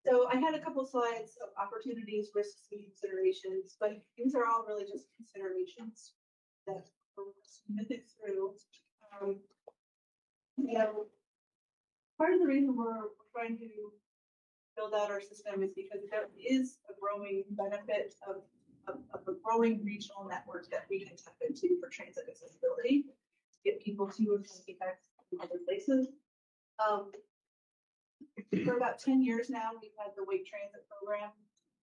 S11: So I had a couple slides of opportunities, risks, and considerations, but these are all really just considerations that we're submitted through. Part of the reason we're trying to build out our system is because there is a growing benefit of a growing regional network that we can tap into for transit accessibility, get people to and from effects in other places. For about 10 years now, we've had the Wake Transit program,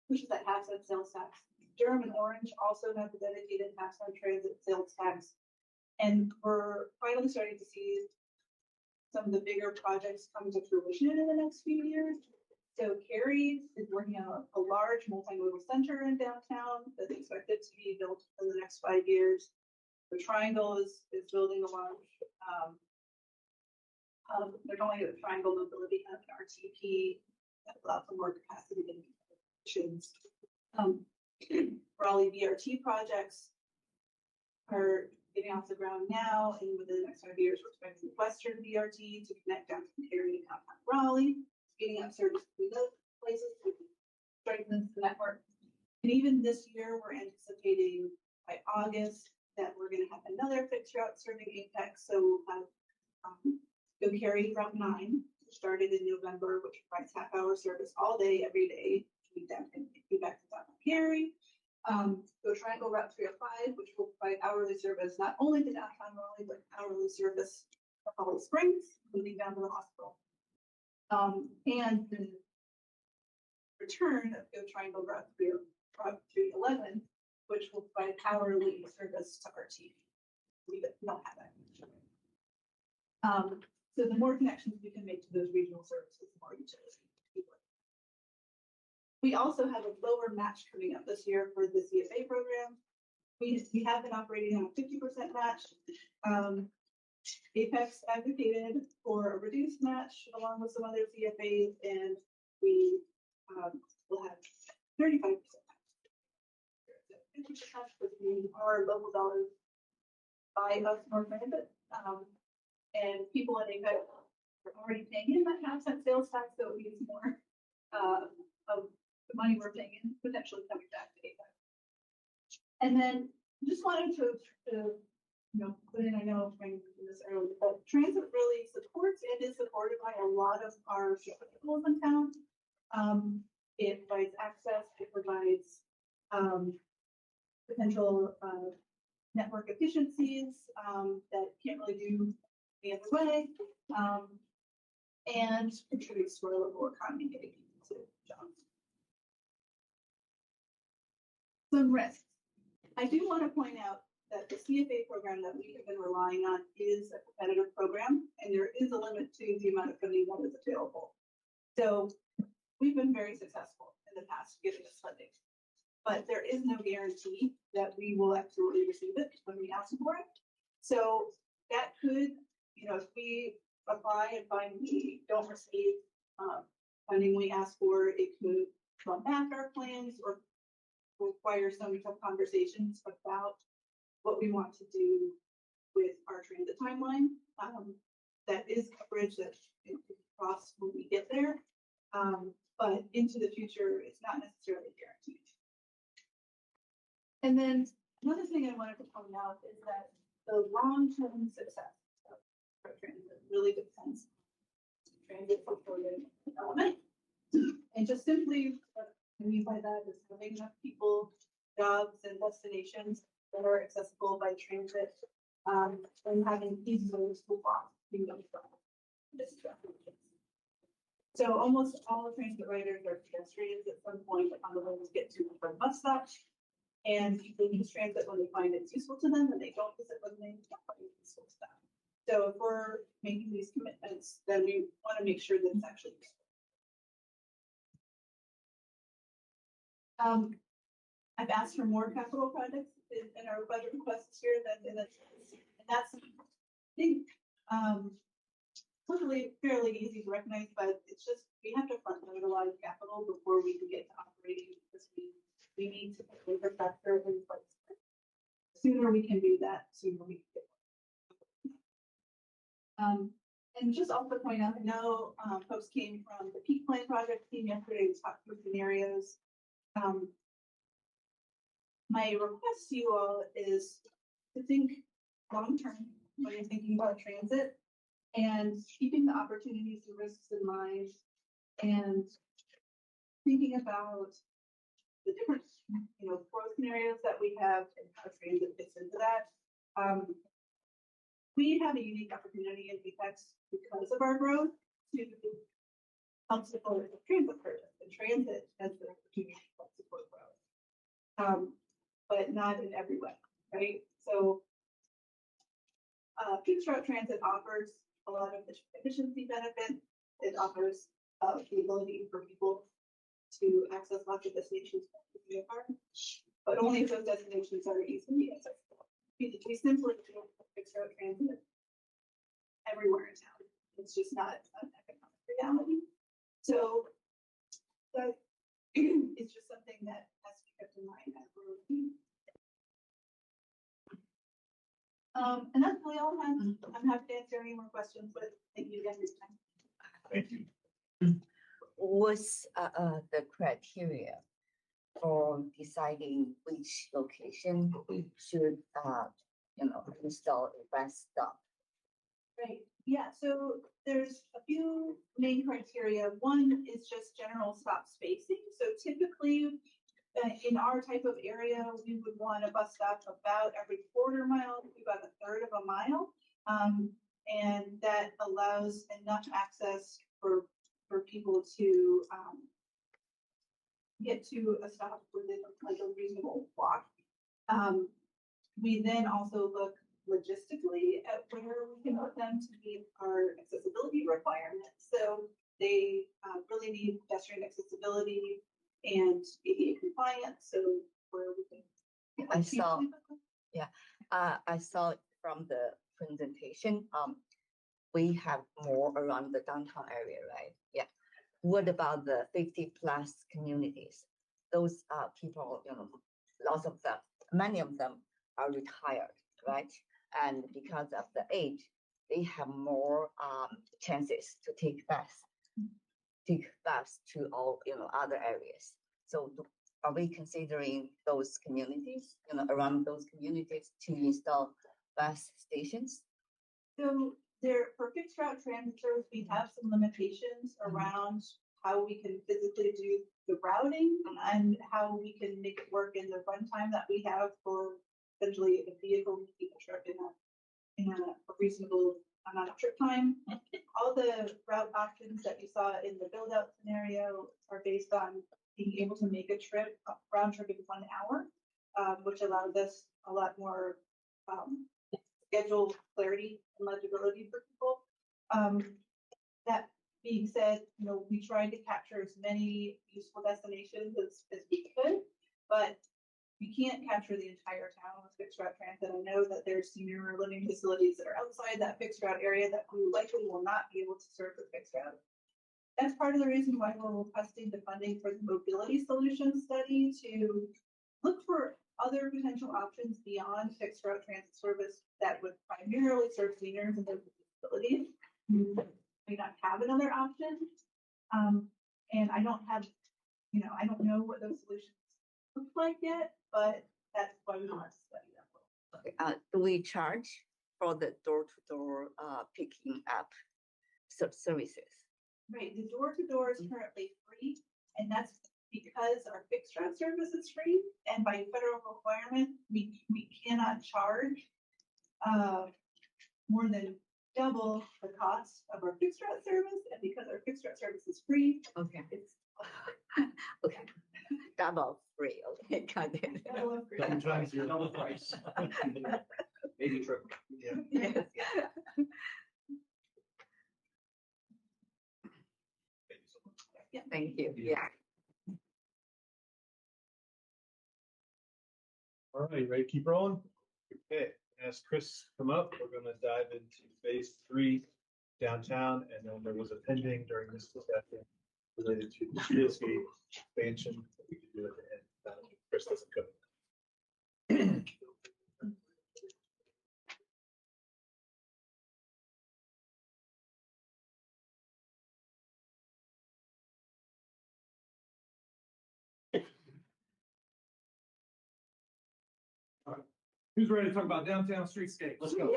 S11: which is at half-cent sales tax. Durham and Orange also have a dedicated half-cent transit sales tax. And we're finally starting to see some of the bigger projects come to fruition in the next few years. So Cary is working on a large multimodal center in downtown that's expected to be built in the next 5 years. The Triangle is building a large, they're calling it a Triangle Mobility Hub, RTP, that allows for more capacity in stations. Raleigh BRT projects are getting off the ground now, and within the next 5 years, we're expecting Western BRT to connect downtown Cary and downtown Raleigh, speeding up service between those places, which strengthens the network. And even this year, we're anticipating by August that we're going to have another fixed route serving Apex. So we'll have Go Cary Route 9, which started in November, which provides half-hour service all day, every day, to be back to downtown Cary. Go Triangle Route 305, which will provide hourly service not only to downtown Raleigh, but hourly service for Hollow Springs, moving down to the hospital. And the return of Go Triangle Route 311, which will provide hourly service to RT. We don't have that. So the more connections we can make to those regional services, the more utility. We also have a lower match coming up this year for the CFA program. We have been operating on a 50% match. Apex advocated for a reduced match along with some other CFAs, and we will have 35% match. 50% would be our local dollars buy us more benefit. And people in Apex are already paying in that half-cent sales tax, so it means more of the money we're paying in potentially coming back to Apex. And then just wanted to put in, I know I'm trying to do this earlier, but transit really supports and is supported by a lot of our vehicles in town. It provides access, it provides potential network efficiencies, that can't really do the other way. And contributes to our local economy, getting people to jobs. Some risks. I do want to point out that the CFA program that we have been relying on is a competitive program, and there is a limit to the amount of funding that is available. So we've been very successful in the past getting this funding, but there is no guarantee that we will absolutely receive it when we ask for it. So that could, if we apply and find we don't receive funding we ask for, it could run back our plans or require some tough conversations about what we want to do with our transit timeline. That is coverage that it could cross when we get there. But into the future, it's not necessarily guaranteed. And then another thing I wanted to point out is that the long-term success of our transit really depends on transit supported development. And just simply what I mean by that is having enough people, jobs, and destinations that are accessible by transit, and having easy ways to walk. So almost all transit riders are pedestrians at some point on the way to get to a bus stop. And people use transit when they find it's useful to them, and they don't use it when they don't find it useful to them. So if we're making these commitments, then we want to make sure that it's actually useful. I've asked for more capital projects in our budget request this year and that's, I think, totally fairly easy to recognize, but it's just, we have to front load a lot of capital before we can get to operating, because we need to put infrastructure in place. The sooner we can do that, sooner we can get. And just also point out, I know folks came from the Peak Plan project team yesterday to talk through scenarios. My request to you all is to think long-term when you're thinking about transit and keeping the opportunities and risks in mind and thinking about the different, growth scenarios that we have and how transit fits into that. We have a unique opportunity in Apex because of our growth to help support the transit purchase, and transit has the opportunity to help support growth. But not in every way, right? So Peak Route Transit offers a lot of efficiency benefit. It offers the ability for people to access lots of destinations with their car, but only if those destinations are easily accessible. We simply don't have Peak Route Transit everywhere in town. It's just not an economic reality. So that it's just something that has to be kept in mind as we're looking. And that's really all I have. I'm happy to answer any more questions, but thank you again for your time.
S4: Thank you.
S5: What's the criteria for deciding which location should install a bus stop?
S11: Right. Yeah. So there's a few main criteria. One is just general stop spacing. So typically, in our type of area, we would want a bus stop about every quarter mile, about a third of a mile. And that allows enough access for people to get to a stop within like a reasonable walk. We then also look logistically at where we can put them to meet our accessibility requirements. So they really need pedestrian accessibility and ADA compliance. So where we can.
S5: I saw from the presentation, we have more around the downtown area, right? Yeah. What about the 50+ communities? Those people, lots of them, many of them are retired, right? And because of the age, they have more chances to take bus to all other areas. So are we considering those communities, around those communities to install bus stations?
S11: So for fixed route transit service, we have some limitations around how we can physically do the routing and how we can make it work in the runtime that we have for essentially a vehicle to keep a truck in a reasonable amount of trip time. All the route options that you saw in the build out scenario are based on being able to make a trip, a round trip in 1 hour, which allows us a lot more schedule clarity and legibility for people. That being said, you know, we tried to capture as many useful destinations as we could, but we can't capture the entire town with fixed route transit. I know that there's senior living facilities that are outside that fixed route area that we likely will not be able to serve with fixed route. That's part of the reason why we're requesting the funding for the mobility solutions study to look for other potential options beyond fixed route transit service that would primarily serve seniors and those facilities. May not have another option. And I don't have, you know, I don't know what those solutions look like yet, but that's why we want to study them.
S5: Do we charge for the door-to-door picking up services?
S11: Right, the door-to-door is currently free, and that's because our fixed route service is free, and by federal requirement, we cannot charge more than double the cost of our fixed route service, and because our fixed route service is free,
S5: Okay.
S11: it's
S5: Okay. Double free. Okay, got it.
S11: double of free.
S4: Sometimes you're double price.
S9: Maybe triple.
S4: Yeah.
S5: Yes. Thank you. Yeah.
S4: All right, ready to keep rolling? Okay, as Chris come up, we're gonna dive into phase 3 downtown, and then there was a pending during this discussion related to the streetscape expansion that we could do at the end. Chris doesn't come.
S12: Who's ready to talk about downtown streetscape? Let's go.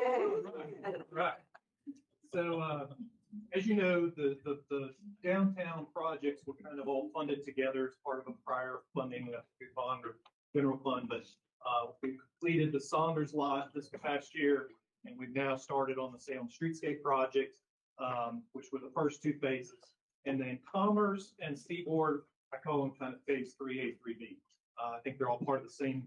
S12: Right. So, as you know, the downtown projects were kind of all funded together as part of a prior funding bond or general fund, but we completed the Saunders lot this past year, and we've now started on the Salem Streetscape project, which were the first 2 phases. And then Commerce and Seaboard, I call them kind of phase 3A, 3B. I think they're all part of the same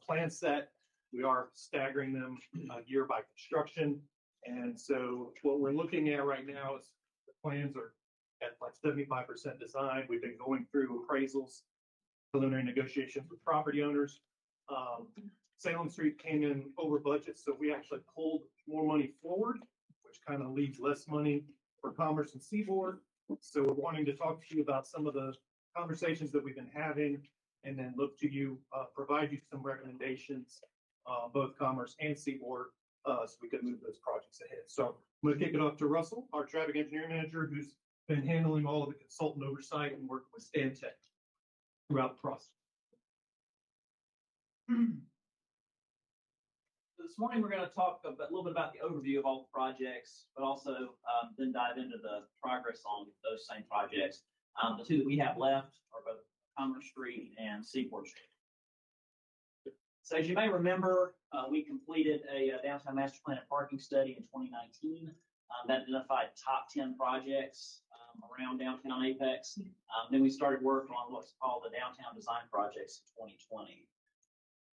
S12: plan set. We are staggering them year by construction. And so what we're looking at right now is the plans are at like 75% design. We've been going through appraisals, preliminary negotiations with property owners. Salem Street came in over budget, so we actually pulled more money forward, which kind of leaves less money for Commerce and Seaboard. So we're wanting to talk to you about some of the conversations that we've been having, and then look to you, provide you some recommendations, both Commerce and Seaboard, so we could move those projects ahead. So I'm going to kick it off to Russell, our traffic engineering manager, who's been handling all of the consultant oversight and working with Stantec throughout the process.
S13: This morning, we're going to talk a little bit about the overview of all the projects, but also then dive into the progress on those same projects. The 2 that we have left are both Commerce Street and Seaboard Street. So as you may remember, we completed a downtown master plan and parking study in 2019 that identified top 10 projects around downtown Apex. Then we started working on what's called the downtown design projects in 2020.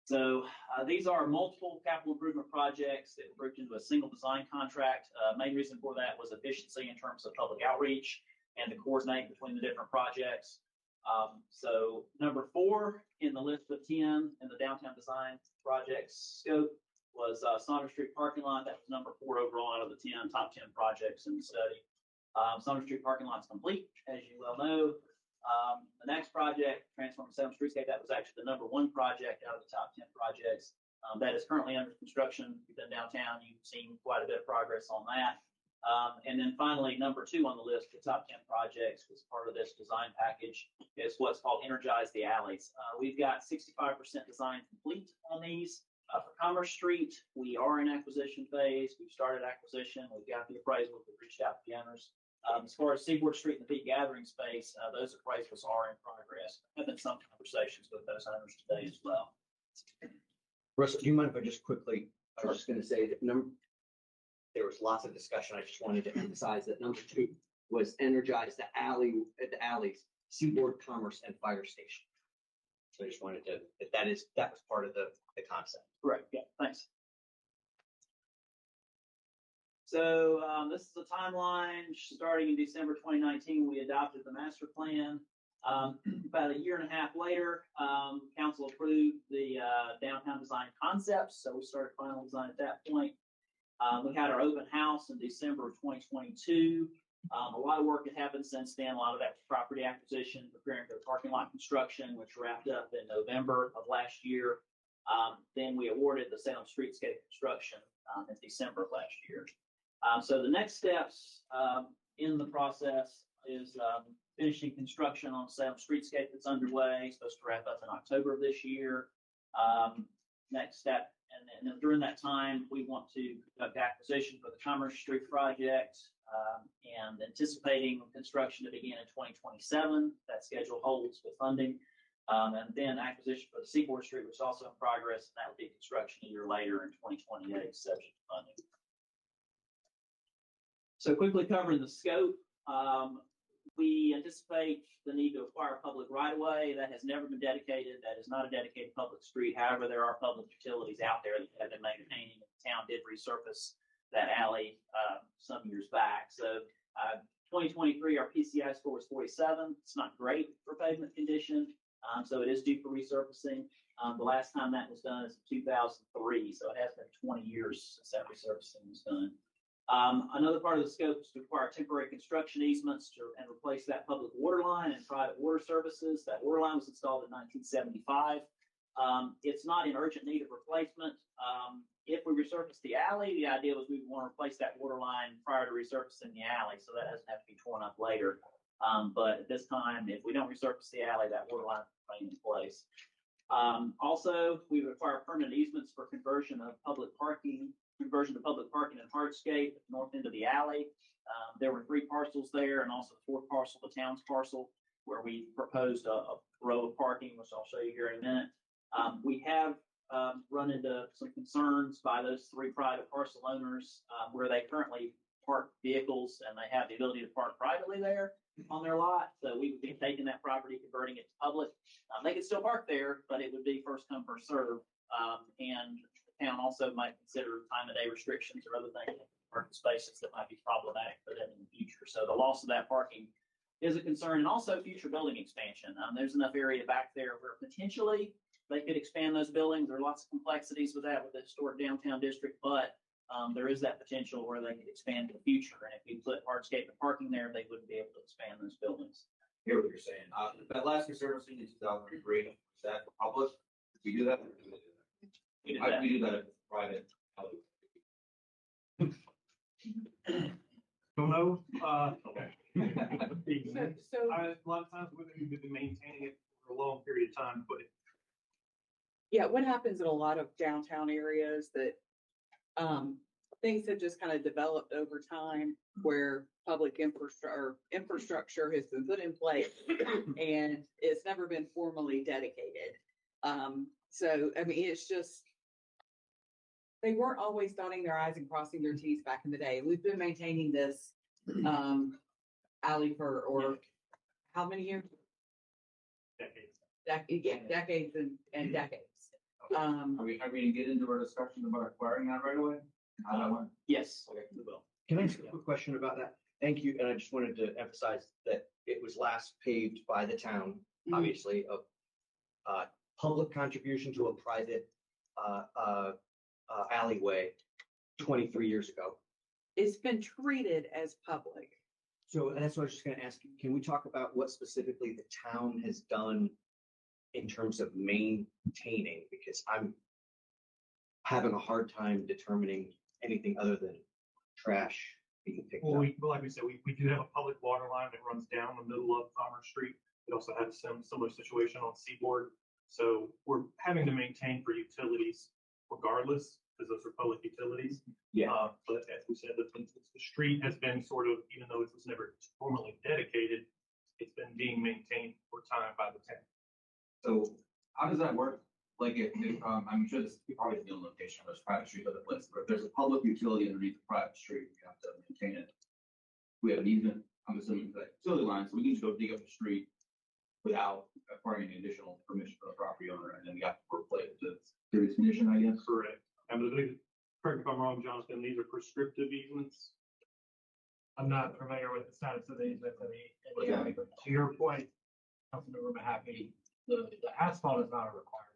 S13: So these are multiple capital improvement projects that were grouped into a single design contract. Main reason for that was efficiency in terms of public outreach and to coordinate between the different projects. So number 4 in the list of 10 in the downtown design projects scope was Saunders Street parking lot. That was number 4 overall out of the top 10 projects in the study. Saunders Street parking lot is complete, as you well know. The next project, Transform Salem Streetscape, that was actually the number 1 project out of the top 10 projects. That is currently under construction. You've been downtown, you've seen quite a bit of progress on that. And then finally, number 2 on the list, the top 10 projects was part of this design package, is what's called Energize the Alleys. We've got 65% design complete on these. For Commerce Street, we are in acquisition phase. We've started acquisition. We've got the appraisals. We've reached out to the owners. As far as Seaboard Street and the peak gathering space, those appraisals are in progress. I've had some conversations with those owners today as well.
S9: Russell, do you mind if I just quickly, I was just gonna say that there was lots of discussion. I just wanted to emphasize that number 2 was energize the alleys, Seaboard Commerce and Fire Station. So I just wanted to, that was part of the concept.
S13: Correct, yeah, thanks. So, this is a timeline, starting in December 2019, we adopted the master plan. About a year and a half later, council approved the, downtown design concepts, so we started final design at that point. We had our open house in December of 2022. A lot of work had happened since then, a lot of that was property acquisition, preparing for the parking lot construction, which wrapped up in November of last year. Then we awarded the Salem Streetscape construction in December of last year. So the next steps in the process is finishing construction on Salem Streetscape that's underway, supposed to wrap up in October of this year. Next step, and then during that time, we want to conduct acquisition for the Commerce Street project, and anticipating construction to begin in 2027. That schedule holds with funding. And then acquisition for the Seaboard Street, which is also in progress, and that would be construction a year later in 2028, subject to funding. So quickly covering the scope, we anticipate the need to acquire public right-of-way. That has never been dedicated. That is not a dedicated public street. However, there are public utilities out there that have been maintaining. The town did resurface that alley some years back. So 2023, our PCI score was 47. It's not great for pavement condition, so it is due for resurfacing. The last time that was done is 2003, so it has been 20 years since that resurfacing was done. Another part of the scope is to acquire temporary construction easements and replace that public water line and private water services. That water line was installed in 1975. It's not in urgent need of replacement. If we resurface the alley, the idea was we would want to replace that water line prior to resurfacing the alley, so that doesn't have to be torn up later. But at this time, if we don't resurface the alley, that water line will remain in place. Also, we would acquire permanent easements for conversion to public parking in hardscape at the north end of the alley. There were 3 parcels there, and also the 4th parcel, the town's parcel, where we proposed a row of parking, which I'll show you here in a minute. We have run into some concerns by those 3 private parcel owners where they currently park vehicles and they have the ability to park privately there on their lot. So we would be taking that property, converting it to public. They could still park there, but it would be first come, first serve. And the town also might consider time of day restrictions or other things, parking spaces that might be problematic for them in the future. So the loss of that parking is a concern, and also future building expansion. There's enough area back there where potentially they could expand those buildings. There are lots of complexities with that with the historic downtown district, but there is that potential where they could expand in the future. And if we put hardscape and parking there, they wouldn't be able to expand those buildings.
S7: I hear what you're saying. That last resurfacing in 2003, is that public? Did we do that?
S13: We did
S7: How
S13: that.
S7: do we do that if private?
S12: Don't know.
S7: Okay.
S12: So a lot of times we've been maintaining it for a long period of time, but
S14: Yeah, what happens in a lot of downtown areas that things have just kind of developed over time where public infrastructure has been put in place and it's never been formally dedicated. So, I mean, it's just, they weren't always dotting their I's and crossing their T's back in the day. We've been maintaining this alley for how many years? Decades and decades.
S7: Are we gonna get into our discussion about acquiring that right away? How that went?
S13: Yes, okay, we will.
S9: Can I ask a quick question about that? Thank you. And I just wanted to emphasize that it was last paved by the town, obviously, of public contribution to a private alleyway 23 years ago.
S14: It's been treated as public.
S9: So that's what I was just going to ask. Can we talk about what specifically the town has done in terms of maintaining? Because I'm having a hard time determining anything other than trash being picked up.
S12: Like we said, we do have a public water line that runs down the middle of Commerce Street. We also have some similar situation on Seaboard. So we're having to maintain for utilities regardless, because those are public utilities.
S9: Yeah.
S12: But as we said, the street has been sort of, even though it was never formally dedicated, it's been being maintained for time by the town.
S7: So how does that work? like I'm sure this, you probably have the location of this private street, but if there's a public utility underneath the private street, you have to maintain it. We have an easement, I'm assuming, for that utility line, so we can just go dig up the street without acquiring any additional permission from the property owner, and then we have to replace the serious condition, I guess.
S2: Correct. Correct me if I'm wrong, Johnston, these are prescriptive easements.
S15: I'm not familiar with the status of these, but to your point, Councilmember Mahaffey, the asphalt is not a requirement.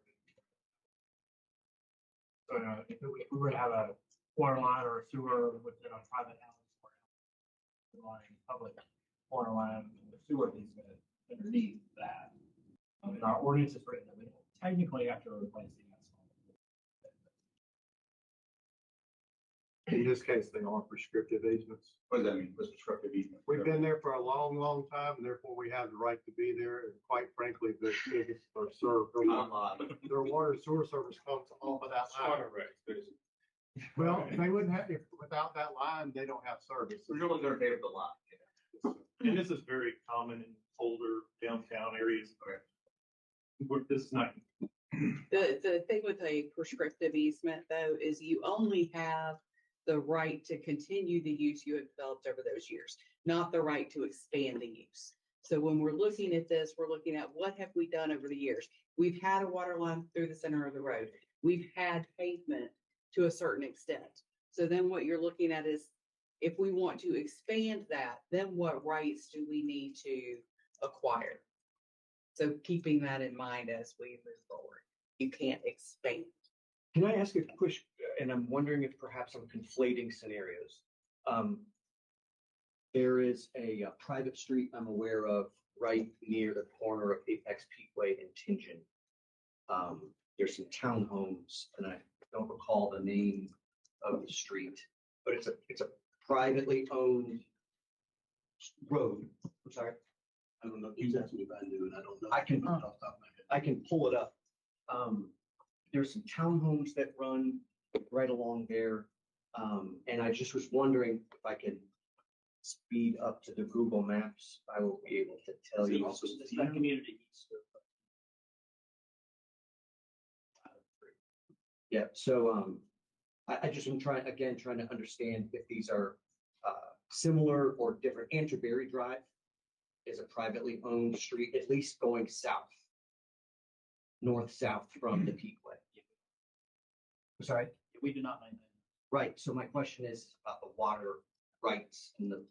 S15: So if we were to have a water line or a sewer within a private house or line, public water line, and the sewer easement underneath that, I mean, our ordinance is written that we technically have to replace the asphalt.
S8: In this case, they are prescriptive easements.
S7: What does that mean? What's prescriptive easement?
S8: We've been there for a long, long time, and therefore we have the right to be there. And quite frankly, the cities are served. Their water and sewer service comes off of that line. Well, they wouldn't have, if without that line, they don't have service.
S7: We're really gonna pay for the line.
S2: And this is very common in older downtown areas. This is not.
S14: The thing with a prescriptive easement though, is you only have the right to continue the use you have developed over those years, not the right to expand the use. So when we're looking at this, we're looking at what have we done over the years? We've had a water line through the center of the road. We've had pavement to a certain extent. So then what you're looking at is, if we want to expand that, then what rights do we need to acquire? So keeping that in mind as we move forward, you can't expand.
S9: Can I ask a question? And I'm wondering if perhaps I'm conflating scenarios. There is a private street I'm aware of right near the corner of Apex Peakway and Tingen. There's some townhomes, and I don't recall the name of the street, but it's a privately owned road. I'm sorry.
S8: I don't know. He's asking me if I knew, and I don't know.
S9: I can pull it up. There's some townhomes that run right along there. And I just was wondering if I can speed up to the Google Maps, I will be able to tell you.
S13: It's that community.
S9: Yeah, so I just am trying to understand if these are similar or different. Canterbury Drive is a privately owned street, at least going south, north-south from the Peakway. Sorry?
S13: We do not maintain.
S9: Right, so my question is about the water rights and the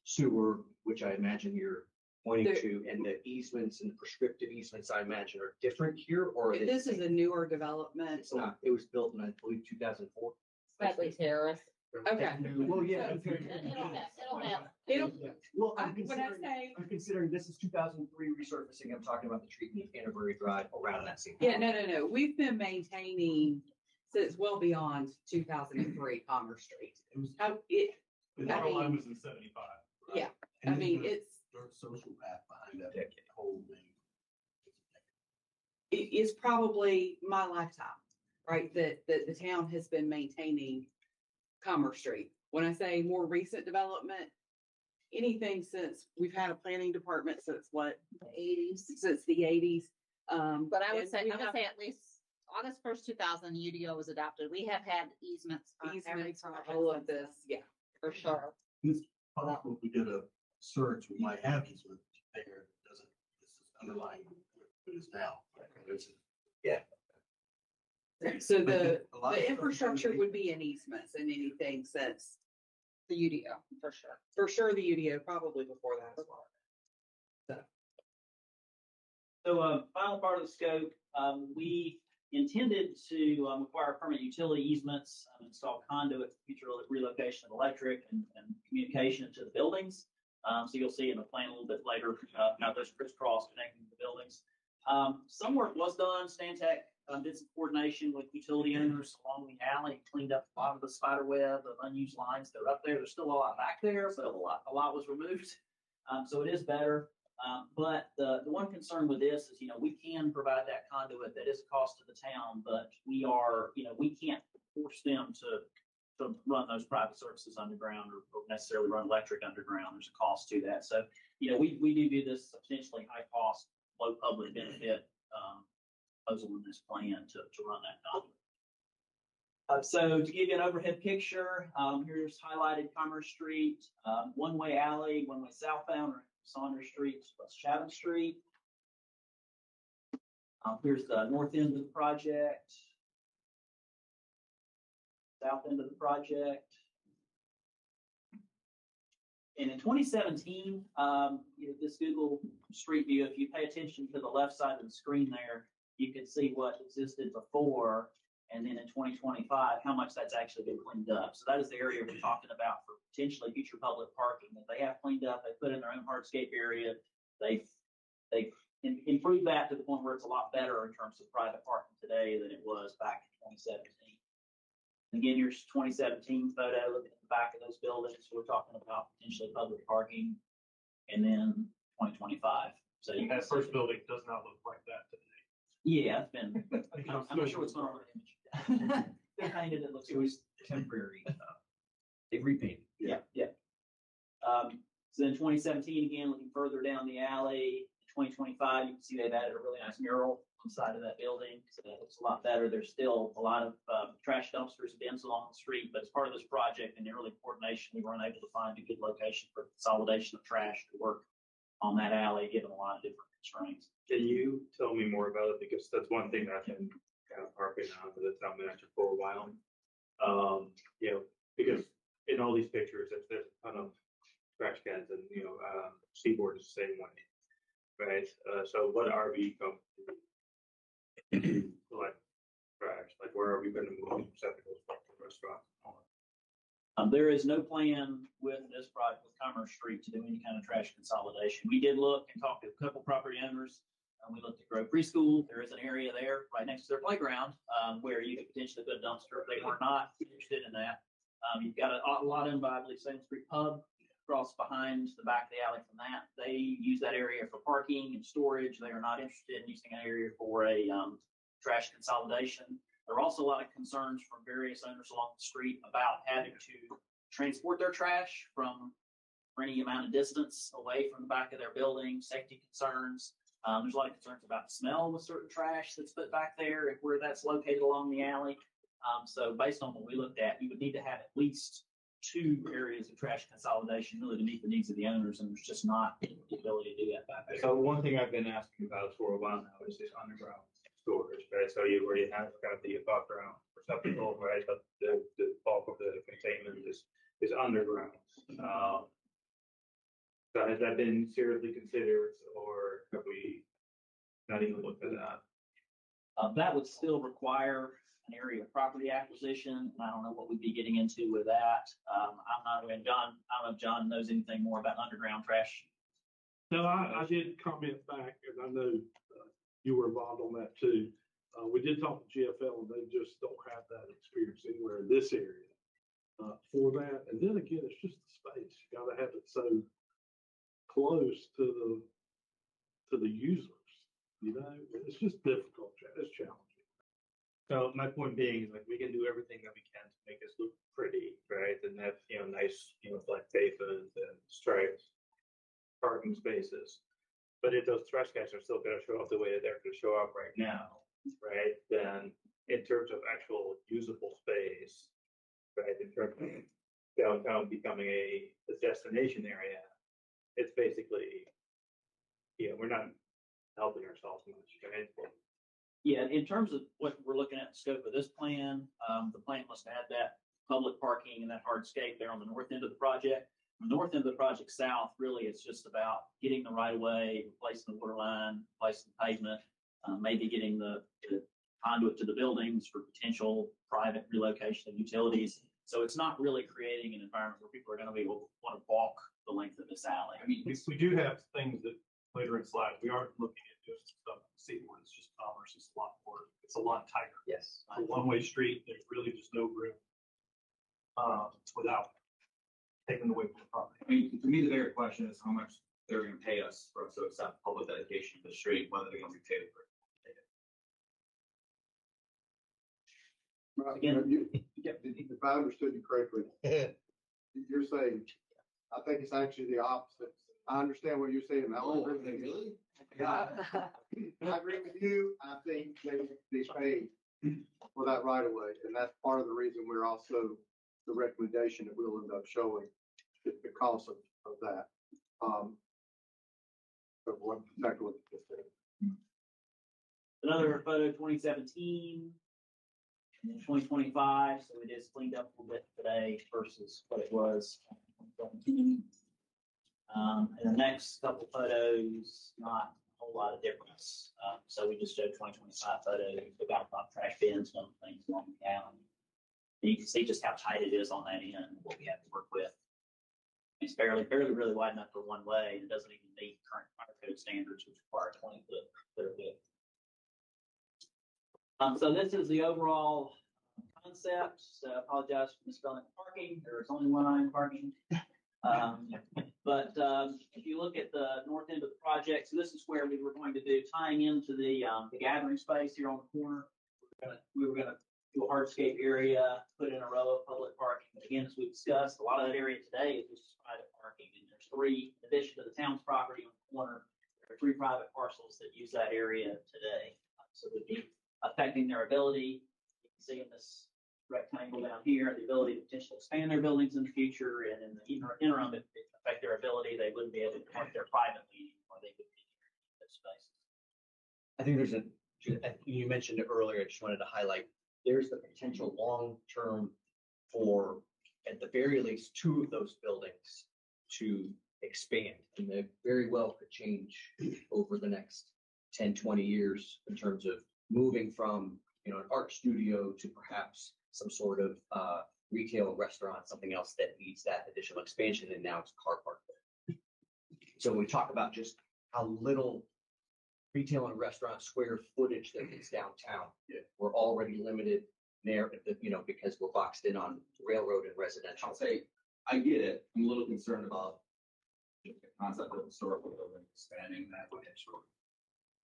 S9: sewer, which I imagine you're pointing to, and the easements and the prescriptive easements, I imagine, are different here, or are they?
S14: This is a newer development.
S9: It's not, it was built in, I believe, 2004.
S16: Slightly Terrace.
S14: Okay.
S9: Well, yeah. Well, I'm considering this is 2003 resurfacing. I'm talking about the treatment of Canterbury Drive around that same.
S14: Yeah, no. We've been maintaining since well beyond 2003 Commerce Street.
S2: The water line was in 75. Right?
S14: Yeah, I mean, it's.
S8: There's a social path behind that whole thing.
S14: It is probably my lifetime, right? That the town has been maintaining Commerce Street. When I say more recent development, anything since we've had a planning department since what?
S16: The 80s.
S14: Since the 80s.
S16: But I would say at least August 1st, 2000, UDO was adopted. We have had easements on every project.
S14: All of this, yeah,
S16: for sure.
S8: This possible, if we did a search, we might have easement there. Doesn't, this is underlying what it is now.
S9: Yeah.
S14: So the infrastructure would be in easements and anything since
S16: the UDO, for sure.
S14: For sure, the UDO, probably before that as well.
S13: So, final part of the scope, we intended to acquire permanent utility easements, install conduit for future relocation of electric and communication to the buildings. So you'll see in the plan a little bit later, how those crisscross connecting the buildings. Some work was done. Stantec did some coordination with utility owners along the alley, cleaned up a lot of the spider web of unused lines that are up there. There's still a lot back there, but a lot was removed. So it is better. But the one concern with this is, we can provide that conduit that is a cost to the town, but we can't force them to run those private services underground or necessarily run electric underground. There's a cost to that. So, we do view this as a potentially high cost, low public benefit proposal in this plan to run that conduit. So to give you an overhead picture, here's highlighted Commerce Street, one-way alley, one-way southbound, or Saunders Street plus Chatham Street. Here's the north end of the project, south end of the project. And in 2017, this Google Street View, if you pay attention to the left side of the screen there, you can see what existed before. And then in 2025, how much that's actually been cleaned up. So that is the area we're talking about for potentially future public parking that they have cleaned up. They put in their own hardscape area. They've improved that to the point where it's a lot better in terms of private parking today than it was back in 2017. Again, here's 2017 photo, looking at the back of those buildings. We're talking about potentially public parking, and then 2025. So you
S12: That first building does not look like that today.
S13: yeah, it's been. I'm not sure what's going on with the image. They painted it. Looks.
S15: It was temporary. They repainted.
S13: Yeah. So then 2017 again, looking further down the alley. 2025, you can see they've added a really nice mural on the side of that building, so that looks a lot better. There's still a lot of trash dumpsters, bins along the street, but as part of this project and the early coordination, we weren't able to find a good location for consolidation of trash to work on that alley, given a lot of different constraints.
S6: Can you tell me more about it? Because that's one thing that I've been kind of harping on for the town manager for a while. Because in all these pictures, there's a ton of trash cans and, Seaboard is the same way. Right, so what are we going to collect trash? Like, where are we going to move receptacles from the restaurant?
S13: There is no plan with this project with Commerce Street to do any kind of trash consolidation. We did look and talk to a couple property owners. We looked at Grove Preschool. There is an area there right next to their playground where you could potentially put a dumpster. They were not interested in that. You've got a lot in by, I believe, Salem Street Pub across behind the back of the alley from that. They use that area for parking and storage. They are not interested in using an area for a trash consolidation. There are also a lot of concerns from various owners along the street about having to transport their trash for any amount of distance away from the back of their building, safety concerns. There's a lot of concerns about the smell with certain trash that's put back there if where that's located along the alley. So based on what we looked at, you would need to have at least 2 areas of trash consolidation really to meet the needs of the owners, and there's just not the ability to do that back there.
S6: So one thing I've been asking about for a while now is this underground storage, right? So where you have kind of the above ground receptacle, right? But the bulk of the containment is underground. So has that been seriously considered, or have we not even looked at that?
S13: That would still require an area of property acquisition, and I don't know what we'd be getting into with that. I don't know if John knows anything more about underground trash.
S2: No, I did comment back, and I know you were involved on that too. We did talk to GFL, and they just don't have that experience anywhere in this area for that. And then again, it's just the space. You got to have it so close to the users. It's just difficult. It's challenging.
S6: So my point being is like we can do everything that we can to make this look pretty, right? And have nice, like pavement and striped parking spaces. But if those trash cans are still going to show up the way that they're going to show up right now, right? Then in terms of actual usable space, right? In terms of downtown becoming a destination area, it's basically, we're not helping ourselves much, right?
S13: Yeah, in terms of what we're looking at the scope of this plan, the plan must add that public parking and that hardscape there on the north end of the project. The north end of the project south, really, it's just about getting the right of way, replacing the water line, replacing the pavement, maybe getting the conduit to the buildings for potential private relocation of utilities. So it's not really creating an environment where people are going to be able to want to walk the length of this alley.
S12: I mean, we do have things that later in slides, we aren't looking at just stuff in Seaboard, it's just Commerce, it's a lot more, it's a lot tighter.
S9: Yes.
S12: It's a one-way street, there's really just no room without taking away from the property.
S7: I mean, to me, the bigger question is how much they're gonna pay us for us to accept public dedication to the street, whether they're gonna be paid for it.
S8: If I understood you correctly, you're saying, I think it's actually the opposite. I understand what you're saying. I would agree with you.
S7: Really?
S8: Yeah. I agree with you. I think they need to be paid for that right of way, and that's part of the reason we're also the recommendation that we'll end up showing is because of that. But what exactly what you just said.
S13: Another photo, 2017, and then 2025, so it is cleaned up a little bit today versus what it was. And the next couple photos, not a whole lot of difference. So we just showed 2025 photos about trash bins, and other things along the alley. And you can see just how tight it is on that end, and what we have to work with. It's barely really wide enough for one way. It doesn't even meet current fire code standards, which require 20-foot clear width. So this is the overall concept. So I apologize for misspelling parking. There is only one line parking. But if you look at the north end of the project, so this is where we were going to do tying into the gathering space here on the corner. We were gonna do a hardscape area, put in a row of public parking. But again, as we discussed, a lot of that area today is just private parking. And there's three, in addition to the town's property on the corner, there are three private parcels that use that area today. So it would be affecting their ability. You can see in this rectangle down here, the ability to potentially expand their buildings in the future, and in the interim, if it affect their ability, they wouldn't be able to park there privately, or they would be in those spaces.
S9: I think you mentioned it earlier, I just wanted to highlight, there's the potential long-term for, at the very least, two of those buildings to expand. And they very well could change over the next 10, 20 years in terms of moving from, an art studio to perhaps some sort of retail restaurant, something else that needs that additional expansion, and now it's a car park there. So when we talk about just how little retail and restaurant square footage that is downtown, we're already limited there, because we're boxed in on railroad and residential.
S7: I'll say, I get it. I'm a little concerned about the concept of historical building expanding that way. Sure,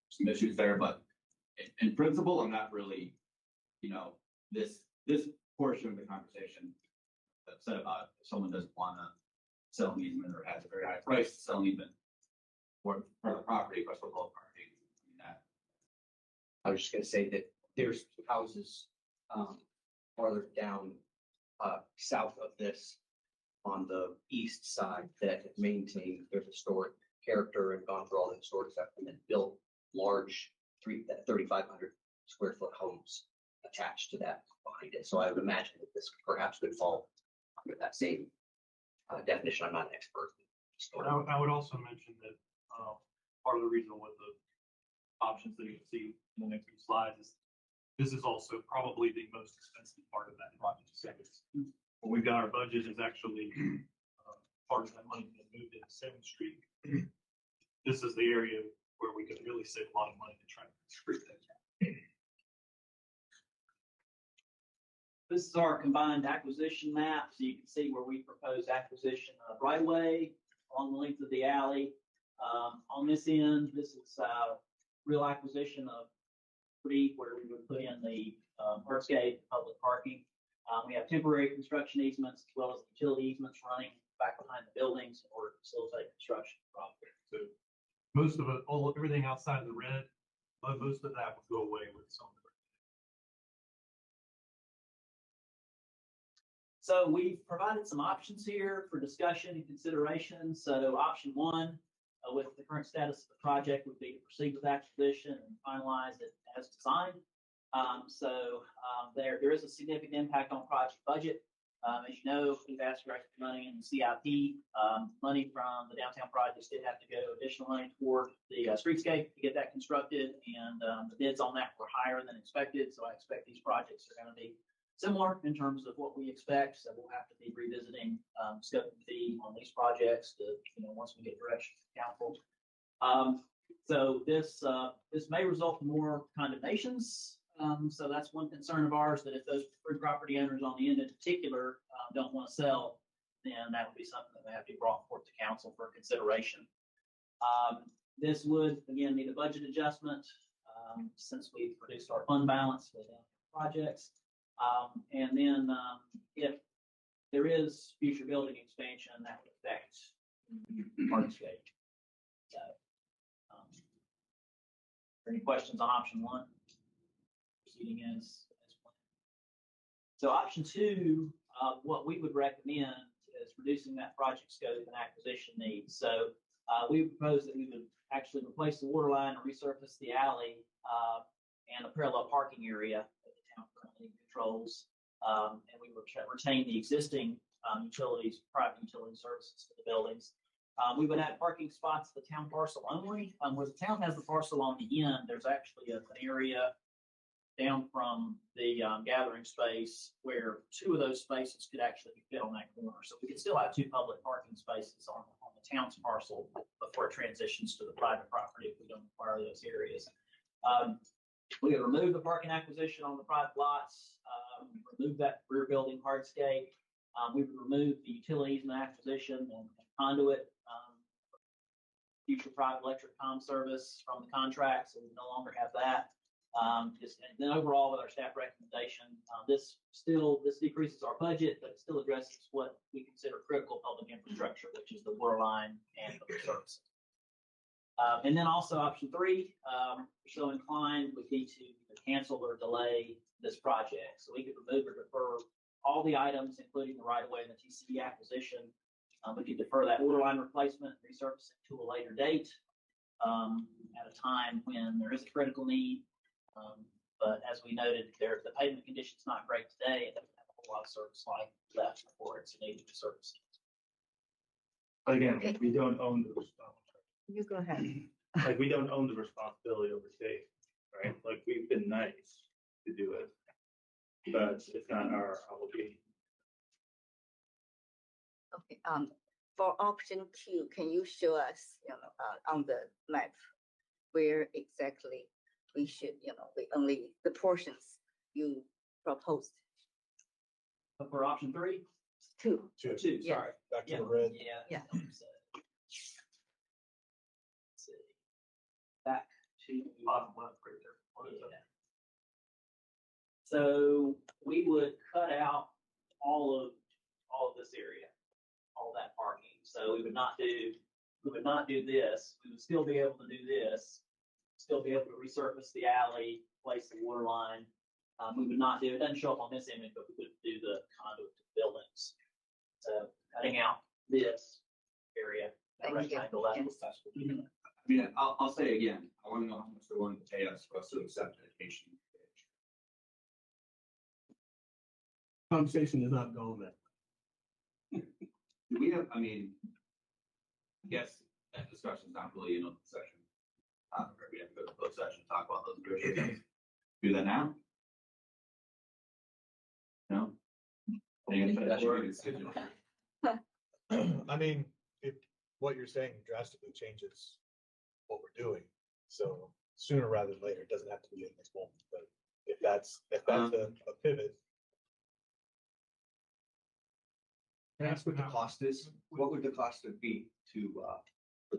S7: some issues there, but in principle, I'm not really, this portion of the conversation upset about if someone doesn't want to sell an easement or has a very high price to sell an easement for the property, plus for both parties.
S9: I was just gonna say that there's houses farther down south of this on the east side that have maintained their historic character and gone through all the historic stuff and then built large 3,500 square foot homes attached to that behind it. So I would imagine that this perhaps could fall under that same definition. I'm not an expert.
S12: I would also mention that part of the reason with the options that you can see in the next few slides is this is also probably the most expensive part of that project. So when we've got our budget is actually part of that money that moved into 7th Street. This is the area where we could really save a lot of money to try to create that.
S13: This is our combined acquisition map, so you can see where we propose acquisition of right of way along the length of the alley. On this end, this is real acquisition of property where we would put in the hardscape public parking. We have temporary construction easements as well as utility easements running back behind the buildings in order to facilitate construction.
S12: So most of it, everything outside of the red, most of that would go away with some of the.
S13: So we've provided some options here for discussion and consideration. So option one, with the current status of the project, would be to proceed with acquisition and finalize it as designed. There is a significant impact on project budget. As you know, we've asked for extra money in the CIP. Money from the downtown projects did have to go additional money toward the streetscape to get that constructed, and the bids on that were higher than expected. So I expect these projects are going to be similar in terms of what we expect. So we'll have to be revisiting scope and fee on these projects to, once we get direction from council. So this may result in more condemnations. So that's one concern of ours, that if those three property owners on the end in particular don't want to sell, then that would be something that would have to be brought forth to council for consideration. This would, again, need a budget adjustment since we've reduced our fund balance for the projects. And then if there is future building expansion, that would affect hardscape. So, any questions on option one? Proceeding as planned. So option two, what we would recommend is reducing that project scope and acquisition needs. So we propose that we would actually replace the water line and resurface the alley and a parallel parking area that the town currently controls. And we would retain the existing utilities, private utility services for the buildings. We would add parking spots to the town parcel only. Where the town has the parcel on the end, there's actually an area down from the gathering space where two of those spaces could actually fit on that corner. So we could still have two public parking spaces on the town's parcel before it transitions to the private property if we don't require those areas. We would remove the parking acquisition on the private lots, remove that rear building hardscape. We would remove the utilities and acquisition and conduit, future private electric comm service from the contract, so we no longer have that. And then overall with our staff recommendation, this decreases our budget, but it still addresses what we consider critical public infrastructure, which is the water line and the services. And then also option three, so inclined would be to cancel or delay this project. So we could remove or defer all the items, including the right of way and the TCE acquisition. We could defer that water line replacement, resurfacing to a later date at a time when there is a critical need. But as we noted, the pavement condition's not great today. It doesn't have a whole lot of service life left before it's needed to service.
S6: But again, we don't own the responsibility.
S5: You go ahead.
S6: Like, we don't own the responsibility over state, right? Like, we've been nice to do it, but it's not our obligation.
S5: Okay, for option two, can you show us, on the map where exactly we should, we only the portions you proposed?
S13: For option three?
S5: Two.
S13: Two,
S5: Yeah.
S13: sorry.
S4: Back to
S13: Yeah.
S4: the red.
S13: Yeah.
S5: Yeah.
S13: Let's see. Back to bottom left right there. What is that? So we would cut out all of this area, all that parking. So we would not do this. We would still be able to do this, still be able to resurface the alley, place the water line. We would not do, it doesn't show up on this image, but we would do the conduit to buildings. So cutting out this area. that
S5: Thank you.
S13: rectangle, that-
S5: Yes.
S13: that's what we do.
S7: I mean, I'll say again, I want to know how much they're willing to pay us for us to accept dedication.
S8: Conversation is not going that.
S7: Do we have, I mean, I guess that discussion's not really in open session. We have to go to closed session, talk about those negotiations. Do that now? No?
S4: I mean, if what you're saying drastically changes what we're doing, so sooner rather than later, it doesn't have to be in this moment, but if that's a pivot.
S9: Can I ask what the cost is? What would the cost would be to, for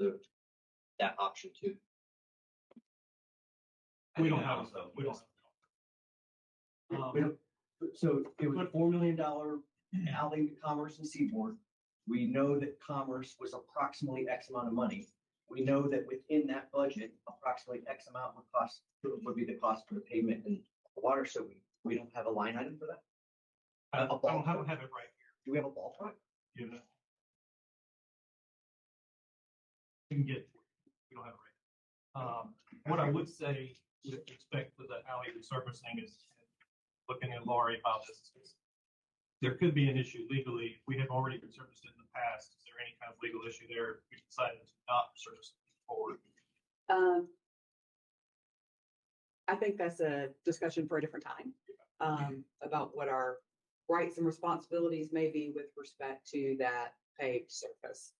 S9: that option two?
S12: We don't have, we don't.
S9: So it was a $4 million alley to Commerce and Seaboard. We know that Commerce was approximately X amount of money. We know that within that budget, approximately X amount would be the cost for the pavement and the water. So we don't have a line item for that?
S12: I don't have it right here.
S9: Do we have a ballpark?
S12: You know. We can get, it. We don't have it right. What I would say with respect to the alley resurfacing is, looking at Laurie about this, is there could be an issue legally. We have already resurfaced it in the past. Is there any kind of legal issue there? We decided to not resurface it forward.
S14: I think that's a discussion for a different time, about what our rights and responsibilities may be with respect to that paved surface.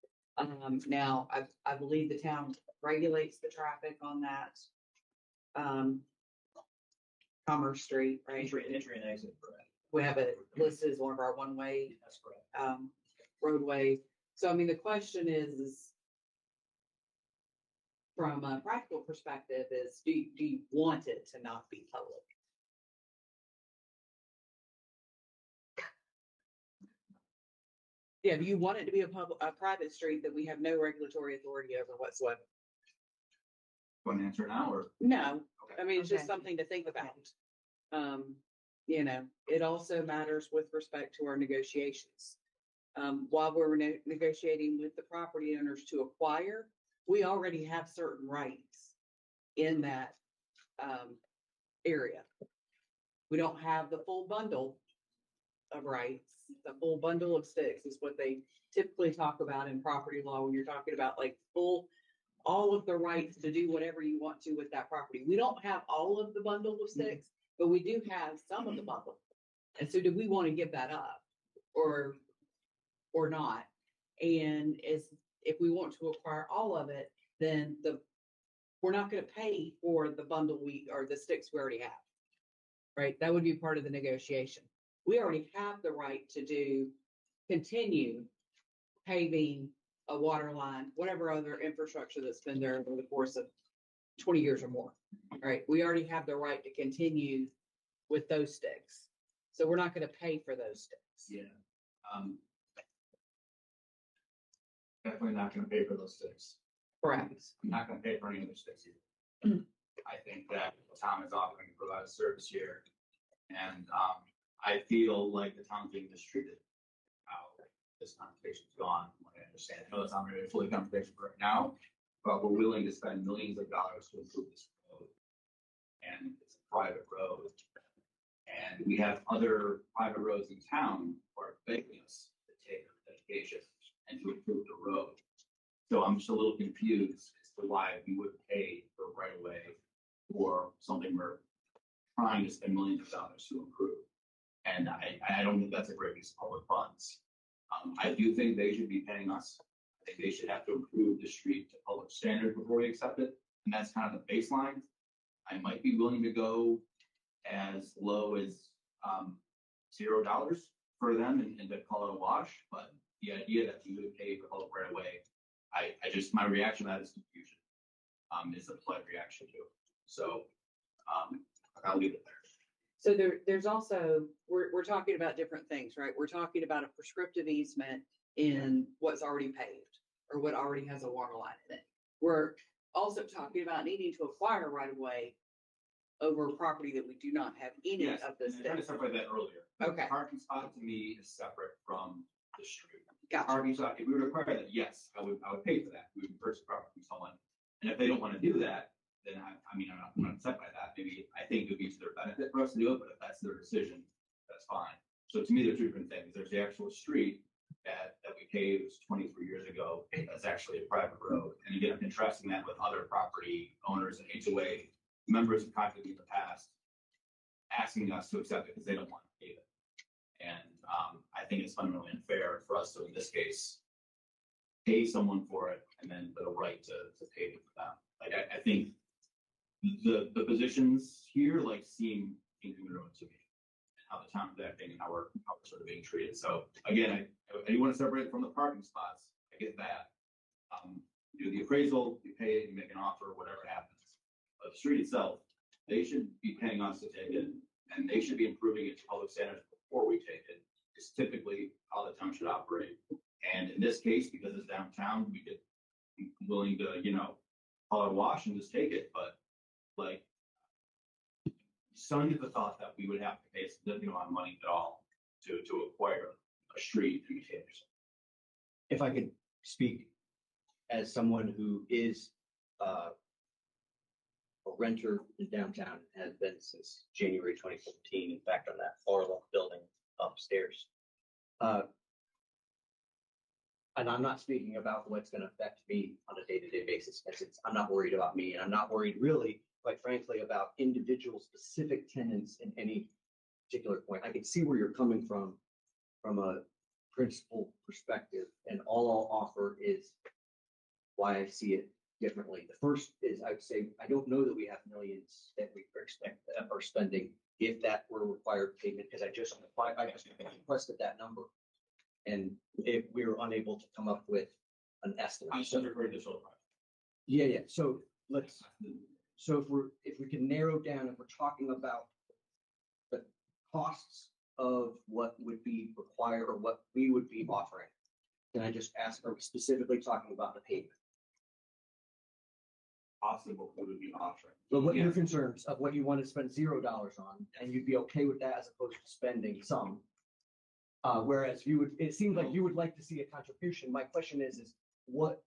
S14: Now, I believe the town regulates the traffic on that, Commerce Street, right?
S13: Entry and exit, correct.
S14: We have it listed as one of our one-way,
S13: That's correct.
S14: roadways. So, I mean, the question is from a practical perspective is, do you want it to not be public? Yeah, do you want it to be a private street that we have no regulatory authority over whatsoever?
S7: Want to answer now or?
S14: No,
S7: Okay.
S14: I mean, it's just
S5: Okay.
S14: something to think about. You know, it also matters with respect to our negotiations. While we're negotiating with the property owners to acquire, we already have certain rights in that, area. We don't have the full bundle of rights. The full bundle of sticks is what they typically talk about in property law when you're talking about like all of the rights to do whatever you want to with that property. We don't have all of the bundle of sticks, but we do have some of the bundle. And so do we want to give that up or not? And if we want to acquire all of it, then we're not going to pay for the bundle or the sticks we already have. Right? That would be part of the negotiation. We already have the right to continue paving a water line, whatever other infrastructure that's been there over the course of 20 years or more. Right? We already have the right to continue with those sticks. So we're not going to pay for those sticks.
S7: Yeah. Definitely not gonna pay for those sticks.
S14: Correct.
S7: I'm not gonna pay for any other sticks either. I think that the town is offering to provide a service here. And, I feel like the town's being mistreated. How this conversation's gone, from what I understand. I know that's not really a fully conversation right now, but we're willing to spend millions of dollars to improve this road. And it's a private road. And we have other private roads in town who are begging us to take dedication and to improve the road. So I'm just a little confused as to why we would pay for right away for something we're trying to spend millions of dollars to improve. And I don't think that's a great use of public funds. I do think they should be paying us. I think they should have to improve the street to public standard before we accept it. And that's kind of the baseline. I might be willing to go as low as $0 for them and to call it a wash. But the idea that we would pay for public right away, my reaction to that is confusion. Is a polite reaction to. So I'll leave it there.
S14: So there's also, we're talking about different things, right? We're talking about a prescriptive easement in what's already paved or what already has a water line in it. We're also talking about needing to acquire right away over a property that we do not have any
S7: Yes,
S14: of this.
S7: and I tried to separate that earlier. The
S14: Okay.
S7: Parking spot to me is separate from the street.
S14: Gotcha.
S7: Parking spot, if we were to require that, yes, I would pay for that. We would purchase property from someone. And if they don't want to do that, then I'm not upset by that. Maybe I think it would be to their benefit for us to do it, but if that's their decision, that's fine. So to me, there's two different things. There's the actual street that we paved 23 years ago. That's actually a private road. And again, I'm contrasting that with other property owners and HOA members who contacted me in the past, asking us to accept it because they don't want to pave it. And I think it's fundamentally unfair for us to, in this case, pay someone for it and then the right to pay for them. Like I think the positions here seem incongruent to me, and how the town is acting and how we're sort of being treated. So again, I do want to separate it from the parking spots. I get that. You do the appraisal, you pay it, you make an offer, whatever happens. But the street itself, they should be paying us to take it, and they should be improving it to public standards before we take it. It's typically how the town should operate. And in this case, because it's downtown, we could willing to, call it a wash and just take it. But stunned at the thought that we would have to pay a significant amount of money at all to acquire a street and maintain it.
S9: If I could speak as someone who is a renter in downtown, has been since January 2014, in fact, on that far left building upstairs. And I'm not speaking about what's going to affect me on a day-to-day basis. I'm not worried about me, and I'm not worried really, quite frankly, about individual specific tenants in any particular point. I can see where you're coming from a principal perspective, and all I'll offer is why I see it differently. The first is, I would say, I don't know that we have millions that we are spending if that were required payment, because I just requested that number. And if we were unable to come up with an estimate.
S7: I'm still referring to solar project.
S9: Yeah. So if we can narrow down, if we're talking about the costs of what would be required or what we would be offering, Can I just ask, are we specifically talking about the pavement?
S7: Possible would be offering.
S9: But what
S7: Yeah.
S9: your concerns of what you want to spend $0 on, and you'd be okay with that as opposed to spending some? Whereas you would, it seems like you would like to see a contribution. My question is what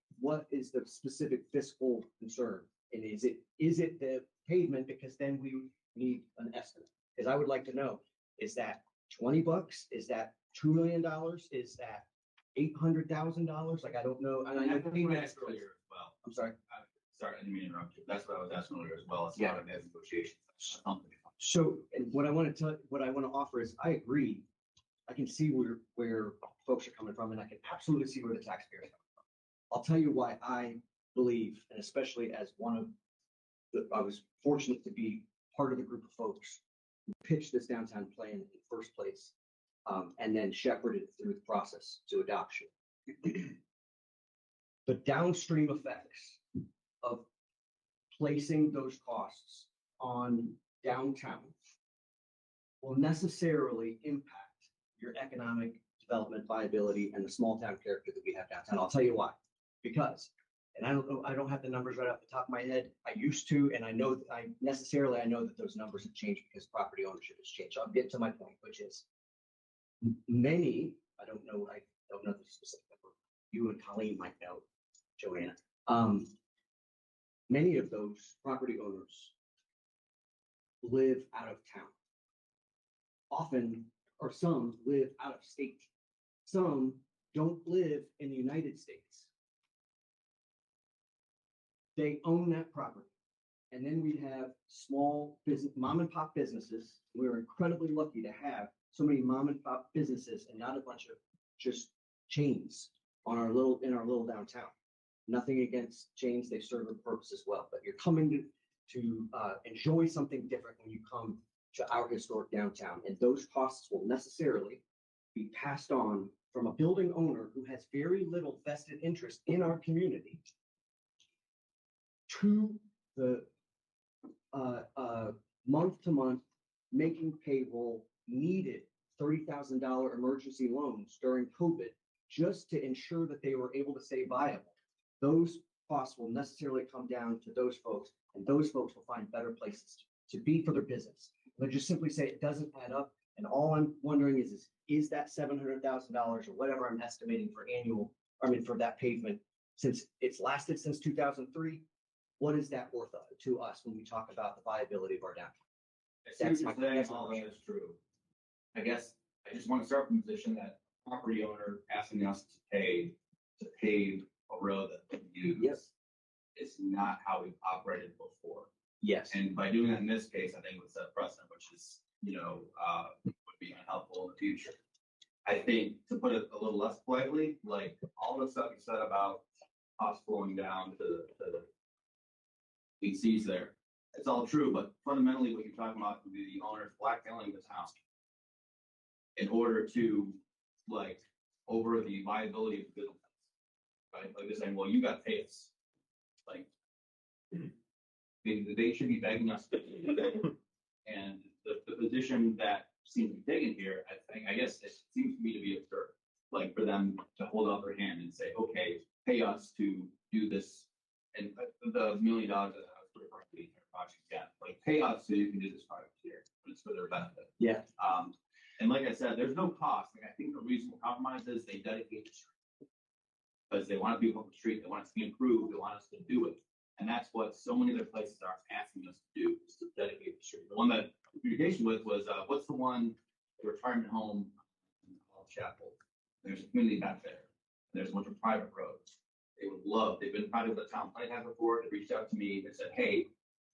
S9: is the specific fiscal concern? And is it the pavement? Because then we would need an estimate. Because I would like to know, is that $20? Is that $2 million? Is that $800,000? Like, I don't know. And I know
S7: That's what I asked earlier as well.
S9: I'm sorry.
S7: Sorry, I didn't mean to interrupt you. That's what I was asking earlier as well. It's
S9: Yeah.
S7: not a negotiation.
S9: So, and what I want to offer is, I agree. I can see where folks are coming from, and I can absolutely see where the taxpayers are coming from. I'll tell you why I believe, and especially as I was fortunate to be part of the group of folks who pitched this downtown plan in the first place, and then shepherded it through the process to adoption. The downstream effects of placing those costs on downtown will necessarily impact your economic development viability and the small town character that we have downtown. I'll tell you why. Because, and I don't know, I don't have the numbers right off the top of my head. I used to, and I know that I know that those numbers have changed because property ownership has changed. I'll get to my point, which is many, I don't know the specific number. You and Colleen might know, Joanna. Many of those property owners live out of town. Often, or some live out of state. Some don't live in the United States. They own that property. And then we have small business, mom and pop businesses. We're incredibly lucky to have so many mom and pop businesses and not a bunch of just chains in our little downtown. Nothing against chains, they serve a purpose as well. But you're coming to enjoy something different when you come to our historic downtown. And those costs will necessarily be passed on from a building owner who has very little vested interest in our community to the month to month making payroll needed $30,000 emergency loans during COVID just to ensure that they were able to stay viable. Those costs will necessarily come down to those folks, and those folks will find better places to be for their business. But just simply say it doesn't add up. And all I'm wondering is that $700,000 or whatever I'm estimating for that pavement, since it's lasted since 2003, what is that worth to us when we talk about the viability of our downtown?
S7: That's all that is true. I guess I just want to start from the position that property owner asking us to pave a road that we use is not how we've operated before.
S9: Yes.
S7: And by doing that in this case, I think it would set precedent, which is, would be unhelpful in the future. I think, to put it a little less politely, like all the stuff you said about costs flowing down to the PCs there, it's all true, but fundamentally what you're talking about would be the owners blackmailing the town in order to, over the viability of the business. Right? Like they're saying, well, you got to pay us. Like, they should be begging us to do that. And the position that seems to be taken here, I guess it seems to me to be absurd. Like for them to hold out their hand and say, okay, pay us to do this. And the $1 million that I was referring to the project, like pay us so you can do this project here, but it's for their benefit.
S9: Yeah.
S7: And like I said, there's no cost. Like I think the reasonable compromise is they dedicate the street because they want people on the street. They want us to be improved. They want us to do it. And that's what so many other places are asking us to do, is to dedicate the street. The one that communication with was, what's the one, the retirement home in Chapel? There's a community back there. And there's a bunch of private roads. They would love, they've been private with the town planning has before. They reached out to me and said, hey,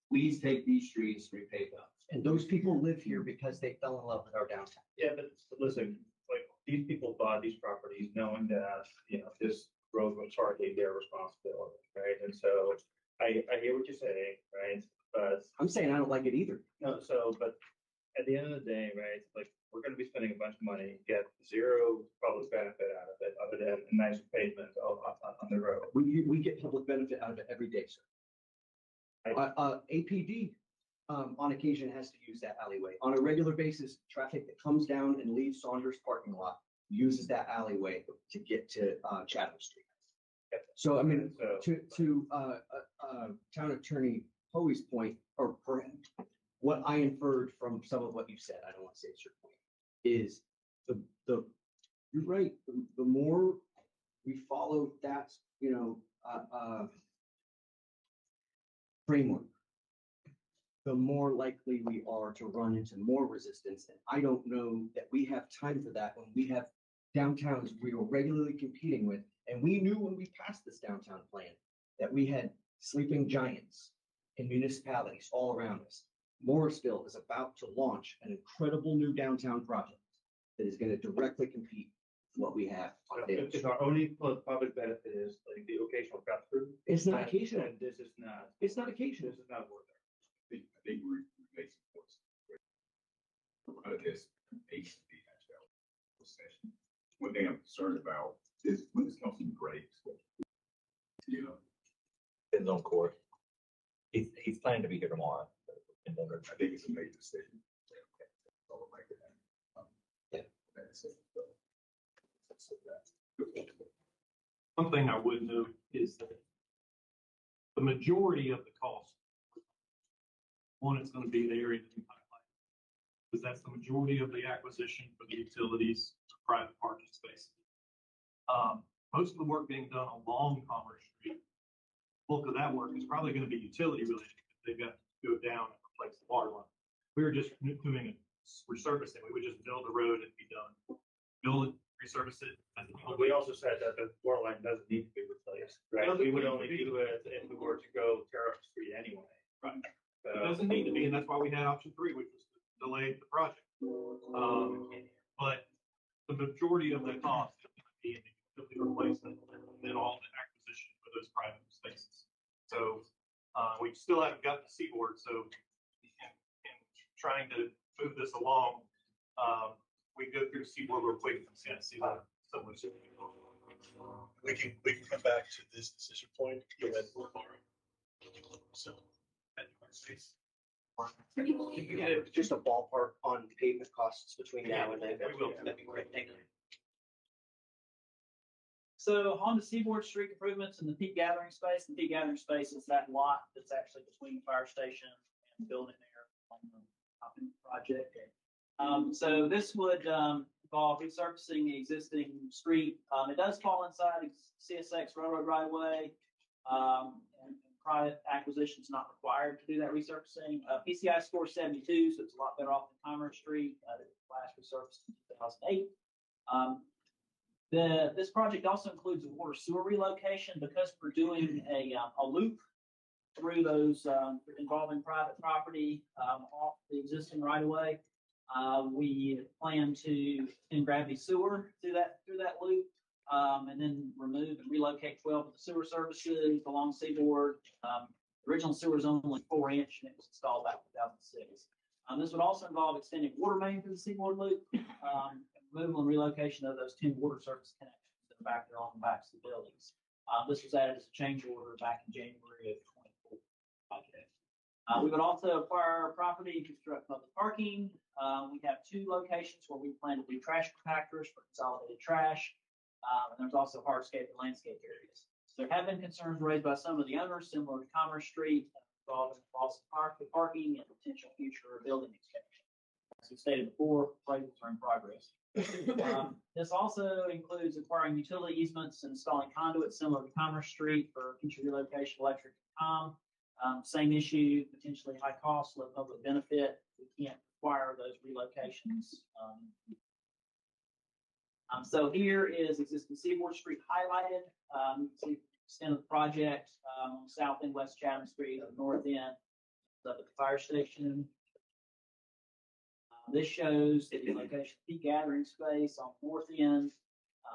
S7: please take these streets, repave them.
S9: And those people live here because they fell in love with our downtown.
S6: Yeah, but listen, like these people bought these properties knowing that, this road was partly their responsibility, right? And so I hear what you're saying, right? But
S9: I'm saying I don't like it either.
S6: no, but at the end of the day, right, like we're going to be spending a bunch of money, get zero public benefit out of it, other than a nice pavement on the road.
S9: We get public benefit out of it every day, sir. APD on occasion has to use that alleyway on a regular basis. Traffic that comes down and leaves Saunders parking lot uses that alleyway to get to, Chatham Street. So, I mean, to Town Attorney Hoey's point, or what I inferred from some of what you said, I don't want to say it's your point, is you're right, the more we follow that, framework, the more likely we are to run into more resistance. And I don't know that we have time for that when we have downtowns we were regularly competing with. And we knew when we passed this downtown plan that we had sleeping giants in municipalities all around us. Morrisville is about to launch an incredible new downtown project that is going to directly compete with what we have. on Dale
S6: If
S9: Street.
S6: our only public benefit is like the occasional cut through.
S9: It's not occasional.
S6: then this is not.
S9: It's not occasional.
S6: This is not worth it.
S3: I think we're making some points. Out of this, HCD hashed out session. One thing I'm concerned about is when this comes from grades. You know,
S4: Depends on court. He's planning to be here tomorrow.
S3: I think it's a major decision. So like that.
S4: Yeah.
S3: That's it.
S12: One thing I would note is that the majority of the cost, one, it's going to be the area of the pipeline, because that's the majority of the acquisition for the utilities, private parking space. Most of the work being done along Commerce Street, bulk of that work is probably going to be utility related. They've got to go down and replace the water line. We were just doing a resurfacing. We would just build the road and be done. Build it, resurface it.
S6: But we also said that the water line doesn't need to be replaced, right? We would only do it if we were to go tear up the street anyway.
S12: Right. It doesn't need to be, and that's why we had option 3, which was to delay the project. But the majority of the cost is going to be in the utility replacement and then all the acquisition for those private spaces. So we still haven't gotten to Seaboard. So in trying to move this along, we go through Seaboard real quick and see what someone should do.
S4: We can come back to this decision point even tomorrow. So.
S9: Just a ballpark on pavement costs between now and then. That'd be great. Thank you.
S13: So on the Seaboard Street improvements and the peak gathering space, the peak gathering space is that lot that's actually between the fire station and the building there on the top end of the project. So this would involve resurfacing the existing street. It does fall inside CSX railroad right of way. And private acquisition is not required to do that resurfacing. PCI score 72, so it's a lot better off than Commerce Street. Last resurfaced in 2008. This project also includes a water sewer relocation because we're doing a loop through those involving private property off the existing right of way. We plan to extend gravity sewer through that loop. And then remove and relocate 12 of the sewer services along Seaboard. The original sewer is only 4-inch and it was installed back in 2006. This would also involve extending water main through the Seaboard loop, removal and relocation of those 10 water service connections that are back there on the backs of the buildings. This was added as a change order back in January of 24 project. We would also acquire property and construct public parking. We have 2 locations where we plan to do trash compactors for consolidated trash. And there's also hardscape and landscape areas. So there have been concerns raised by some of the owners, similar to Commerce Street, involving false parking and potential future building expansion. As we stated before, appraisals are in progress. This also includes acquiring utility easements and installing conduits similar to Commerce Street for future relocation, electric and same issue, potentially high cost, low public benefit. We can't require those relocations. So here is existing Seaboard Street highlighted. You can see the extent of the project on the south end, West Chatham Street, on the north end, up at the fire station. This shows the location of peak gathering space on the north end,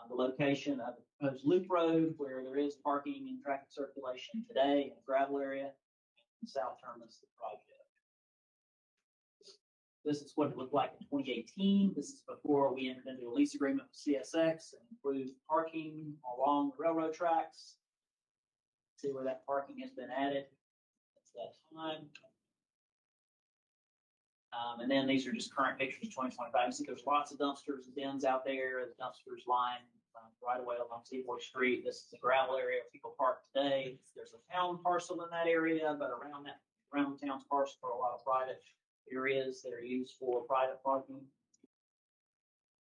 S13: the location of the proposed loop road where there is parking and traffic circulation today in the gravel area, and the south terminus of the project. This is what it looked like in 2018. This is before we entered into a lease agreement with CSX and improved parking along the railroad tracks. See where that parking has been added since that time. And then these are just current pictures of 2025. See, there's lots of dumpsters and bins out there. The dumpsters line right away along Seaboard Street. This is a gravel area where people park today. There's a town parcel in that area, but around the town's parcel are a lot of private areas that are used for private parking.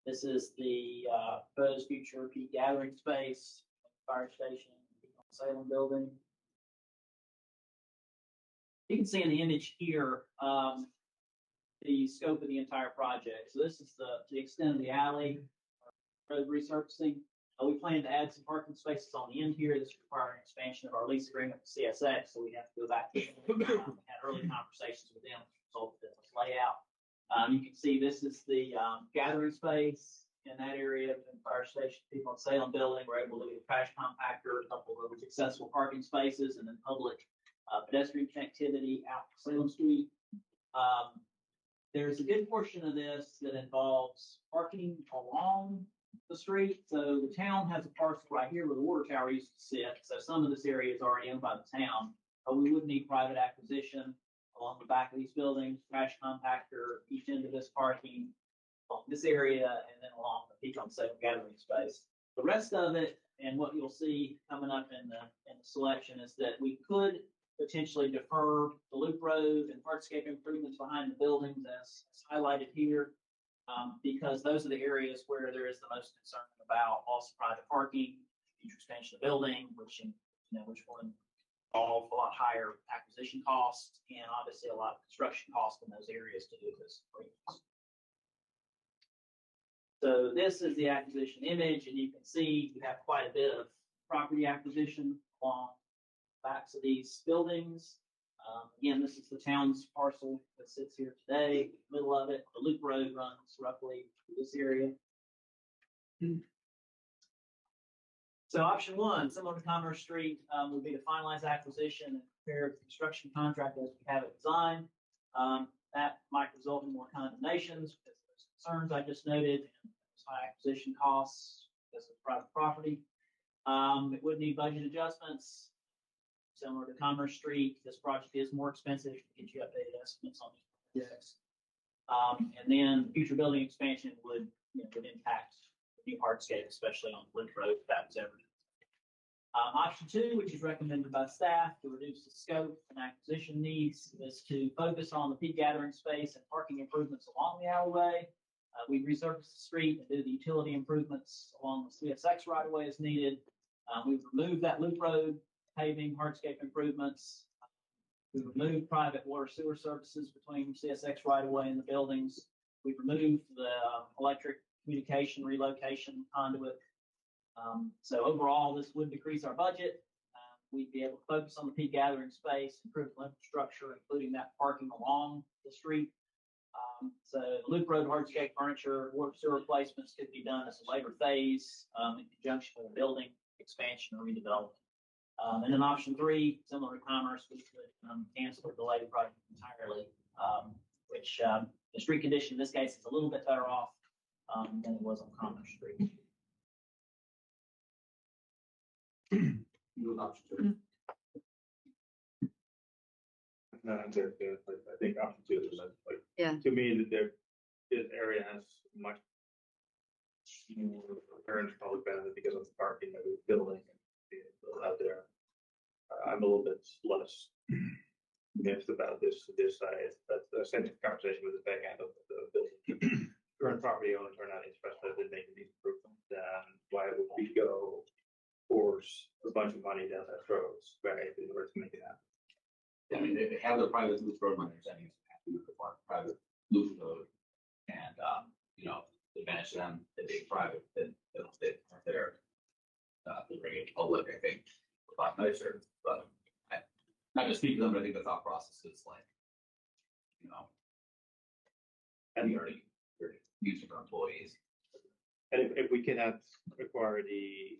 S13: This is the proposed future peak gathering space, fire station, Salem building. You can see in the image here the scope of the entire project. So this is the extent of the alley, road resurfacing. We plan to add some parking spaces on the end here. This requires an expansion of our lease agreement with CSX, so we have to go back to we had early conversations with them as a result of this layout. You can see this is the gathering space in that area of the fire station, people in Salem building. We're able to get a trash compactor, a couple of accessible parking spaces, and then public pedestrian connectivity out to Salem Street. There's a good portion of this that involves parking along the street. So the town has a parcel right here where the water tower used to sit. So some of this area is already owned by the town, but we would need private acquisition along the back of these buildings, trash compactor, each end of this parking, along this area, and then along the peak on Salem gathering space. The rest of it, and what you'll see coming up in the selection, is that we could potentially defer the loop road and hardscape improvements behind the buildings as highlighted here, because those are the areas where there is the most concern about loss of private parking, future expansion of the building, which will involve a lot higher acquisition costs and obviously a lot of construction costs in those areas to do this. So this is the acquisition image, and you can see we have quite a bit of property acquisition along backs of these buildings. Again, this is the town's parcel that sits here today. Middle of it, the loop road runs roughly through this area. So option one, similar to Commerce Street, would be to finalize acquisition and prepare the construction contract as we have it designed. That might result in more condemnations because of those concerns I just noted, and high acquisition costs because of private property. It would need budget adjustments. Similar to Commerce Street, this project is more expensive to get you updated estimates on these projects. And then future building expansion would impact the new hardscape, especially on Lynch Road, if that was ever. Option two, which is recommended by staff to reduce the scope and acquisition needs, is to focus on the peak gathering space and parking improvements along the alleyway. We resurface the street and do the utility improvements along the CSX right of way as needed. We've removed that loop road, paving, hardscape improvements. We've removed private water sewer services between CSX right of way and the buildings. We've removed the electric communication relocation conduit. So overall, this would decrease our budget. We'd be able to focus on the peak gathering space, improve infrastructure, including that parking along the street. So the loop road, hardscape furniture, water sewer replacements could be done as a later phase in conjunction with a building expansion or redevelopment. And then option three, similar to Commerce, we could cancel or delay the project entirely, which the street condition in this case is a little bit better off than it was on Commerce Street.
S6: Option two. No, I think option two is to me that this area has much more apparent public benefit because of the parking that we're building out there. I'm a little bit less mixed about this side. That's the same conversation with the back end of the building. Current property owners are not interested in making these improvements. Why would we go force a bunch of money down that road, right, in order to make it happen?
S7: Yeah, I mean, they have the private loop road, my understanding is happy with the private loop road. And, the advantage to them, they be private, then they don't stay there. They bring it public, I think, a lot nicer, but not just speak to them, but I think the thought process is like, and you're using our employees.
S6: And if we cannot acquire the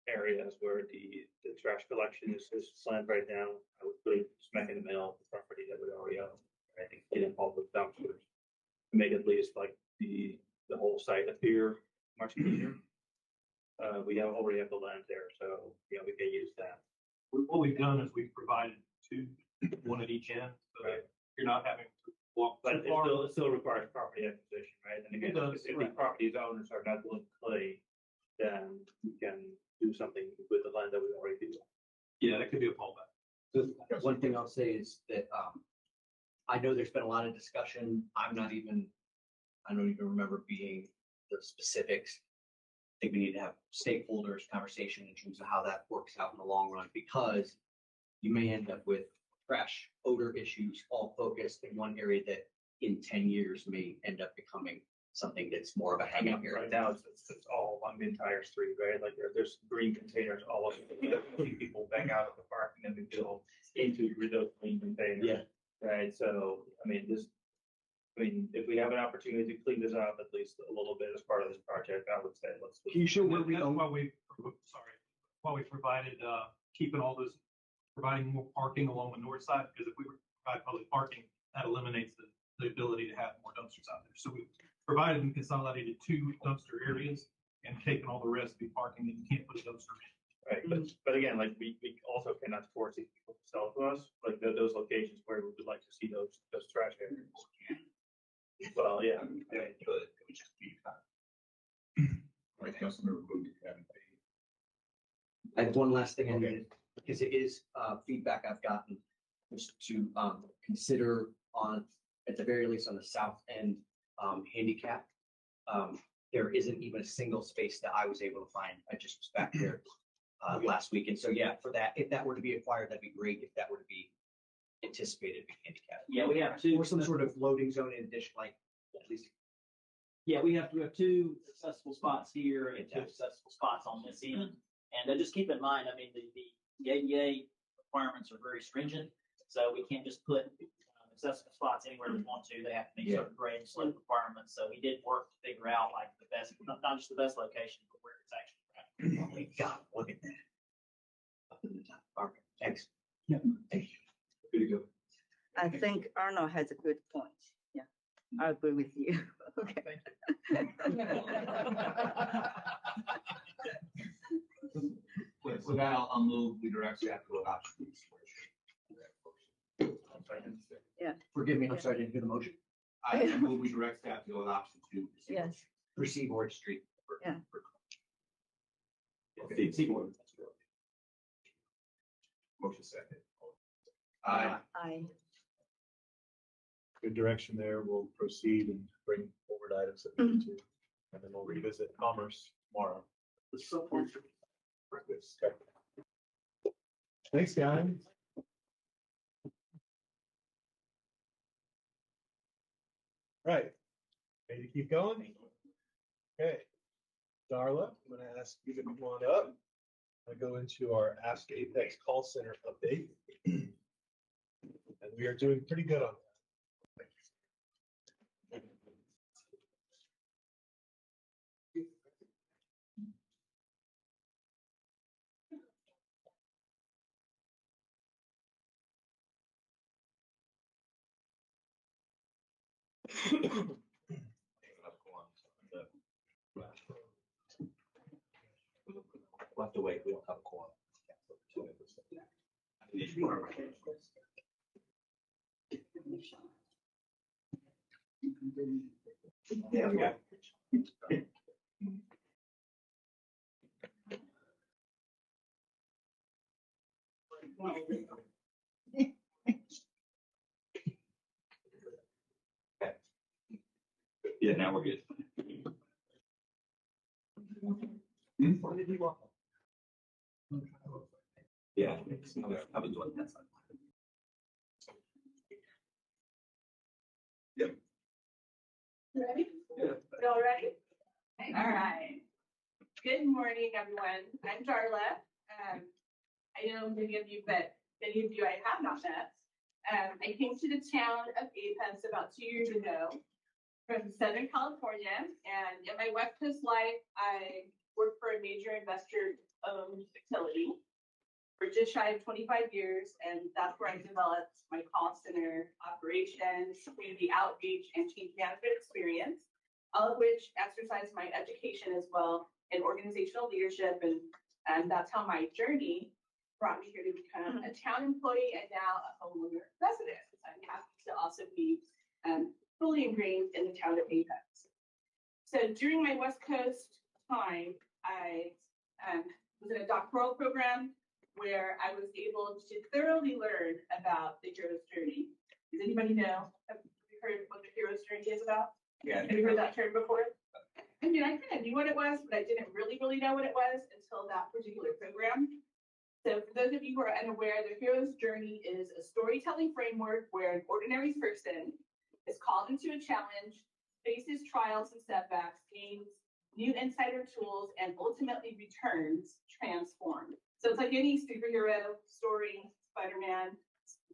S6: areas where the trash collection is planned right now, I would put it smack in the middle of the property that we already own. I think get involved with dumpsters, make at least like the whole site appear much cleaner. We already have the land there, so we can use that.
S12: What we've done is we've provided one at each end, so that you're not having to walk
S6: But it still requires property acquisition, right? And again,
S12: It does,
S6: if the
S12: correct.
S6: property owners are not willing to play, then we can do something with the land that we already do.
S12: Yeah, that could be a fallback.
S9: So one thing I'll say is that, I know there's been a lot of discussion. I don't even remember being the specifics. I think we need to have stakeholders conversation in terms of how that works out in the long run, because you may end up with trash odor issues all focused in one area that in 10 years may end up becoming something that's more of a hangout area.
S6: Right now, it's all on the entire street, right? Like there's green containers all over. You see people bang out of the park and then they go into those green containers.
S9: Yeah.
S6: Right, so, if we have an opportunity to clean this up at least a little bit as part of this project, I would say let's.
S9: Can you show where we
S12: That's
S9: own?
S12: why we provided, keeping all those, providing more parking along the north side, because if we provide public parking, that eliminates the ability to have more dumpsters out there. So we provided and consolidated 2 dumpster areas and taken all the rest to be parking that you can't put a dumpster in.
S6: Right, but again, like we also cannot force these people to sell to us, like those locations where we would like to see those trash areas. Well, yeah.
S3: It would just be. All right, Councilmember Booth, you haven't paid.
S9: I have one last thing I needed, because it is feedback I've gotten, just to consider on, at the very least on the south end, handicap. There isn't even a single space that I was able to find. I just was back there last week. And so, yeah, for that, if that were to be acquired, that'd be great. If that were to be anticipated to be handicapped.
S13: Yeah, we have 2.
S9: Or some sort of loading zone in addition, like at least.
S13: Yeah, we have 2 accessible spots here and 2 accessible spots on this end. And just keep in mind, I mean, the ADA requirements are very stringent, so we can't just put accessible spots anywhere we want to. They have to meet certain grade and slope requirements. So we did work to figure out like the best, not just the best location, but where it's actually right.
S9: Oh my God, look at that. Up in the top. All right, thanks.
S13: Yeah.
S9: Thank you.
S3: Good to go.
S5: I think Arnold has a good point. Yeah, I agree with you. Okay.
S7: With that, I'll move, we direct staff to adopt.
S5: Yeah.
S9: Forgive me, I'm sorry, I didn't hear the motion.
S7: I move, we direct staff to go option 2.
S5: Yes.
S9: Receive or street.
S5: Yeah.
S3: Motion second.
S5: I.
S4: Good direction there. We'll proceed and bring forward items that we need to, and then we'll revisit commerce tomorrow. Okay. Thanks, guys. Right. Ready to keep going? Okay. Darla, I'm going to ask you to come on up. I go into our Ask Apex call center update. And we are doing pretty good on that.
S9: We'll have to wait. We don't have a quorum.
S3: Yeah, we got.
S7: Yeah, now we're good. Yeah, I've been doing that.
S10: Ready? You all ready? All right. Good morning, everyone. I'm Darla. I know many of you, but many of you I have not met. I came to the town of Apex about 2 years ago from Southern California, and in my West Coast life, I worked for a major investor-owned utility for just shy of 25 years, and that's where I developed my call center operations, community outreach, and change management experience, all of which exercise my education as well in organizational leadership, and that's how my journey brought me here to become a town employee and now a homeowner resident. I'm happy to also be
S17: fully ingrained in the town of Apex. So during my West Coast time, I was in a doctoral program where I was able to thoroughly learn about the hero's journey. Does anybody know? Have you heard what the hero's journey is about?
S7: Yeah.
S17: Have you heard that term before? I mean, I kind of knew what it was, but I didn't really know what it was until that particular program. So for those of you who are unaware, the hero's journey is a storytelling framework where an ordinary person is called into a challenge, faces trials and setbacks, gains new insider tools, and ultimately returns transformed. So it's like any superhero story, Spider-Man,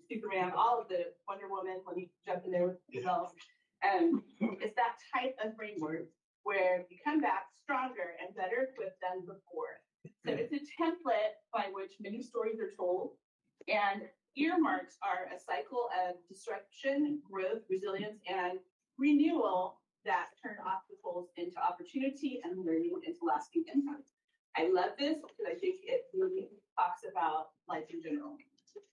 S17: Superman, all of the Wonder Woman, let me jump in there with yourself. It's that type of framework where you come back stronger and better equipped than before. So it's a template by which many stories are told, and earmarks are a cycle of disruption, growth, resilience, and renewal that turn obstacles into opportunity and learning into lasting impact. I love this because I think it really talks about life in general.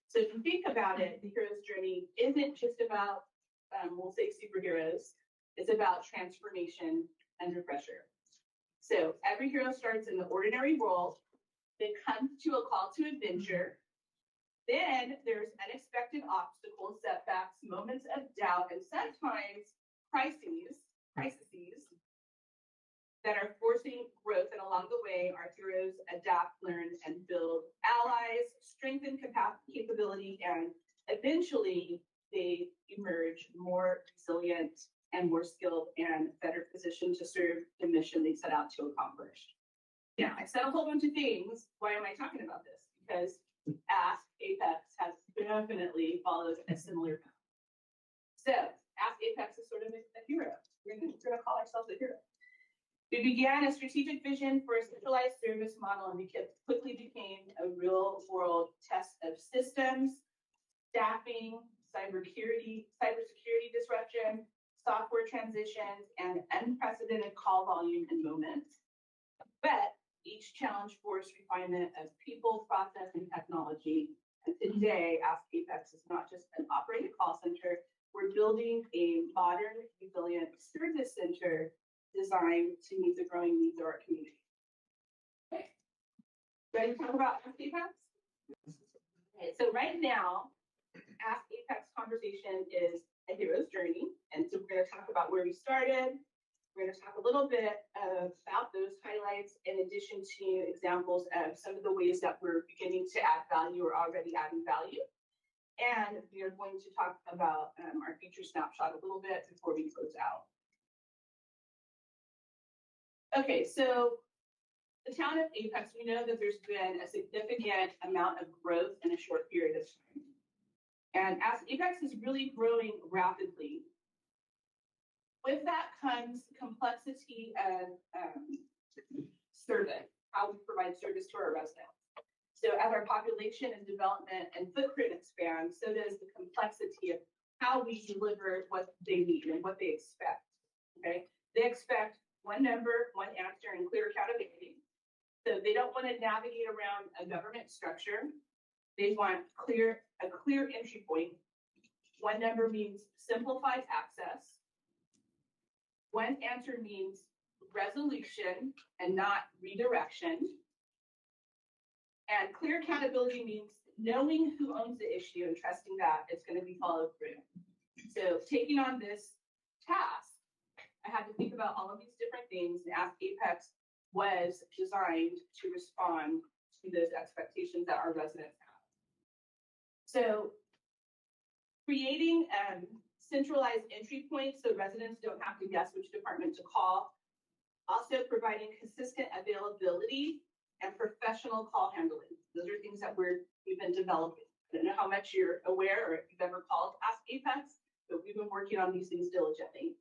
S17: So if you think about it, the hero's journey isn't just about, we'll say superheroes, it's about transformation under pressure. So every hero starts in the ordinary world, then comes to a call to adventure. Then there's unexpected obstacles, setbacks, moments of doubt, and sometimes crises that are forcing growth. And along the way, our heroes adapt, learn, and build allies, strengthen capability, and eventually they emerge more resilient and more skilled and better positioned to serve the mission they set out to accomplish. Now, I said a whole bunch of things. Why am I talking about this? Because Ask Apex has definitely followed a similar path. So Ask Apex is sort of a hero. We're going to call ourselves a hero. We began a strategic vision for a centralized service model, and we quickly became a real-world test of systems, staffing, cybersecurity disruption, software transitions, and unprecedented call volume and moments. But each challenge forced refinement of people, process, and technology. And today, Ask Apex is not just an operating call center. We're building a modern, resilient service center designed to meet the growing needs of our community. Okay. Ready to talk about Ask Apex? Okay, so right now, Ask Apex conversation is a hero's journey. And so we're going to talk about where we started. We're going to talk a little bit about those highlights in addition to examples of some of the ways that we're beginning to add value or already adding value. And we are going to talk about our future snapshot a little bit before we close out. Okay, so the town of Apex, we know that there's been a significant amount of growth in a short period of time. And as Apex is really growing rapidly, with that comes complexity of service, how we provide service to our residents. So as our population and development and footprint expands, so does the complexity of how we deliver what they need and what they expect. Okay, they expect one number, one answer, and clear accountability. So they don't want to navigate around a government structure. They want a clear entry point. One number means simplified access. One answer means resolution and not redirection. And clear accountability means knowing who owns the issue and trusting that it's going to be followed through. So taking on this task, I had to think about all of these different things, and Ask Apex was designed to respond to those expectations that our residents have. So creating centralized entry points so residents don't have to guess which department to call. Also providing consistent availability and professional call handling. Those are things that we've been developing. I don't know how much you're aware or if you've ever called Ask Apex, but we've been working on these things diligently.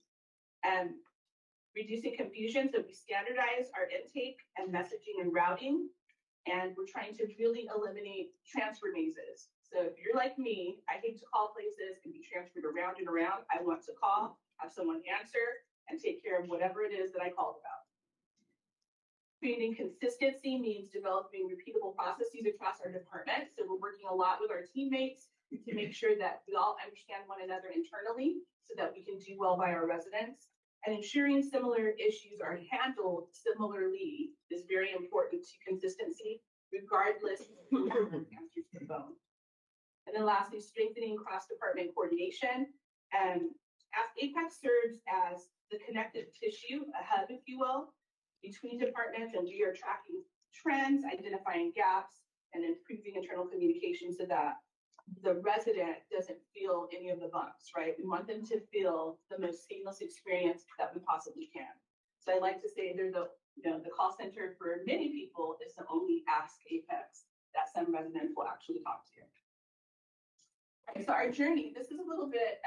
S17: Reducing confusion, so we standardize our intake and messaging and routing, and we're trying to really eliminate transfer mazes. So if you're like me, I hate to call places and be transferred around and around. I want to call, have someone answer, and take care of whatever it is that I called about. Creating consistency means developing repeatable processes across our department. So we're working a lot with our teammates to make sure that we all understand one another internally so that we can do well by our residents. And ensuring similar issues are handled similarly is very important to consistency, regardless of who answers the phone. And then lastly, strengthening cross-department coordination. And APEX serves as the connective tissue, a hub, if you will, between departments, and we are tracking trends, identifying gaps, and improving internal communication so that the resident doesn't feel any of the bumps, right? We want them to feel the most seamless experience that we possibly can. So I like to say they're the call center for many people is the only Ask Apex that some residents will actually talk to. Okay, so our journey, this is a little bit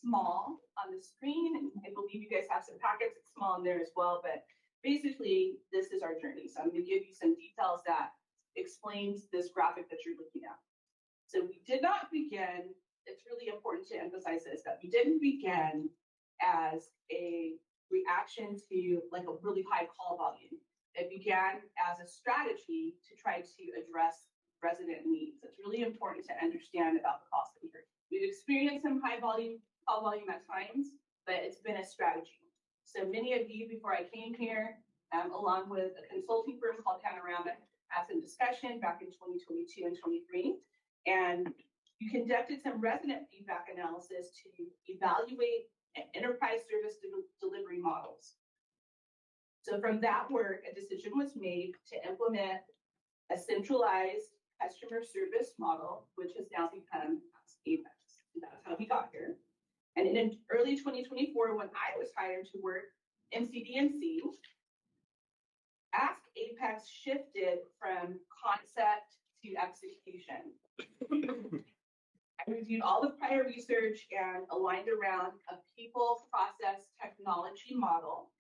S17: small on the screen. And I believe you guys have some packets, it's small in there as well, but basically this is our journey. So I'm gonna give you some details that explains this graphic that you're looking at. So we did not begin, it's really important to emphasize this, that we didn't begin as a reaction to like a really high call volume. It began as a strategy to try to address resident needs. It's really important to understand about the call center. We've experienced some high volume call volume at times, but it's been a strategy. So many of you before I came here, along with a consulting firm called Panorama, had some discussion back in 2022 and 23, and you conducted some resident feedback analysis to evaluate enterprise service delivery models. So from that work, a decision was made to implement a centralized customer service model, which has now become Apex. That's how we got here. And in early 2024, when I was hired to work in CDMC, Ask Apex shifted from concept to execution. I reviewed all the prior research and aligned around a people, process, technology model.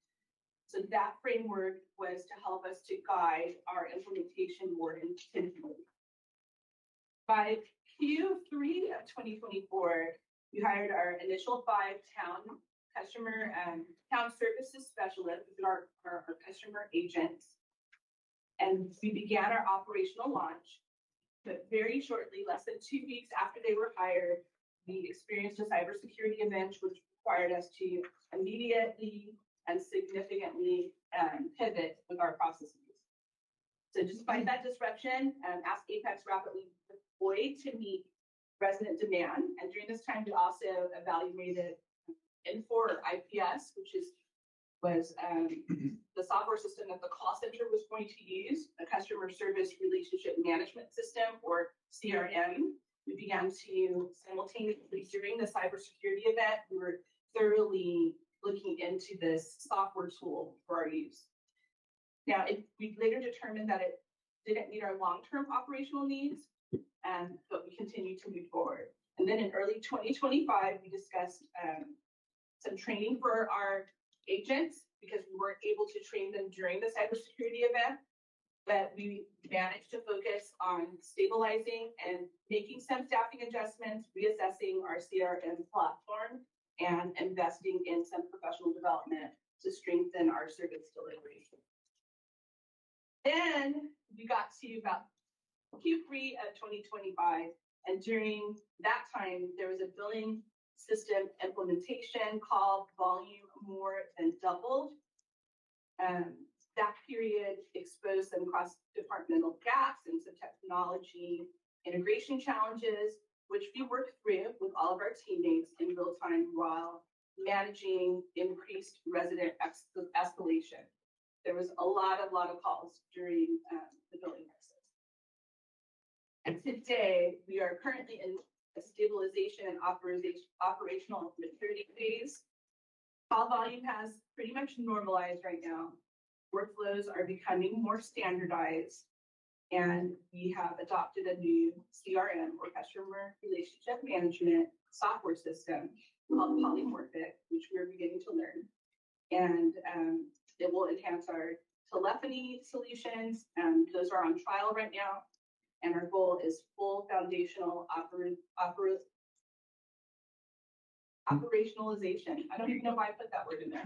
S17: So that framework was to help us to guide our implementation more intentionally. By Q3 of 2024, we hired our initial 5 town customer and town services specialists, our customer agents. And we began our operational launch. But very shortly, less than 2 weeks after they were hired, we experienced a cybersecurity event which required us to immediately and significantly pivot with our processes. So despite that disruption, Ask Apex rapidly deployed to meet resident demand. And during this time, we also evaluated Infor or IPS, which was the software system that the call center was going to use, a customer service relationship management system or CRM. We began to simultaneously, during the cybersecurity event, we were thoroughly looking into this software tool for our use. Now, we later determined that it didn't meet our long-term operational needs, but we continued to move forward. And then in early 2025, we discussed some training for our agents because we weren't able to train them during the cybersecurity event, but we managed to focus on stabilizing and making some staffing adjustments, reassessing our CRM platform, and investing in some professional development to strengthen our service delivery. Then we got to about Q3 of 2025, and during that time, there was a billing system implementation called volume more than doubled. That period exposed some cross-departmental gaps and some technology integration challenges, which we worked through with all of our teammates in real time while managing increased resident escalation. There was a lot of calls during the billing crisis. And today, we are currently in a stabilization and operational maturity phase. Call volume has pretty much normalized right now. Workflows are becoming more standardized, and we have adopted a new CRM or customer relationship management software system called Polymorphic, which we're beginning to learn. And it will enhance our telephony solutions, and those are on trial right now. And our goal is full foundational operationalization. I don't even know why I put that word in there.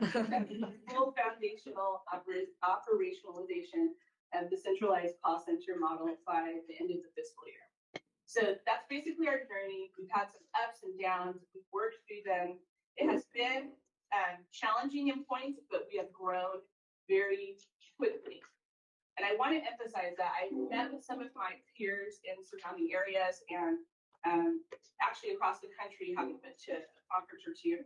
S17: Full foundational operationalization of the central centralized call center model by the end of the fiscal year. So that's basically our journey. We've had some ups and downs. We've worked through them. It has been challenging in points, but we have grown very quickly. And I want to emphasize that I met with some of my peers in surrounding areas and actually across the country, having been to a conference or two.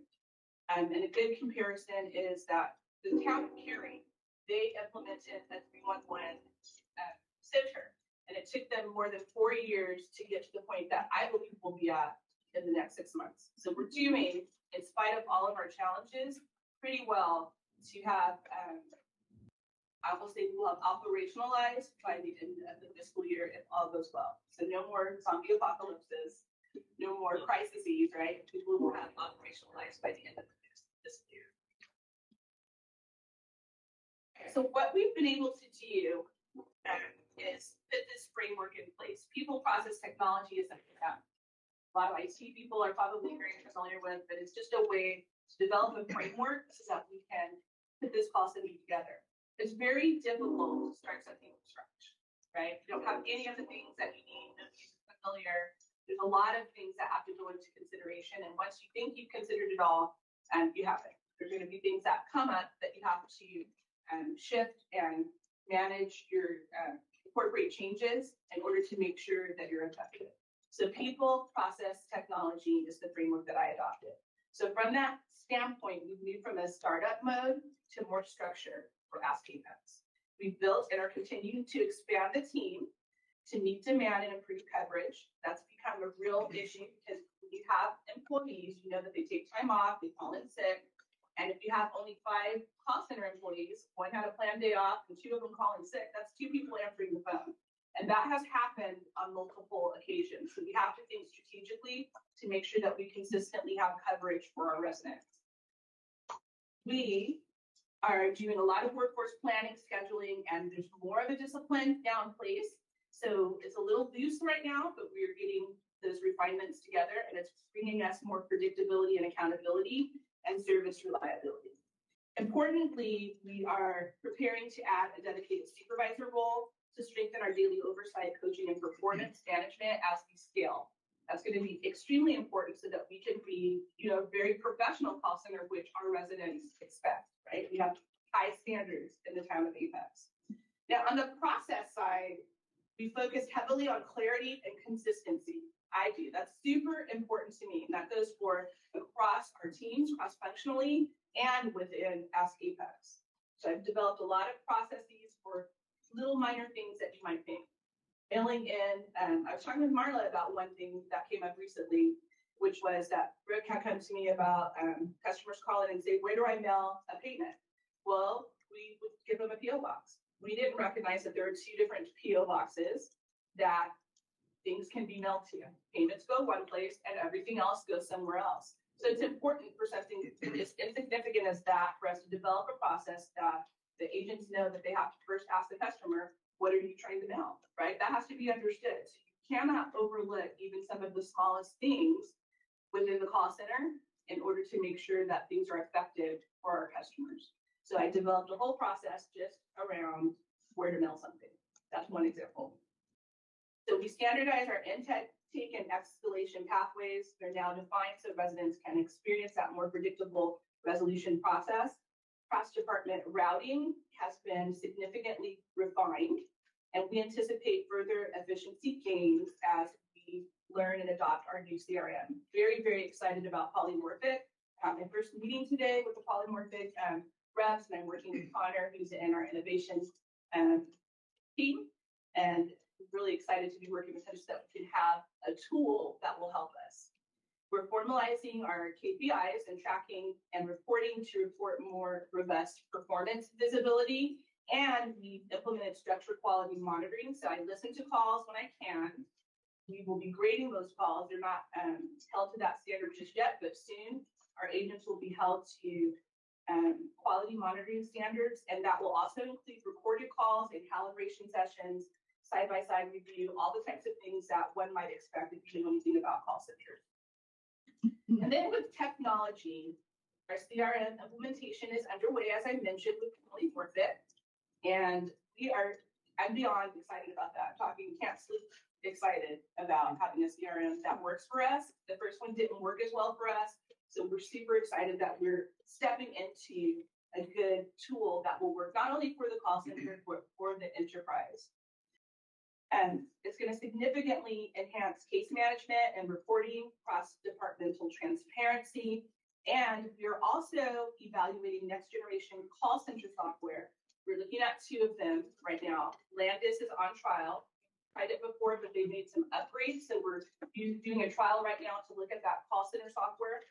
S17: And a good comparison is that the town of Cary, they implemented a 311 center. And it took them more than 4 years to get to the point that I believe we'll be at in the next 6 months. So we're doing, in spite of all of our challenges, pretty well to have, I will say we'll have operationalized by the end of the fiscal year if all goes well. So no more zombie apocalypses, no more crises, right? People will have operationalized by the end of the fiscal year. So what we've been able to do is put this framework in place. People, process, technology is something that a lot of IT people are probably very familiar with, but it's just a way to develop a framework so that we can put this policy together. It's very difficult to start something from scratch, right? You don't have any of the things that you need. Nobody's familiar. There's a lot of things that have to go into consideration. And once you think you've considered it all, you haven't. There's going to be things that come up that you have to shift and manage your incorporate changes in order to make sure that you're effective. So people, process, technology is the framework that I adopted. So from that standpoint, we've moved from a startup mode to more structure for Ask Apex. We've built and are continuing to expand the team to meet demand and improve coverage. That's become a real issue because when you have employees, you know that they take time off, they call in sick. And if you have only 5 call center employees, one had a planned day off and 2 of them calling sick, that's 2 people answering the phone. And that has happened on multiple occasions. So we have to think strategically to make sure that we consistently have coverage for our residents. We are doing a lot of workforce planning, scheduling, and there's more of a discipline now in place. So it's a little loose right now, but we're getting those refinements together and it's bringing us more predictability and accountability and service reliability. Importantly, we are preparing to add a dedicated supervisor role to strengthen our daily oversight, coaching, and performance management as we scale. That's going to be extremely important so that we can be, a very professional call center, which our residents expect, right? We have high standards in the town of Apex. Now, on the process side, we focused heavily on clarity and consistency. I do. That's super important to me. And that goes for across our teams, cross-functionally, and within Ask Apex. So I've developed a lot of processes for little minor things that you might think. Mailing in, I was talking with Marla about one thing that came up recently, which was that Brooke had come to me about customers calling and say, where do I mail a payment? Well, we would give them a PO box. We didn't recognize that there are 2 different PO boxes that things can be mailed to. Payments go one place and everything else goes somewhere else. So it's important for something as insignificant as that for us to develop a process that the agents know that they have to first ask the customer, what are you trying to mail, right? That has to be understood. So you cannot overlook even some of the smallest things within the call center in order to make sure that things are effective for our customers. So I developed a whole process just around where to mail something. That's one example. So we standardize our intake and escalation pathways. They're now defined so residents can experience that more predictable resolution process. Cross-department routing has been significantly refined, and we anticipate further efficiency gains as we learn and adopt our new CRM. Very, very excited about Polymorphic. I had my first meeting today with the Polymorphic reps, and I'm working with Connor, who's in our innovation team, and really excited to be working with him so that we can have a tool that will help us. We're formalizing our KPIs and tracking and reporting to report more robust performance visibility. And we implemented structured quality monitoring. So I listen to calls when I can. We will be grading those calls. They're not held to that standard just yet, but soon our agents will be held to quality monitoring standards. And that will also include recorded calls and calibration sessions, side-by-side review, all the types of things that one might expect if you know anything about call centers. And then with technology, our CRM implementation is underway, as I mentioned, with Polymorphic. And we are I'm beyond excited about that. I'm talking can't sleep excited about having a CRM that works for us. The first one didn't work as well for us. So we're super excited that we're stepping into a good tool that will work not only for the call center, but for the enterprise. And it's going to significantly enhance case management and reporting, cross-departmental transparency. And we're also evaluating next generation call center software. We're looking at 2 of them right now. Landis is on trial. Tried it before, but they made some upgrades. So we're doing a trial right now to look at that call center software.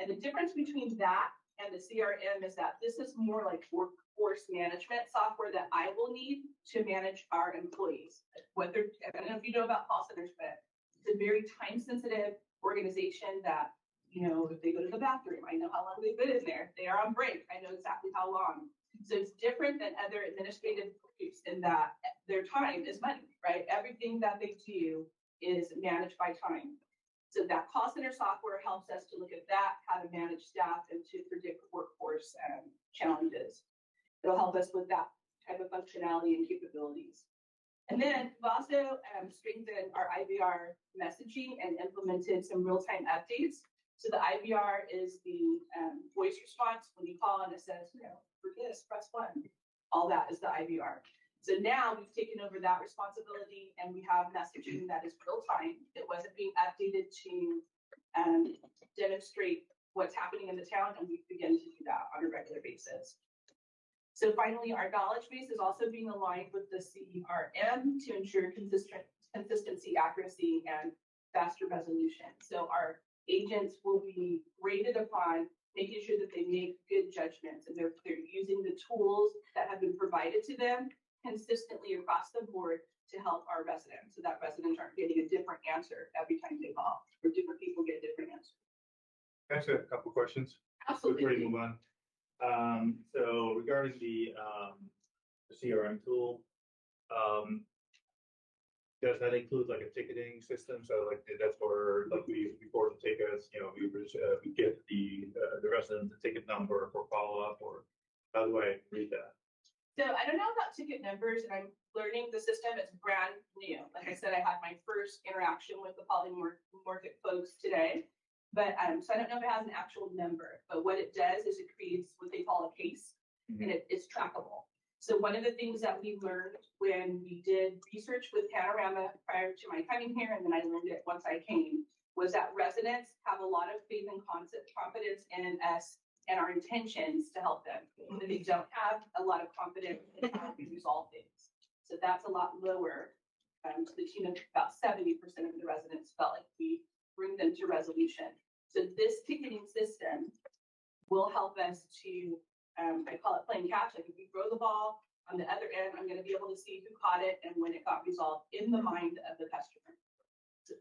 S17: And the difference between that and the CRM is that this is more like workforce management software that I will need to manage our employees. I don't know if you know about call centers, but it's a very time sensitive organization that, you know, if they go to the bathroom, I know how long they've been in there. If they are on break, I know exactly how long. So it's different than other administrative groups in that their time is money, right? Everything that they do is managed by time. So that call center software helps us to look at that, how to manage staff and to predict workforce challenges. It'll help us with that type of functionality and capabilities. And then we've also strengthened our IVR messaging and implemented some real-time updates. So the IVR is the voice response when you call and it says, you know, for this, press 1. All that is the IVR. So now we've taken over that responsibility and we have messaging that is real time. It wasn't being updated to demonstrate what's happening in the town, and we begin to do that on a regular basis. So finally, our knowledge base is also being aligned with the CRM to ensure consistency, accuracy, and faster resolution. So our agents will be graded upon making sure that they make good judgments and they're using the tools that have been provided to them consistently across the board to help our residents, so that residents aren't getting a different answer every time they call, or different people get different answers.
S6: Actually, a couple questions.
S17: Absolutely.
S6: Before you move on. So regarding the CRM tool, does that include like a ticketing system? So like that's where like before the tickets, you know, we get the resident the ticket number for follow up, or how do I read that?
S17: So I don't know about ticket numbers, and I'm learning the system. It's brand new. Like I said, I had my first interaction with the polymorphic folks today, but so I don't know if it has an actual number. But what it does is it creates what they call a case, and it's trackable. So one of the things that we learned when we did research with Panorama prior to my coming here, and then I learned it once I came, was that residents have a lot of faith and confidence in us and our intentions to help them. But they don't have a lot of confidence in how we resolve things. So that's a lot lower, to the tune of about 70% of the residents felt like we bring them to resolution. So this ticketing system will help us to, I call it playing catch. Like if we throw the ball on the other end, I'm going to be able to see who caught it and when it got resolved in the mind of the customer. So,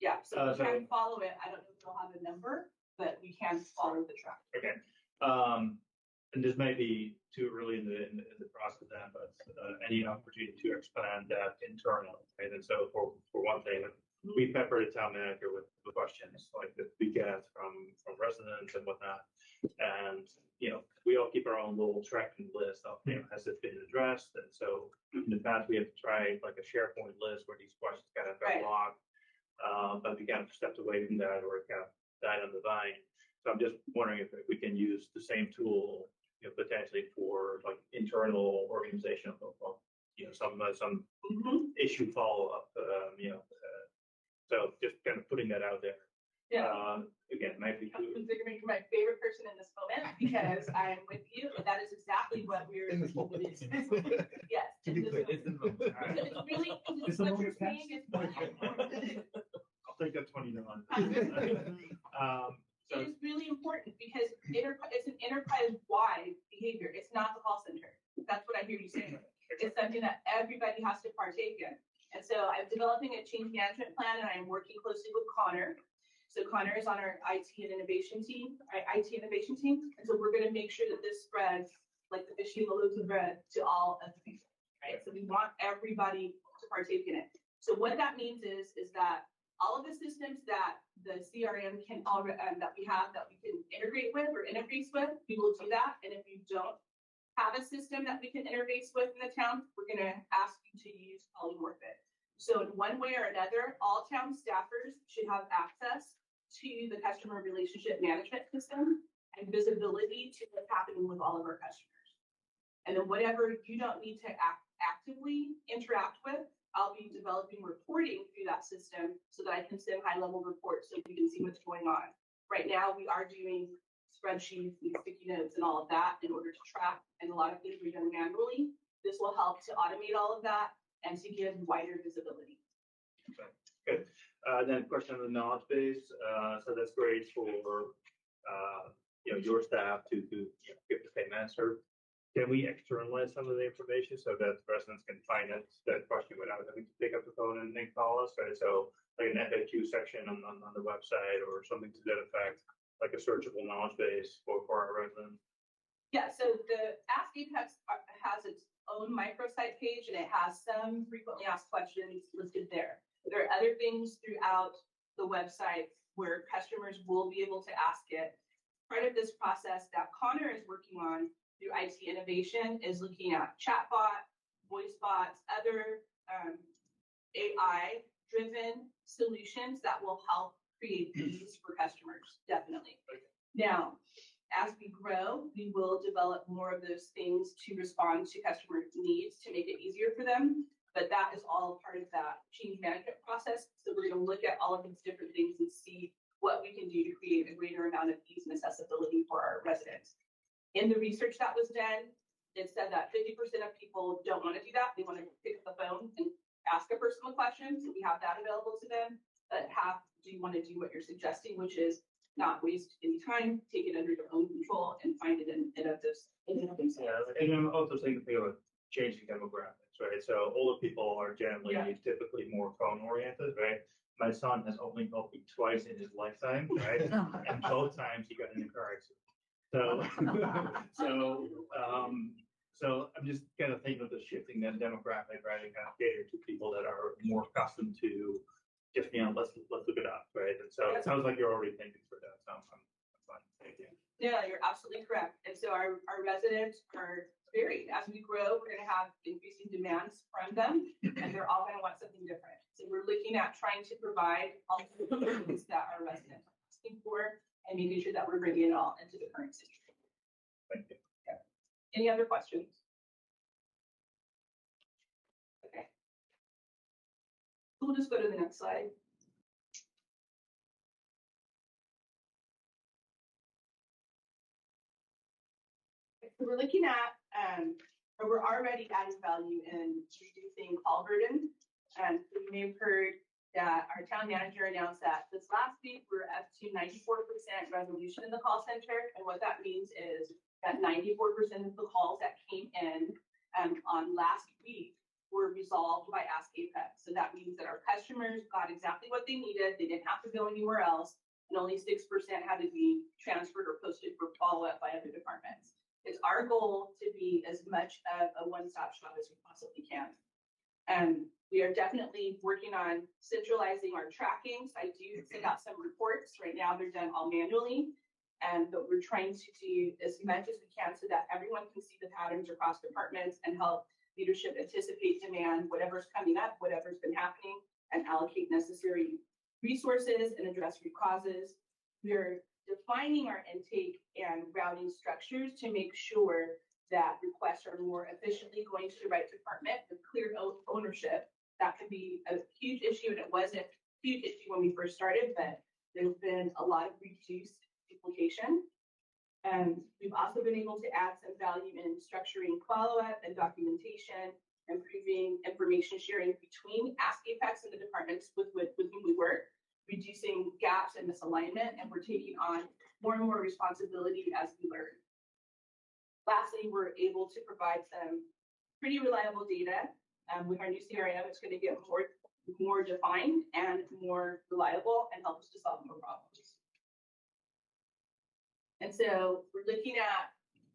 S17: yeah, so we can follow it. I don't know if we'll have a number, but we can follow the track.
S6: Okay. And this may be too early in the process then, but any opportunity to expand that internally. Right? And so for one thing, we pepper the town manager with questions like that we get from residents and whatnot. And, you know, we all keep our own little tracking list of, you know, has it been addressed? And so in the past, we have tried like a SharePoint list where these questions kind of got logged. But we kind of stepped away from that, or it kind of died on the vine. So I'm just wondering if we can use the same tool, you know, potentially for like internal organization of you know, some issue follow up, you know, so just kind of putting that out there.
S17: Yeah.
S6: Again, maybe
S17: I'm considering my favorite person in this moment because I'm with you, and that is exactly what we're.
S4: In this moment.
S17: Yes.
S4: To be clear, it's in the moment.
S17: It's really, it's what you're saying is.
S6: I'll take that $20.
S17: It is really important because it's an enterprise-wide behavior. It's not the call center. That's what I hear you saying. It's something that everybody has to partake in. And so I'm developing a change management plan, and I'm working closely with Connor. So Connor is on our IT and innovation team, And so we're going to make sure that this spreads like the fish in the loaves of bread to all of the people, right? So we want everybody to partake in it. So what that means is that all of the systems that the CRM can already that we can integrate with or interface with, we will do that. And if you don't have a system that we can interface with in the town, we're gonna ask you to use Polymorphic. So in one way or another, all town staffers should have access to the customer relationship management system and visibility to what's happening with all of our customers. And then whatever you don't need to actively interact with, I'll be developing reporting through that system so that I can send high-level reports so you can see what's going on. Right now, we are doing spreadsheets and sticky notes and all of that in order to track, and a lot of things we're doing manually. This will help to automate all of that and to give wider visibility.
S6: Good. Then question on the knowledge base. So that's great for, your staff to give the same answer. Can we externalize some of the information so that residents can find that question without having to pick up the phone and call us, right? So like an FAQ section on the website or something to that effect, like a searchable knowledge base for our residents.
S17: Yeah, so the Ask Apex has its own microsite page and it has some frequently asked questions listed there. There are other things throughout the website where customers will be able to ask it. Part of this process that Connor is working on through IT innovation is looking at chatbot, voice bots, other AI-driven solutions that will help create ease for customers, definitely. Now, as we grow, we will develop more of those things to respond to customer needs to make it easier for them. But that is all part of that change management process. So we're going to look at all of these different things and see what we can do to create a greater amount of ease and accessibility for our residents. In the research that was done, it said that 50% of people don't want to do that. They want to pick up the phone and ask a personal question. So we have that available to them. But half do want to do what you're suggesting, which is not waste any time, take it under your own control and find it in of this.
S6: Yeah, and I'm also thinking of changing demographics, right? So older people are generally typically more phone oriented, right? My son has only called me twice in his lifetime, right? And both times he got in a car accident. So I'm just kind of thinking of the shifting that demographic, right? And kind of cater to people that are more accustomed to just, let's look it up, right? And so it sounds like you're already thinking for that. So I'm fine. Thank you.
S17: Yeah, you're absolutely correct. And so our residents are varied. As we grow, we're going to have increasing demands from them, and they're all going to want something different. So we're looking at trying to provide all the things that our residents are asking for and making sure that we're bringing it all into the current situation.
S6: Thank you.
S17: Yeah. Any other questions? Okay. We'll just go to the next slide. So we're looking at, or we're already adding value in reducing call burden. And you may have heard that our town manager announced that this last week we're up to 94% resolution in the call center. And what that means is that 94% of the calls that came in on last week were resolved by Ask Apex. So that means that our customers got exactly what they needed. They didn't have to go anywhere else. And only 6% had to be transferred or posted for follow-up by other departments. It's our goal to be as much of a one-stop shop as we possibly can. And we are definitely working on centralizing our tracking. So I do send out some reports. Right now, they're done all manually. But we're trying to do as much as we can so that everyone can see the patterns across departments and help leadership anticipate demand, whatever's coming up, whatever's been happening, and allocate necessary resources and address root causes. We're defining our intake and routing structures to make sure that requests are more efficiently going to the right department with clear ownership. That can be a huge issue, and it wasn't a huge issue when we first started, but there's been a lot of reduced duplication. And we've also been able to add some value in structuring follow-up and documentation, improving information sharing between Ask Apex and the departments with whom we work, reducing gaps and misalignment, and we're taking on more and more responsibility as we learn. Lastly, we're able to provide some pretty reliable data. With our new CRM, it's going to get more defined and more reliable and help us to solve more problems. And so we're looking at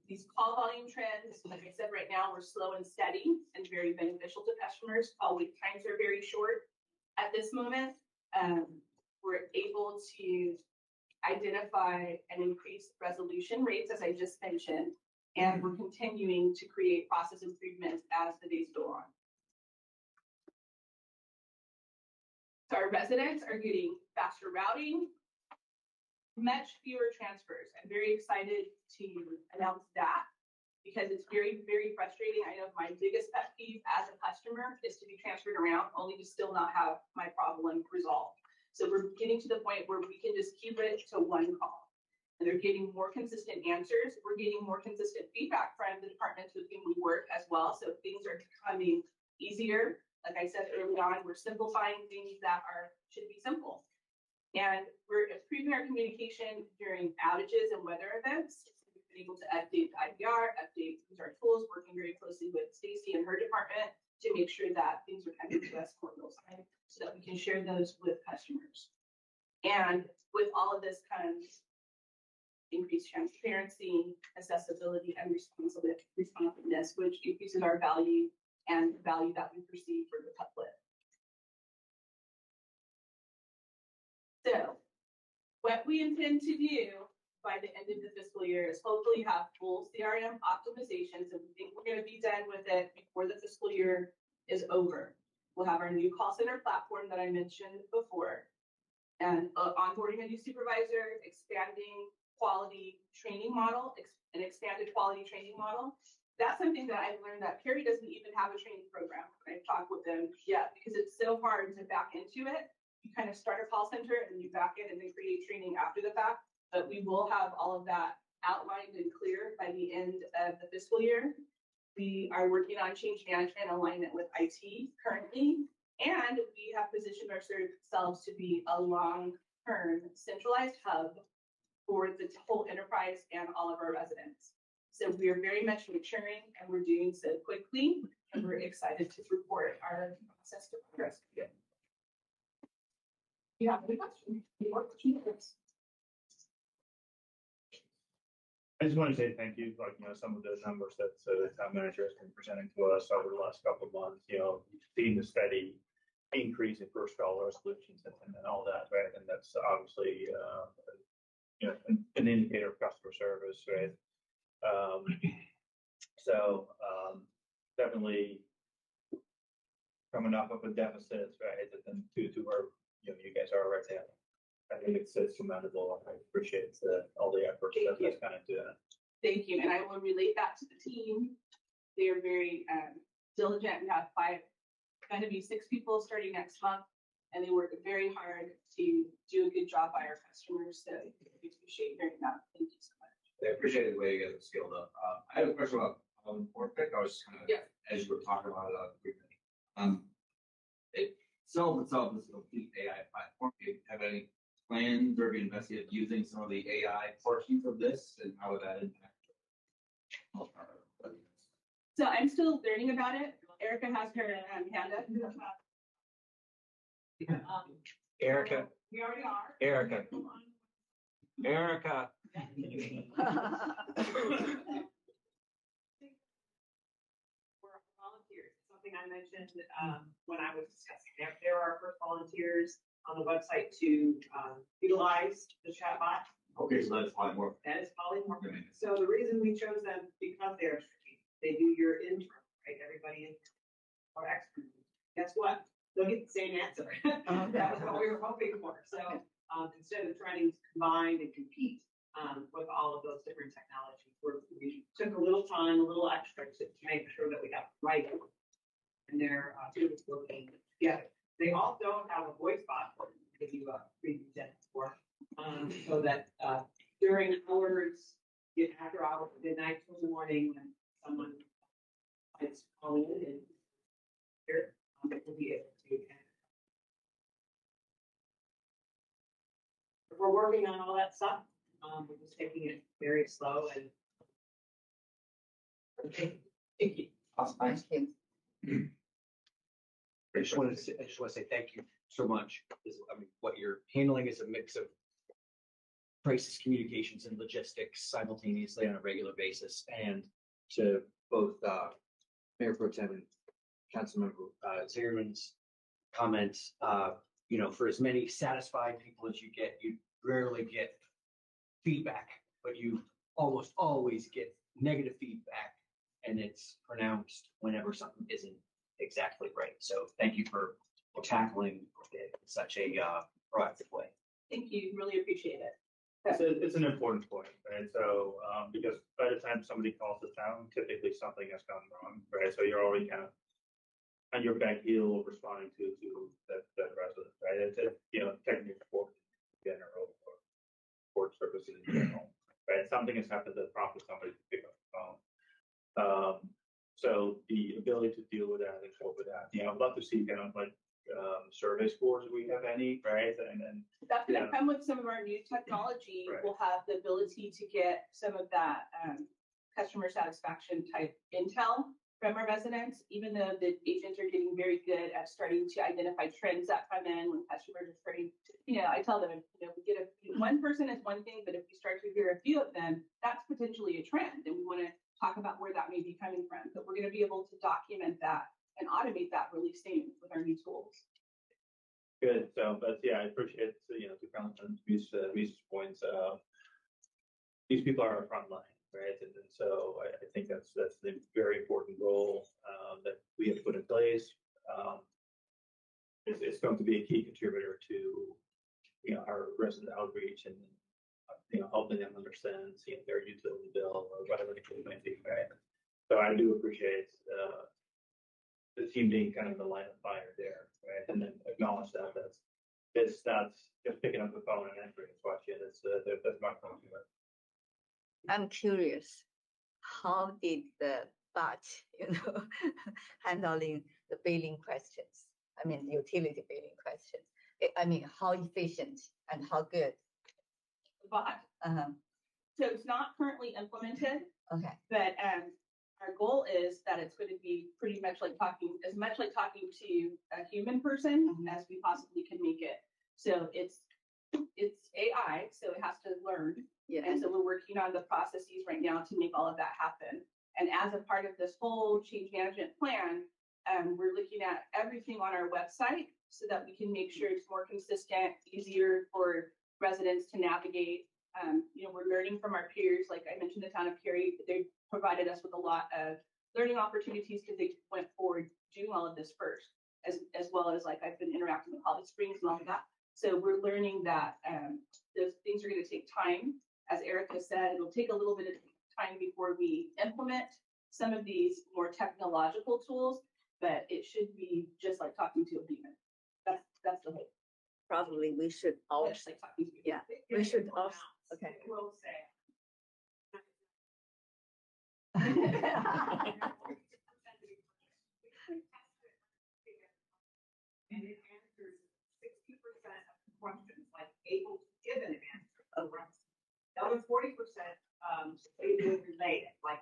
S17: these call volume trends. Like I said, right now we're slow and steady and very beneficial to customers. Call wait times are very short at this moment. We're able to identify and increase resolution rates, as I just mentioned. And we're continuing to create process improvements as the days go on. So our residents are getting faster routing, much fewer transfers. I'm very excited to announce that because it's very, very frustrating. I know my biggest pet peeve as a customer is to be transferred around only to still not have my problem resolved. So we're getting to the point where we can just keep it to one call. And they're getting more consistent answers. We're getting more consistent feedback from the departments with whom we work as well. So things are becoming easier. Like I said early on, we're simplifying things that should be simple. And we're improving our communication during outages and weather events. We've been able to update the IVR, use our tools, working very closely with Stacy and her department to make sure that things are coming to us more real time so that we can share those with customers. And with all of this comes increased transparency, accessibility, and responsiveness, which increases our value and the value that we perceive for the public. So what we intend to do by the end of the fiscal year is hopefully have full CRM optimization. So we think we're going to be done with it before the fiscal year is over. We'll have our new call center platform that I mentioned before, and onboarding a new supervisor, expanding quality training model, an expanded quality training model. That's something that I've learned that Perry doesn't even have a training program. I've talked with them yet because it's so hard to back into it. You kind of start a call center and then you back in and then create training after the fact. But we will have all of that outlined and clear by the end of the fiscal year. We are working on change management alignment with IT currently, and we have positioned ourselves to be a long-term centralized hub for the whole enterprise and all of our residents. So we are very much maturing and we're doing so quickly, and we're excited to report our process to progress. Do you have any questions?
S6: I just want to say thank you, some of the numbers that the town manager has been presenting to us over the last couple of months, seeing the steady increase in first call resolutions and all that, right? And that's obviously, an indicator of customer service, right? Definitely coming off of a deficit, right? And to where, you guys are right now. I think it's commendable. I appreciate all the efforts that's kind of doing it.
S17: Thank you. And I will relate that to the team. They are very diligent. We have going to be 6 people starting next month, and they work very hard to do a good job by our customers. So we appreciate hearing that. Thank you so much.
S7: I appreciate the way you guys have scaled up. I have a question about Orpik. I was kind of, as you were talking about it, it sells itself as a complete AI platform. Do you have any plans or have you investigated using some of the AI portions of this, and how would that impact?
S17: So I'm still learning about it. Erica has her hand up.
S9: Erica.
S17: We already are.
S9: Erica. Erica.
S18: We're volunteers. Something I mentioned when I was discussing. There are first volunteers on the website to utilize the chatbot.
S7: Okay, so that's polymorph.
S18: That is polymorphic. So the reason we chose them because they're strategic. They do your intro, right? Everybody in or expert. Guess what? They'll get the same answer. That was what we were hoping for. So instead of trying to combine and compete with all of those different technologies, we took a little time, a little extra to make sure that we got the right one. And they're working together. They also have a voice bot that you present for, so that during hours, after hours, midnight till the morning, when someone is calling in and here, it will be able to. We're working on all that stuff. We're just taking it very slow and. Okay, thank you.
S9: Awesome. Thank you. I just want to say thank you so much. What you're handling is a mix of crisis communications and logistics simultaneously on a regular basis. And to both Mayor Pro Tem and Councilmember Zimmerman's comments, for as many satisfied people as you get, you rarely get feedback, but you almost always get negative feedback and it's pronounced whenever something isn't exactly right. So thank you for tackling it in such a proactive way.
S17: Thank you, really appreciate it.
S6: It's an important point, right? So, because by the time somebody calls the town, typically something has gone wrong, right? So you're already kind of on your back heel responding to that resident, right? It's a, technical support in general or support services in general, right? Something has happened that prompted somebody to pick up the phone. So the ability to deal with that and cope with that, I'd love to see kind of like survey scores, we have any, right? And
S17: That's gonna come with some of our new technology.
S6: Right.
S17: We'll have the ability to get some of that customer satisfaction type intel from our residents, even though the agents are getting very good at starting to identify trends that come in when customers are starting to, I tell them, we get one person is one thing, but if we start to hear a few of them, that's potentially a trend. And we want to talk about where that may be coming from, but we're going to be able to document that and automate that really soon with our new tools.
S6: good. So, but yeah, I appreciate, to Congressman Reese's points. These people are our front line, right? And so I think that's the very important role that we have put in place. It's going to be a key contributor to our resident outreach and helping them understand their utility bill or whatever the case may be, right? So I do appreciate the team being kind of the line of fire there, right? And then acknowledge that's just picking up the phone and answering a question. That's my point.
S5: I'm curious, how did the bot, handling the billing questions? I mean, utility billing questions. I mean, how efficient and how good?
S17: The bot. So it's not currently implemented.
S5: Okay.
S17: But our goal is that it's going to be pretty much like talking to a human person as we possibly can make it. So it's AI, so it has to learn.
S5: Yeah.
S17: And so we're working on the processes right now to make all of that happen. And as a part of this whole change management plan, we're looking at everything on our website so that we can make sure it's more consistent, easier for residents to navigate. We're learning from our peers. Like I mentioned, the town of Cary, they provided us with a lot of learning opportunities because they went forward doing all of this first, as well as like I've been interacting with Holly Springs and all of that. So we're learning that those things are going to take time. As Erica said, it'll take a little bit of time before we implement some of these more technological tools, but it should be just like talking to a human. That's the hope.
S5: Probably we should also,
S17: Just like talking to a
S5: yeah,
S17: human.
S5: we should also, okay.
S18: Will say. And it answers 60% of the questions, like able to give an answer. The other 40%, able to relate it, like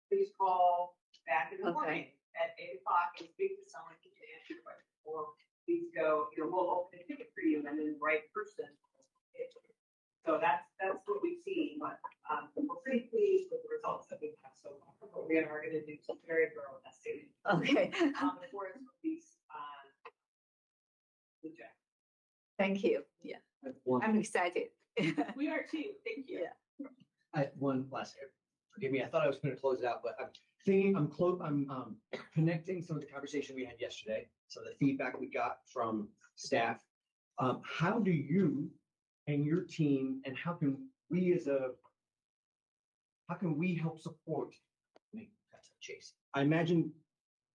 S18: please call back in the morning at 8 o'clock and speak to someone to answer your question. Or please go, we'll open a ticket for you and then the right person. So that's what we've seen, but we're pretty pleased with the results that we've had so far. But we are going to do some very thorough testing.
S5: Okay.
S18: Before it's released the check.
S5: Thank you. Yeah. I'm excited.
S17: We are too. Thank you.
S5: Yeah.
S9: One last here. Forgive me. I thought I was going to close it out, but I'm thinking I'm connecting some of the conversation we had yesterday, some of the feedback we got from staff. How do you and your team, and how can we help support? That's a chase. I imagine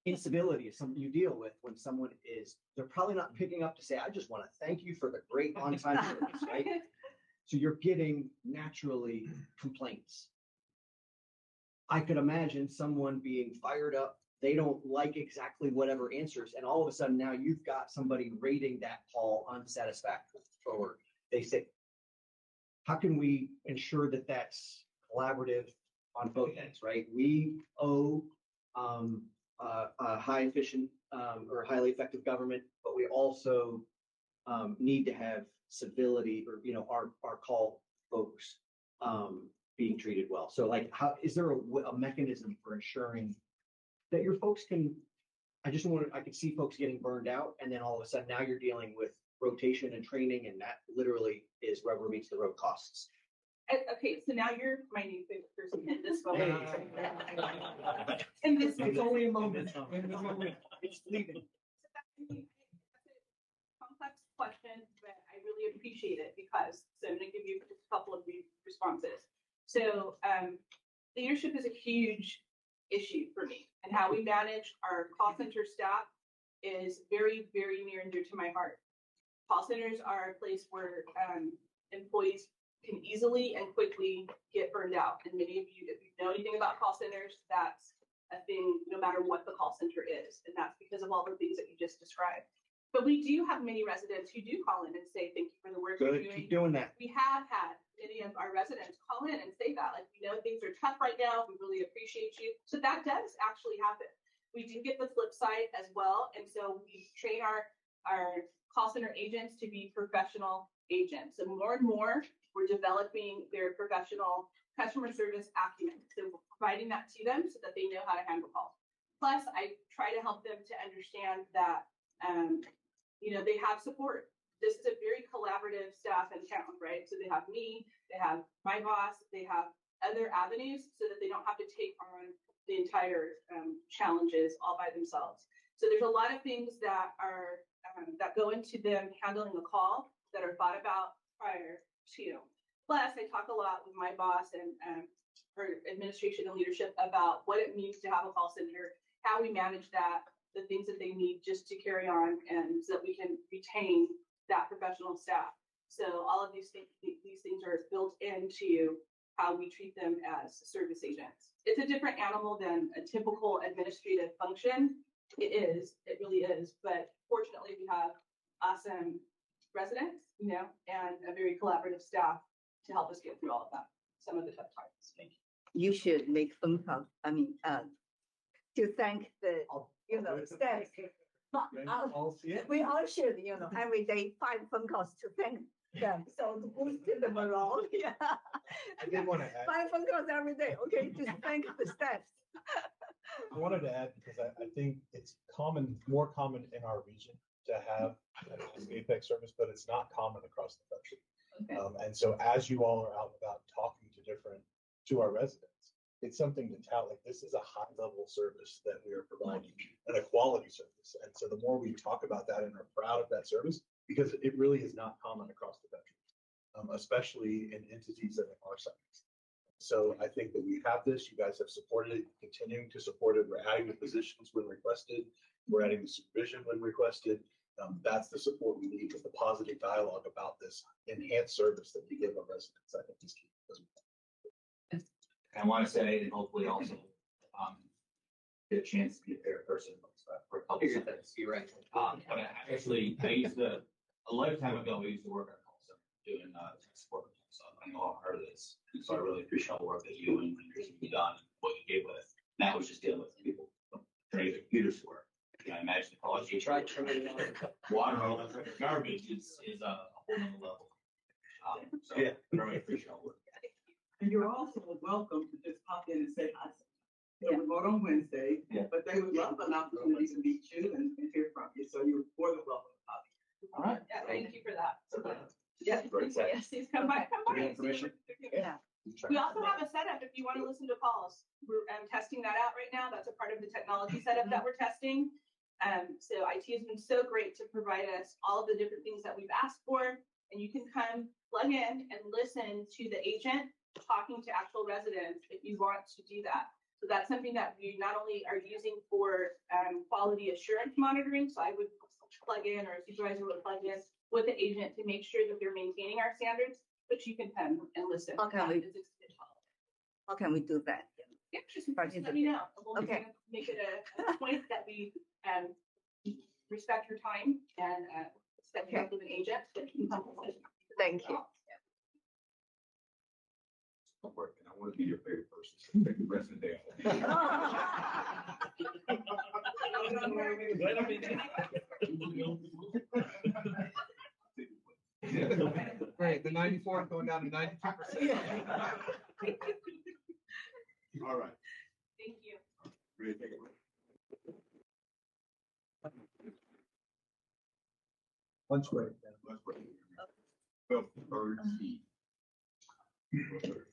S9: instability is something you deal with when someone they're probably not picking up to say, I just want to thank you for the great on-time service, right? So you're getting naturally complaints. I could imagine someone being fired up. They don't like exactly whatever answers. And all of a sudden now you've got somebody rating that call unsatisfactory. Or they say, how can we ensure that that's collaborative on both ends, right? We owe a high efficient or highly effective government, but we also need to have civility or our call folks being treated well. So like, how is there a mechanism for ensuring that your folks I could see folks getting burned out, and then all of a sudden now you're dealing with rotation and training, and that literally is rubber meets the road costs.
S17: Okay, so now you're my new favorite person in this moment. In this.
S12: It's only a moment. It's fleeting.
S17: Complex question, but I really appreciate it because, so I'm gonna give you just a couple of these responses. So, leadership is a huge issue for me, and how we manage our call center staff is very, very near and dear to my heart. Call centers are a place where, employees can easily and quickly get burned out. And many of you, if you know anything about call centers, that's a thing, no matter what the call center is. And that's because of all the things that you just described. But we do have many residents who do call in and say, thank you for the work you're
S9: Good,
S17: doing.
S9: keep doing that.
S17: We have had many of our residents call in and say that, like, we know things are tough right now. We really appreciate you. So that does actually happen. We do get the flip side as well. And so we train our call center agents to be professional agents. And more, we're developing their professional customer service acumen. So we're providing that to them so that they know how to handle calls. Plus, I try to help them to understand that, they have support. This is a very collaborative staff in town, right? So they have me, they have my boss, they have other avenues so that they don't have to take on the entire challenges all by themselves. So there's a lot of things that are that go into them handling the call that are thought about prior to. Plus, I talk a lot with my boss and her administration and leadership about what it means to have a call center, how we manage that, the things that they need just to carry on, and so that we can retain that professional staff. So all of these things are built into how we treat them as service agents. It's a different animal than a typical administrative function. It really is. But fortunately, we have awesome residents, and a very collaborative staff to help us get through all of that, some of the tough times. Thank you.
S5: You should make phone calls, to thank the, staff. We all should, every day 5 phone calls to thank them, so to boost the morale, yeah.
S4: I did want to add.
S5: 5 phone calls every day, okay, to thank the staff.
S4: I wanted to add, because I think it's more common in our region to have an Apex service, but it's not common across the country.
S5: Okay.
S4: And so as you all are out and about talking to our residents, it's something to tout, like, this is a high level service that we are providing and a quality service. And so the more we talk about that and are proud of that service, because it really is not common across the country, especially in entities that are our size. So I think that we have this, you guys have supported it, continuing to support it. We're adding the positions when requested. We're adding the supervision when requested. That's the support we need, with the positive dialogue about this enhanced service that we give our residents. I think is key.
S7: I want to say, and hopefully also, get a chance to be a fair person for a couple seconds.
S9: You're right.
S7: But a lifetime ago, I used to work at a call center doing support. So I know how hard it is. And so I really appreciate all the work that you and your team have done, and what you gave with. Now it's just dealing with people trying to get computers to work. I imagine the college you
S9: Try
S7: water, electric, garbage is a whole nother level. So I really appreciate all the work.
S18: And you're also welcome to just pop in and say hi. So we vote on Wednesday, but they would love an opportunity to meet you and hear from you. So you're more than welcome to pop in.
S17: All right. Yeah, thank you for that.
S18: Yes,
S17: Yes, please come by.
S4: Information?
S5: Yeah.
S17: We also have a setup if you want to listen to calls. We're testing that out right now. That's a part of the technology setup that we're testing. So IT has been so great to provide us all of the different things that we've asked for, and you can come plug in and listen to the agent talking to actual residents if you want to do that. So that's something that we not only are using for quality assurance monitoring. So I would plug in, or a supervisor would plug in with the agent to make sure that they're maintaining our standards, but you can come and listen.
S5: How can we do that?
S17: Yeah, just let me know. We'll
S5: Okay.
S17: make it a point that we respect your time and set you up with an agent that can come.
S5: Thank you.
S3: Work, and I want to be your favorite person. So take the rest of the day
S8: Right, the 94 going down to 92%.
S3: All right.
S17: Thank you.
S3: Ready to take a break?
S4: Lunch break.
S3: Lunch break. 12:30. for